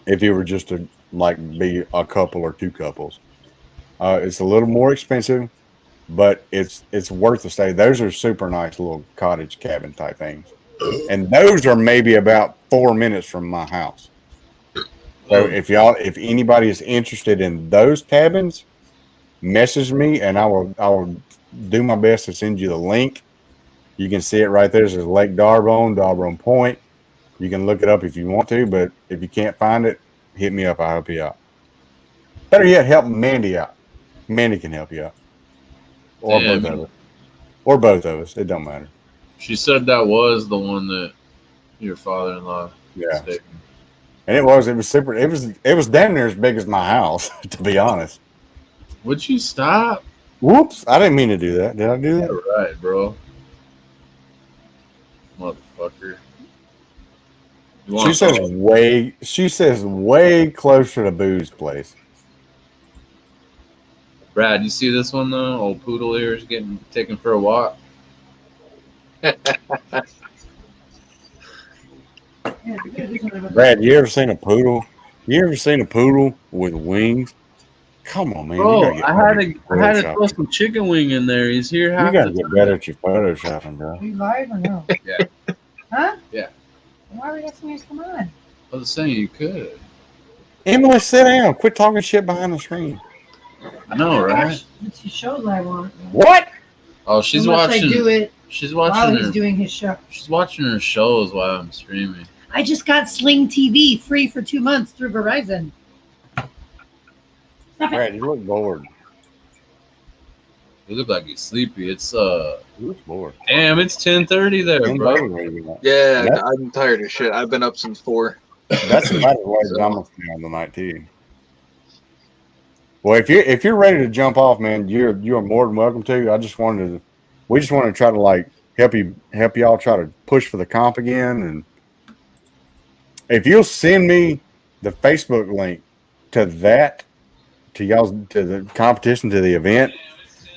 If you were just to be a couple or 2 couples, it's a little more expensive, but it's worth the stay. Those are super nice little cottage cabin type things, and those are maybe about 4 minutes from my house. So if anybody is interested in those cabins, message me and I will do my best to send you the link. You can see it right there. There's Lake Darbone Point. You can look it up if you want to, but if you can't find it, hit me up. I'll help you out. Better yet, help Mandy out. Mandy can help you out. Or Yeah, both of us. Or both of us. It don't matter. She said that was the one that your father-in-law Yeah. stayed in. And it was super. It was damn near as big as my house, to be honest. Would you stop? Whoops. I didn't mean to do that. Did I do that? All right, bro. Motherfucker. You want She says way closer to Boo's place. Brad, you see this one though? Old poodle ears getting taken for a walk. Brad, you ever seen a poodle? You ever seen a poodle with wings? Come on, man. Oh, you gotta get I better had at to Photoshopping. throw some chicken wing in there. He's here You half gotta the get time. better at your photoshopping, bro. Are you live or no? Yeah. Huh? Yeah. Why are we asking you to come on? I was saying you could. Emily, sit down. Quit talking shit behind the screen. I know, right? Gosh, it's the shows I want. What? Oh, she's Unless watching. I do it She's while watching he's her. doing his show. She's watching her shows while I'm streaming. I just got Sling TV free for 2 months through Verizon. Stop it. Brad, you look bored. You look like he's sleepy. It's Who's bored? damn, it's 10:30 there, bro. Yeah, That- I'm tired of shit. I've been up since 4. That's about the way So- that I'm gonna stay on tonight too. Well, if you're ready to jump off, man, you are more than welcome to. We just wanted to try to like help y'all try to push for the comp again. And if you'll send me the Facebook link to the competition, to the event,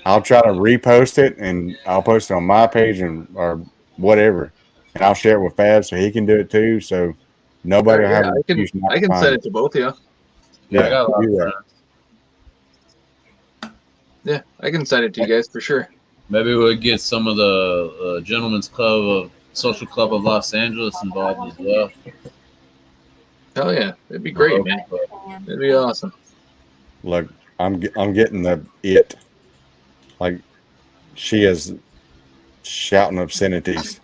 I'll try to repost it and I'll post it on my page or whatever, and I'll share it with Fab so he can do it too. So nobody will have an excuse not I to can find send it to both of you. Yeah, I got a lot do of that. friends. Yeah, I can send it to you guys for sure. Maybe we'll get some of the Gentlemen's Club of Social Club of Los Angeles involved as well. Hell yeah, it'd be great, man. It'd be awesome. Look, I'm getting the it. Like she is shouting obscenities.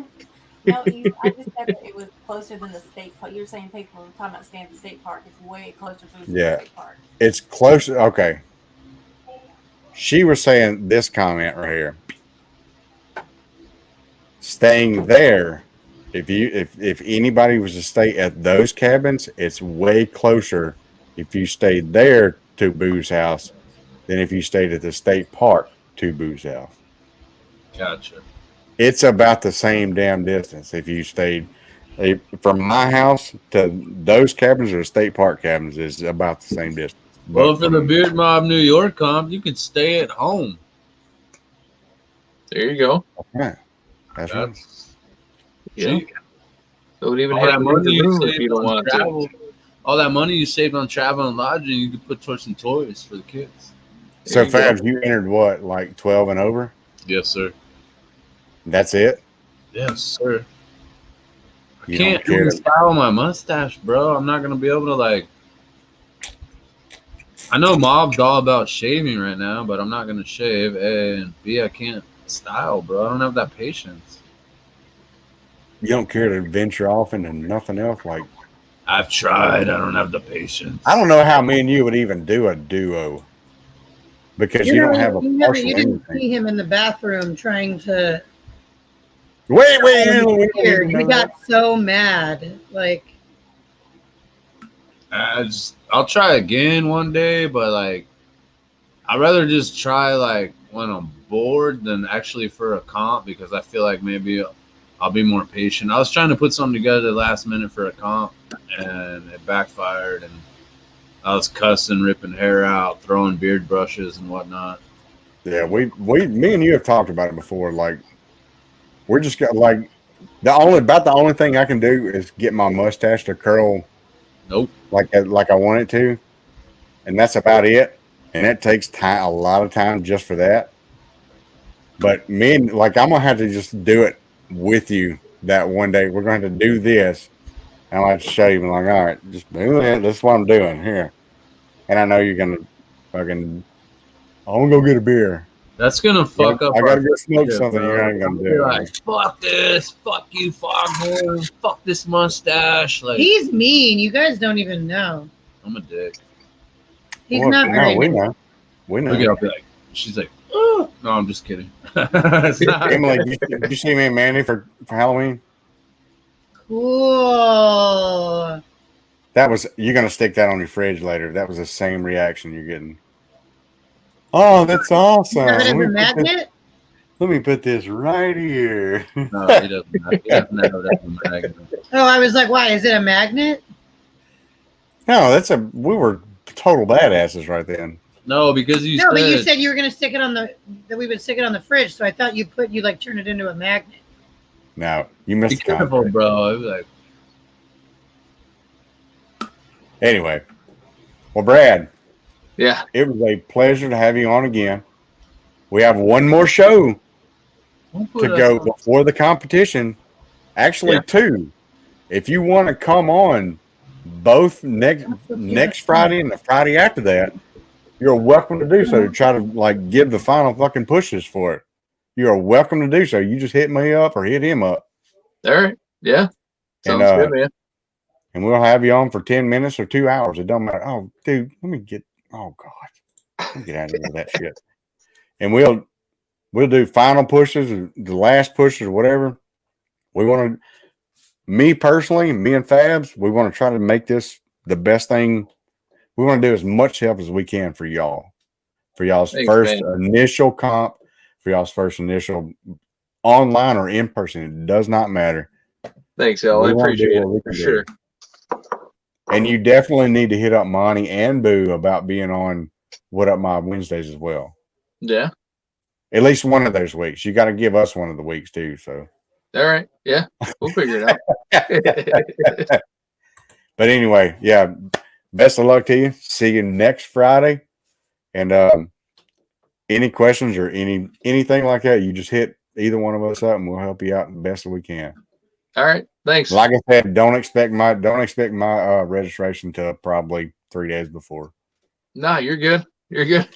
No, I just said that it was closer than the state park. You're saying people were talking about staying at the state park. It's way closer to the Yeah. state park. It's closer. Okay. She was saying this comment right here. Staying there, if anybody was to stay at those cabins, it's way closer if you stayed there to Boo's house than if you stayed at the state park to Boo's house. Gotcha. It's about the same damn distance if you stayed from my house to those cabins or state park cabins is about the same distance. Well, for the Beard Mob New York comp, you could stay at home. There you go. Yeah, that's right. Yeah. Don't even All have that to money move you if you saved don't on want to. travel, all that money you saved on travel and lodging, you could put towards some toys for the kids. So, There you Fabs, you entered what, like 12 and over? Yes, sir. That's it? Yes, sir. I You can't don't care to- style my mustache, bro. I'm not gonna be able to like. I know Mob's all about shaving right now, but I'm not gonna shave. A and B, I can't style, bro. I don't have that patience. You don't care to venture off into nothing else? Like, I've tried. I don't have the patience. I don't know how me and you would even do a duo because you don't have a you partial didn't anything. see him in the bathroom trying to. Wait, we Weird. don't even He know got so mad. Like, I'll try again one day, but like, I'd rather just try like when I'm bored than actually for a comp because I feel like maybe I'll be more patient. I was trying to put something together last minute for a comp and it backfired, and I was cussing, ripping hair out, throwing beard brushes and whatnot. Yeah, me and you have talked about it before. Like, we're just got like the only thing I can do is get my mustache to curl. Nope. Like I want it to, and that's about it. And it takes time, a lot of time, just for that. But I'm gonna have to just do it with you that one day. We're going to do this, and I'll have to show you. I'm like, all right, just do that. That's what I'm doing here. And I know you're gonna fucking. I'm gonna go get a beer. That's gonna fuck up. I gotta our go smoke friendship, something. bro. You're not gonna Be do like, it. fuck this, fuck you, Foghorn, fuck this mustache. Like, he's mean. You guys don't even know. I'm a dick. He's Well, not very. No, we know. We know. Look at, I'll be like, she's like, oh. No, I'm just kidding. It's not. Emily, did you see me and Mandy for Halloween? Cool. That was, you're gonna stick that on your fridge later. That was the same reaction you're getting. Oh, that's awesome. Have it as Let a me put this- magnet? Let me put this right here. No, he doesn't. He doesn't have it as a magnet. Oh, I was like, why? Is it a magnet? No, we were total badasses right then. No, because you No, but you said said you were gonna stick it on that we would stick it on the fridge. So I thought you like turn it into a magnet. No, you be missed the careful, context. bro. I'd be like, Anyway, well, Brad, Yeah. it was a pleasure to have you on again. We have one more show don't put to us go on- before the competition. Actually, Yeah. two. If you want to come on both next Friday and the Friday after that, you're welcome to do so. To try to like give the final fucking pushes for it. You are welcome to do so. You just hit me up or hit him up, All right. Yeah. And, Sounds good, man. and we'll have you on for 10 minutes or 2 hours. It don't matter. Oh, dude, let me get. Oh God, let me get out of here with that shit. And We'll do final pushes, or the last pushes, or whatever. We want to. Me personally, me and Fabs, we want to try to make this the best thing. We want to do as much help as we can for y'all. For y'all's Thanks, first man. initial comp, for y'all's first initial online or in person. It does not matter. Thanks, y'all. I We wanna do appreciate it what we for can do. sure. And you definitely need to hit up Monty and Boo about being on What Up Mob Wednesdays as well. Yeah. At least one of those weeks. You got to give us one of the weeks too. So, All right. Yeah. We'll figure it out. but anyway, yeah. Best of luck to you. See you next Friday. And any questions or anything like that, you just hit either one of us up, and we'll help you out the best that we can. All right. Thanks. Like I said, don't expect my registration till probably 3 days before. No, you're good. You're good.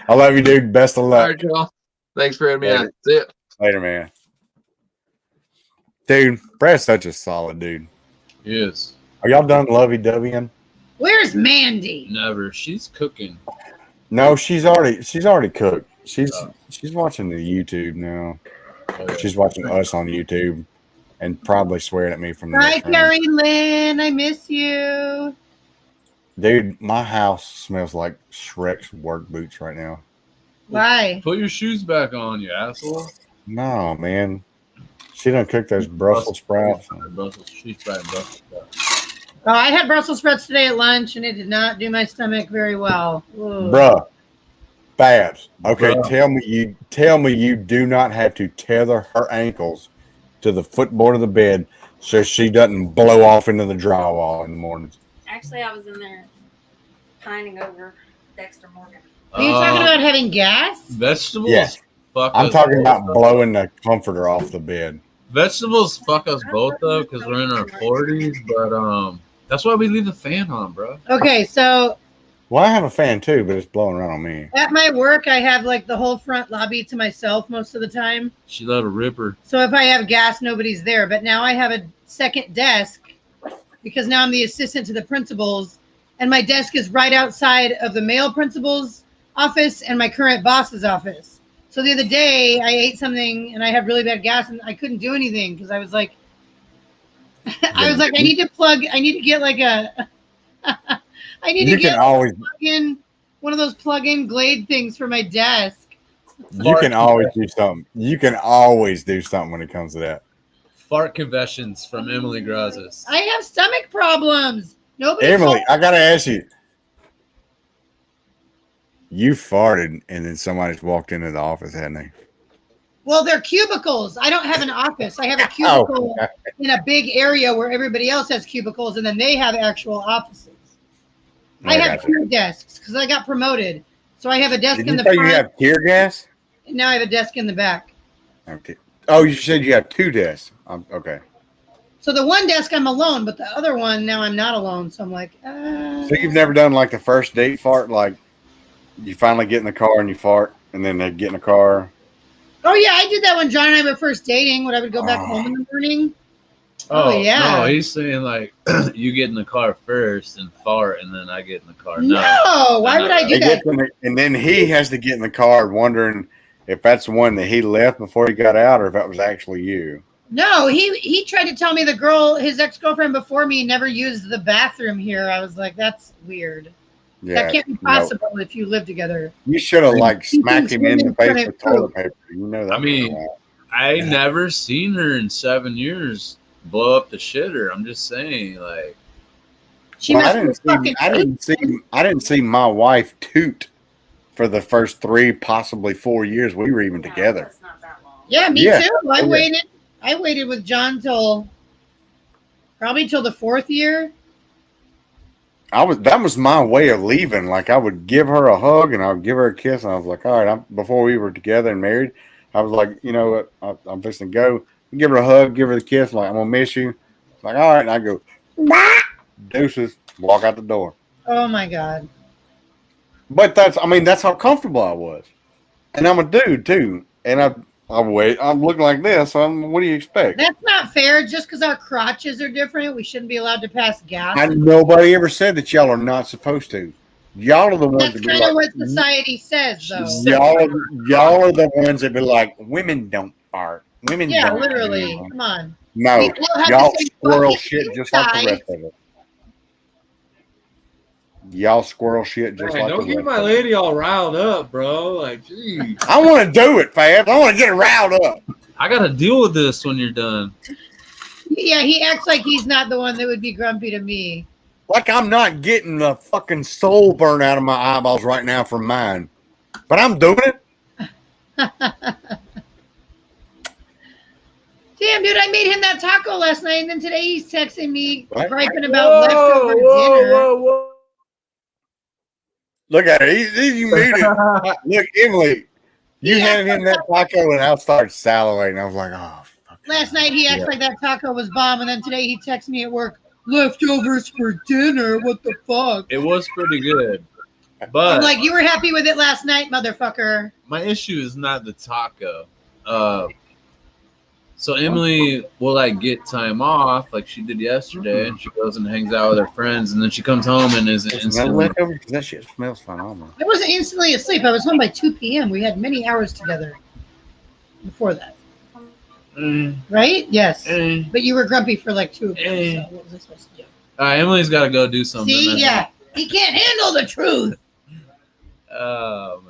I love you, dude. Best of All luck. right, y'all. Thanks for having me Later. on. See ya. Later, man. Dude, Brad's such a solid dude. He is. Are y'all done lovey-doveying? Where's Mandy? Never. She's cooking. No, she's already cooked. She's watching the YouTube now. Oh, yeah. She's watching us on YouTube and probably swearing at me from the Hi, next room. Carrie Lynn. I miss you. Dude, my house smells like Shrek's work boots right now. Why? Put your shoes back on, you asshole. No, man. She done cook those Brussels sprouts. She's frying Brussels sprouts. Oh, I had Brussels sprouts today at lunch, and it did not do my stomach very well. Ooh. Bruh. Babs. Okay, Bruh. tell me you do not have to tether her ankles to the footboard of the bed so she doesn't blow off into the drywall in the mornings. Actually, I was in there pining over Dexter Morgan. Are you talking about having gas? Vegetables? Yes. Fuck I'm us talking both about up. blowing the comforter off the bed. Vegetables fuck us both up because we're in our 40s, but that's why we leave the fan on, bro. Okay, so Well, I have a fan too, but it's blowing around on me. at my work, I have like the whole front lobby to myself most of the time. She let a ripper. So if I have gas, nobody's there. But now I have a second desk because now I'm the assistant to the principals, and my desk is right outside of the male principal's office and my current boss's office. So the other day I ate something and I had really bad gas and I couldn't do anything because I was like, I need to get like a, I need to You get can always in one of those plug-in Glade things for my desk. you can always do something. You can always do something when it comes to that. Fart confessions from Emily Grazis. I have stomach problems. Nobody Emily, told- I gotta ask you. You farted and then somebody's walked into the office, hadn't they? Well, they're cubicles. I don't have an office. I have a cubicle Oh. in a big area where everybody else has cubicles, and then they have actual offices. I have gotcha. 2 desks because I got promoted. So I have a desk Did in you the say front, you have tear gas? and now I have a desk in the back. Okay. Oh, you said you have 2 desks. Okay. So the one desk I'm alone, but the other one now I'm not alone. So I'm like, So you've never done like the first date fart, like you finally get in the car and you fart, and then they get in the car. oh yeah, I did that when John and I were first dating. When I would go back home in the morning. Oh, yeah. No, he's saying like you get in the car first and fart, and then I get in the car. No, why would I do They that? get in the- and then he has to get in the car wondering if that's the one that he left before he got out, or if that was actually you. No, he tried to tell me the girl, his ex-girlfriend before me, never used the bathroom here. I was like, that's weird. Yeah, That can't be possible if you live together. You should have like He smacked thinks him in the women face couldn't with toilet poop. paper. You know that. I mean, I never seen her in 7 years blow up the shitter. I'm just saying, like, She Well, must I be didn't fucking see. I didn't see my wife toot for the first 3, possibly 4 years we were even No, together. that's not that long. Yeah, me Yeah. too. Oh, yeah. I waited with John probably till the 4th year. That was my way of leaving. Like I would give her a hug and I would give her a kiss, and I was like, all right. Before we were together and married, I was like, you know what, I'm fixing to go. Give her a hug, give her the kiss, like I'm gonna miss you. Like all right, and I go, deuces, walk out the door. Oh my God. But that's how comfortable I was, and I'm a dude too, and I'm looking like this. So what do you expect? That's not fair. Just because our crotches are different, we shouldn't be allowed to pass gas. Nobody ever said that y'all are not supposed to. Y'all are the ones That's that be kind of like, what society says, though. y'all are the ones that be like, women don't fart. Women Yeah, don't. literally. Come on. No, We all have y'all the same squirrel fucking shit just like the inside. rest of it. Y'all squirrel shit just Man, like don't the get rest my of it. lady all riled up, bro. Like, geez. I want to do it, Fabs. I want to get riled up. I gotta deal with this when you're done. Yeah, he acts like he's not the one that would be grumpy to me. Like I'm not getting the fucking soul burn out of my eyeballs right now from mine. But I'm doing it. Damn, dude, I made him that taco last night, and then today he's texting me What? griping about leftover dinner. Look at it. You made it. Look, Emily, you handed him that taco, and I started salivating. I was like, oh, fuck. Last night he acts like that taco was bomb, and then today he texts me at work, leftovers for dinner. What the fuck? It was pretty good, I'm but like, you were happy with it last night, motherfucker. my issue is not the taco. So Emily will like get time off, like she did yesterday, and she goes and hangs out with her friends, and then she comes home and is There's no instantly. leftovers? That shit smells phenomenal. I wasn't instantly asleep. I was home by 2 p.m. We had many hours together before that. Right? Yes. But you were grumpy for like 2 of them. So what was I supposed to do? Emily's got to go do something. See? That's Yeah. He can't handle the truth. all. Oh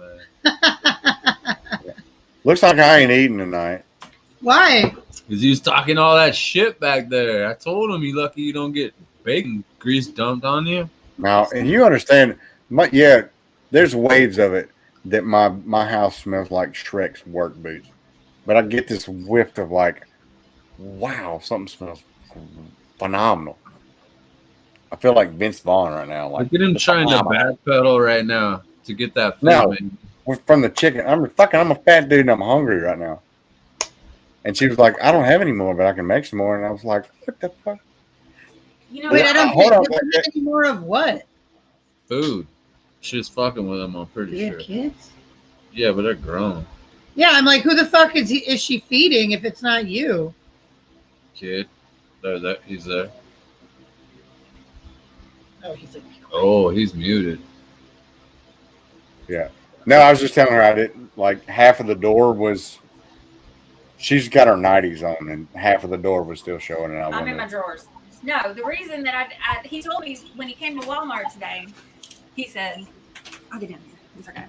man. Looks like I ain't eating tonight. Why? Because he was talking all that shit back there. I told him, you lucky you don't get bacon grease dumped on you. Now, and you understand, there's waves of it that my house smells like Shrek's work boots. But I get this whiff of like, wow, something smells phenomenal. I feel like Vince Vaughn right now. Like, Look at him trying to backpedal right now to get that food. No. Man. From the chicken. I'm a fat dude and I'm hungry right now. And she was like, I don't have any more, but I can make some more. And I was like, what the fuck? You know, Wait, I don't Hold on. think any more of what? Food. She's fucking with him, I'm pretty Do you sure. have kids? Yeah, but they're grown. Yeah, I'm like, who the fuck is she feeding if it's not you? Kid. There, he's there. Oh, he's like, Oh, he's muted. Yeah. No, I was just telling her I didn't, like, half of the door was, she's got her 90s on, and half of the door was still showing. And I'm in my drawers. No, the reason that he told me when he came to Walmart today, he said, I'll get in here. It's okay.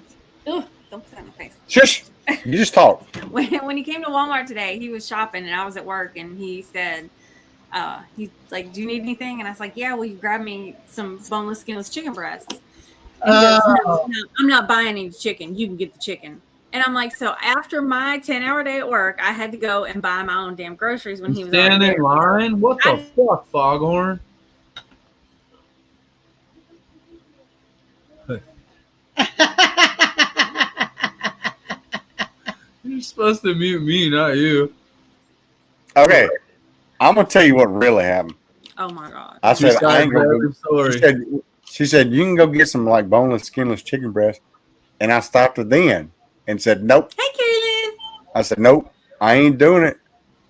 Ugh, don't put that in my face. Shush! You just talk. When he came to Walmart today, he was shopping and I was at work, and he said, he's like, do you need anything? And I was like, yeah, will you grab me some boneless, skinless chicken breasts? And he goes, no, I'm not buying any chicken. You can get the chicken. And I'm like, so after my 10-hour day at work, I had to go and buy my own damn groceries when he was Stand in line? What the fuck, Foghorn? You're supposed to mute me, not you. Okay. I'm going to tell you what really happened. Oh, my God. I said, I ain't Besides going the to. story. She said, you can go get some, like, boneless, skinless chicken breast. And I stopped her then and said, nope. Hey, Kaylin. I said, nope, I ain't doing it.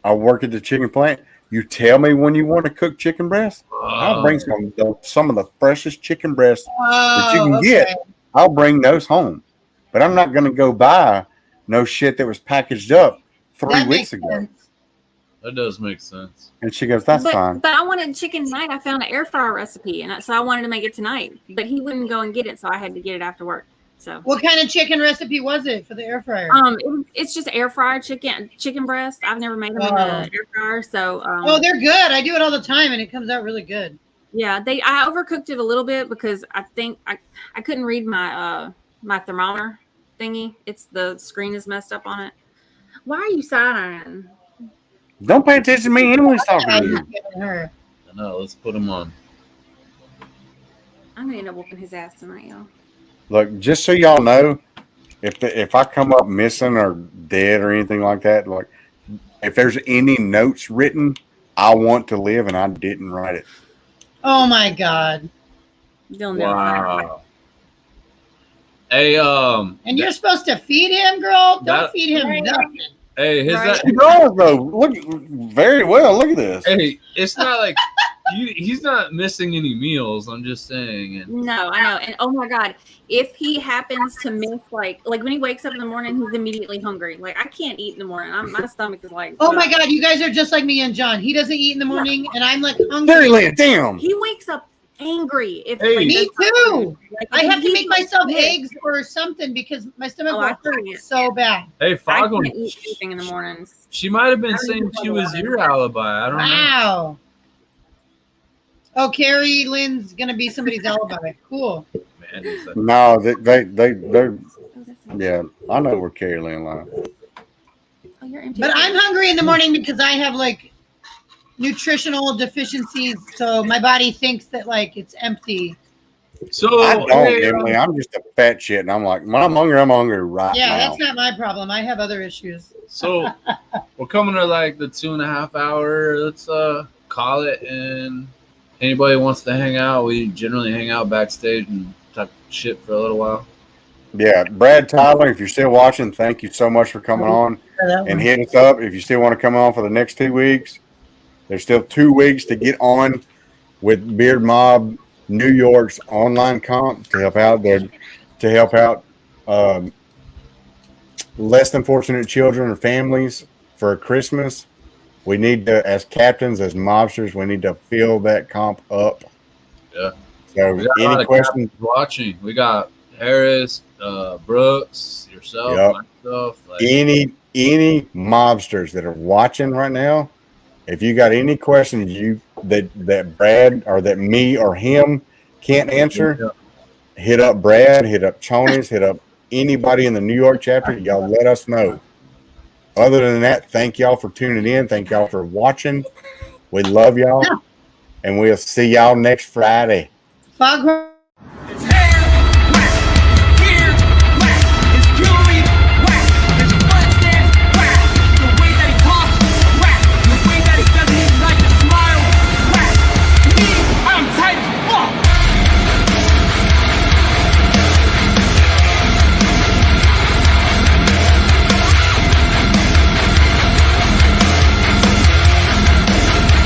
I work at the chicken plant. You tell me when you want to cook chicken breast. I'll bring some of the freshest chicken breasts that you can get. I'll bring those home. But I'm not going to go buy no shit that was packaged up 3 weeks ago. Sense. That does make sense. And she goes, that's fine. But I wanted chicken tonight. I found an air fryer recipe, and so I wanted to make it tonight. But he wouldn't go and get it, so I had to get it after work. So What kind of chicken recipe was it for the air fryer? it's just air fryer chicken breast. I've never made them in the air fryer, so They're good. I do it all the time, and it comes out really good. yeah. I overcooked it a little bit because I think I couldn't read my my thermometer thingy. It's the screen is messed up on it. Why are you side-eyeing? Don't pay attention to me. Emily's talking to you. Her. I know. Let's put him on. I'm gonna end up whooping his ass tonight, y'all. Look, just so y'all know, if I come up missing or dead or anything like that, like if there's any notes written, I want to live and I didn't write it. Oh my God! You'll never find it. Wow. Hey, And you're supposed to feed him, girl. Don't that- feed him nothing. hey, She does though. Look very well. Look at this. hey, it's not like he's not missing any meals. I'm just saying. And No, I know. And oh my God, if he happens to miss like when he wakes up in the morning, he's immediately hungry. Like I can't eat in the morning. My stomach is like. Oh my God, you guys are just like me and John. He doesn't eat in the morning, and I'm like hungry. Fairy Land, damn. He wakes up angry. If Hey. Me too. Like, I have to make myself Yeah. eggs or something because my stomach Oh, I will hurt feel it. so bad. hey, I Foghorn, can't eat anything in the mornings. she might have been I don't saying even she know was why. your alibi. I don't know. Wow. Oh, Carrie Lynn's gonna be somebody's alibi. Cool. Man, it's like- No, they're Oh, that's not- yeah. I know where Carrie Lynn lies. Oh, you're empty. But I'm hungry in the morning because I have like nutritional deficiencies, so my body thinks that like it's empty. So I don't, hey, Emily. I'm just a fat shit, and I'm like, when I'm hungry right Yeah, now. that's not my problem. I have other issues. so we're coming to like the 2.5 hour. Let's call it. And anybody wants to hang out, we generally hang out backstage and talk shit for a little while. Yeah, Brad Tyler, if you're still watching, thank you so much for coming on. And hit us up if you still want to come on for the next 2 weeks. There's still 2 weeks to get on with Beard Mob New York's online comp to help out less than fortunate children or families for Christmas. We need to, as captains, as mobsters, we need to fill that comp up. Yeah. So We got a lot any of questions? watching. We got Harris, Brooks, yourself, Yep. myself. Like, Any mobsters that are watching right now, if you got any questions that Brad or that me or him can't answer, hit up Brad, hit up Chonies, hit up anybody in the New York chapter. Y'all let us know. Other than that, thank y'all for tuning in. Thank y'all for watching. We love y'all, and we'll see y'all next Friday. Foghorn